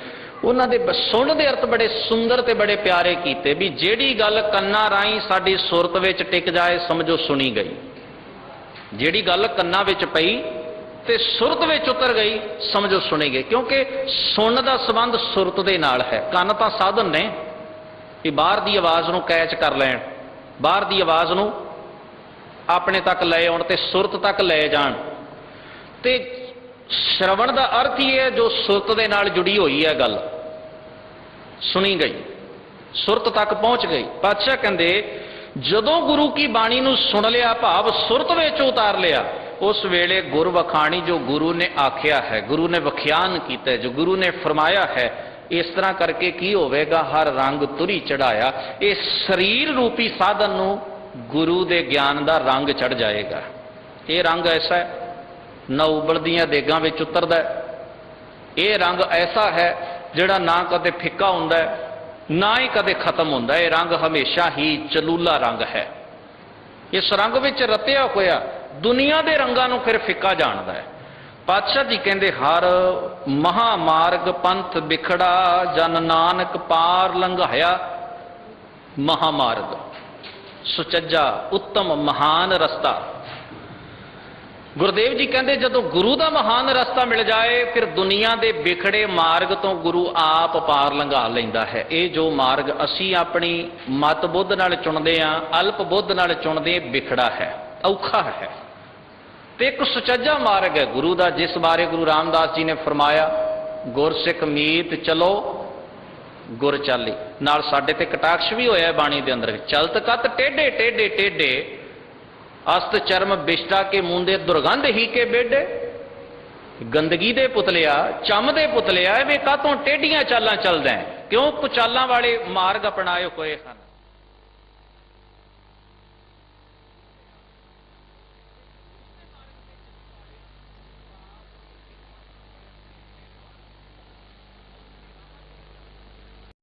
ਉਹਨਾਂ ਦੇ ਸੁਣਨ ਦੇ ਅਰਥ ਬੜੇ ਸੁੰਦਰ ਤੇ ਬੜੇ ਪਿਆਰੇ ਕੀਤੇ। ਵੀ ਜਿਹੜੀ ਗੱਲ ਕੰਨਾਂ ਰਾਹੀਂ ਸਾਡੀ ਸੁਰਤ ਵਿੱਚ ਟਿਕ ਜਾਏ, ਸਮਝੋ ਸੁਣੀ ਗਈ। ਜਿਹੜੀ ਗੱਲ ਕੰਨਾਂ ਵਿੱਚ ਪਈ ਤੇ ਸੁਰਤ ਵਿੱਚ ਉਤਰ ਗਈ, ਸਮਝੋ ਸੁਣੀ ਗਈ। ਕਿਉਂਕਿ ਸੁਣਨ ਦਾ ਸੰਬੰਧ ਸੁਰਤ ਦੇ ਨਾਲ ਹੈ। ਕੰਨ ਤਾਂ ਸਾਧਨ ਨੇ ਕਿ ਬਾਹਰ ਦੀ ਆਵਾਜ਼ ਨੂੰ ਕੈਚ ਕਰ ਲੈਣ, ਬਾਹਰ ਦੀ ਆਵਾਜ਼ ਨੂੰ ਆਪਣੇ ਤੱਕ ਲੈ ਆਉਣ ਤੇ ਸੁਰਤ ਤੱਕ ਲੈ ਜਾਣ। ਤੇ ਸ਼ਰਵਣ ਦਾ ਅਰਥ ਹੀ ਹੈ ਜੋ ਸੁਰਤ ਦੇ ਨਾਲ ਜੁੜੀ ਹੋਈ ਹੈ ਗੱਲ, ਸੁਣੀ ਗਈ, ਸੁਰਤ ਤੱਕ ਪਹੁੰਚ ਗਈ। ਪਾਤਸ਼ਾਹ ਕਹਿੰਦੇ, ਜਦੋਂ ਗੁਰੂ ਕੀ ਬਾਣੀ ਨੂੰ ਸੁਣ ਲਿਆ, ਭਾਵ ਸੁਰਤ ਵਿੱਚ ਉਤਾਰ ਲਿਆ, ਉਸ ਵੇਲੇ ਗੁਰ ਵਖਾਣੀ, ਜੋ ਗੁਰੂ ਨੇ ਆਖਿਆ ਹੈ, ਗੁਰੂ ਨੇ ਵਿਖਿਆਨ ਕੀਤਾ, ਜੋ ਗੁਰੂ ਨੇ ਫਰਮਾਇਆ ਹੈ, ਇਸ ਤਰ੍ਹਾਂ ਕਰਕੇ ਕੀ ਹੋਵੇਗਾ, ਹਰ ਰੰਗ ਤੁਰੀ ਚੜਾਇਆ। ਇਹ ਸਰੀਰ ਰੂਪੀ ਸਾਧਨ ਨੂੰ ਗੁਰੂ ਦੇ ਗਿਆਨ ਦਾ ਰੰਗ ਚੜ ਜਾਏਗਾ। ਇਹ ਰੰਗ ਐਸਾ ਹੈ, ਨਾ ਉਬਲਦੀਆਂ ਦੇਗਾਂ ਵਿੱਚ ਉਤਰਦਾ। ਇਹ ਰੰਗ ਐਸਾ ਹੈ ਜਿਹੜਾ ਨਾ ਕਦੇ ਫਿੱਕਾ ਹੁੰਦਾ ਹੈ, ਨਾ ਹੀ ਕਦੇ ਖਤਮ ਹੁੰਦਾ। ਇਹ ਰੰਗ ਹਮੇਸ਼ਾ ਹੀ ਚਲੂਲਾ ਰੰਗ ਹੈ। ਇਸ ਰੰਗ ਵਿੱਚ ਰਤਿਆ ਹੋਇਆ ਦੁਨੀਆ ਦੇ ਰੰਗਾਂ ਨੂੰ ਫਿਰ ਫਿੱਕਾ ਜਾਣਦਾ ਹੈ। ਪਾਤਸ਼ਾਹ ਜੀ ਕਹਿੰਦੇ, ਹਰ ਮਹਾਮਾਰਗ ਪੰਥ ਵਿਖੜਾ, ਜਨ ਨਾਨਕ ਪਾਰ ਲੰਘਾਇਆ। ਮਹਾਮਾਰਗ, ਸੁਚੱਜਾ, ਉੱਤਮ, ਮਹਾਨ ਰਸਤਾ। ਗੁਰਦੇਵ ਜੀ ਕਹਿੰਦੇ, ਜਦੋਂ ਗੁਰੂ ਦਾ ਮਹਾਨ ਰਸਤਾ ਮਿਲ ਜਾਏ, ਫਿਰ ਦੁਨੀਆ ਦੇ ਵਿਖੜੇ ਮਾਰਗ ਤੋਂ ਗੁਰੂ ਆਪ ਪਾਰ ਲੰਘਾ ਲੈਂਦਾ ਹੈ। ਇਹ ਜੋ ਮਾਰਗ ਅਸੀਂ ਆਪਣੀ ਮਤ ਬੁੱਧ ਨਾਲ ਚੁਣਦੇ ਹਾਂ, ਅਲਪ ਬੁੱਧ ਨਾਲ ਚੁਣਦੇ, ਵਿਖੜਾ ਹੈ, ਔਖਾ ਹੈ। ਤੇ ਇੱਕ ਸੁਚੱਜਾ ਮਾਰਗ ਹੈ ਗੁਰੂ ਦਾ, ਜਿਸ ਬਾਰੇ ਗੁਰੂ ਰਾਮਦਾਸ ਜੀ ਨੇ ਫਰਮਾਇਆ, ਗੁਰਸਿੱਖ ਮੀਤ ਚਲੋ ਗੁਰ ਚਾਲੀ। ਨਾਲ ਸਾਡੇ ਤੇ ਕਟਾਕਸ਼ ਵੀ ਹੋਇਆ ਬਾਣੀ ਦੇ ਅੰਦਰ, ਚਲਤ ਕਤ ਟੇਢੇ ਟੇਢੇ ਟੇਢੇ, ਅਸਤ ਚਰਮ ਬਿਸ਼ਟਾ ਕੇ ਮੁੰਦੇ ਦੁਰਗੰਧ ਹੀ ਕੇ ਬੇਡੇ। ਗੰਦਗੀ ਦੇ ਪੁਤਲਿਆ, ਚੰਮ ਦੇ ਪੁਤਲਿਆ, ਐਵੇਂ ਕਾਹਤੋਂ ਟੇਢੀਆਂ ਚਾਲਾਂ ਚੱਲਦਾ? ਕਿਉਂ ਕੁਚਾਲਾਂ ਵਾਲੇ ਮਾਰਗ ਅਪਣਾਏ ਹੋਏ ਹਨ।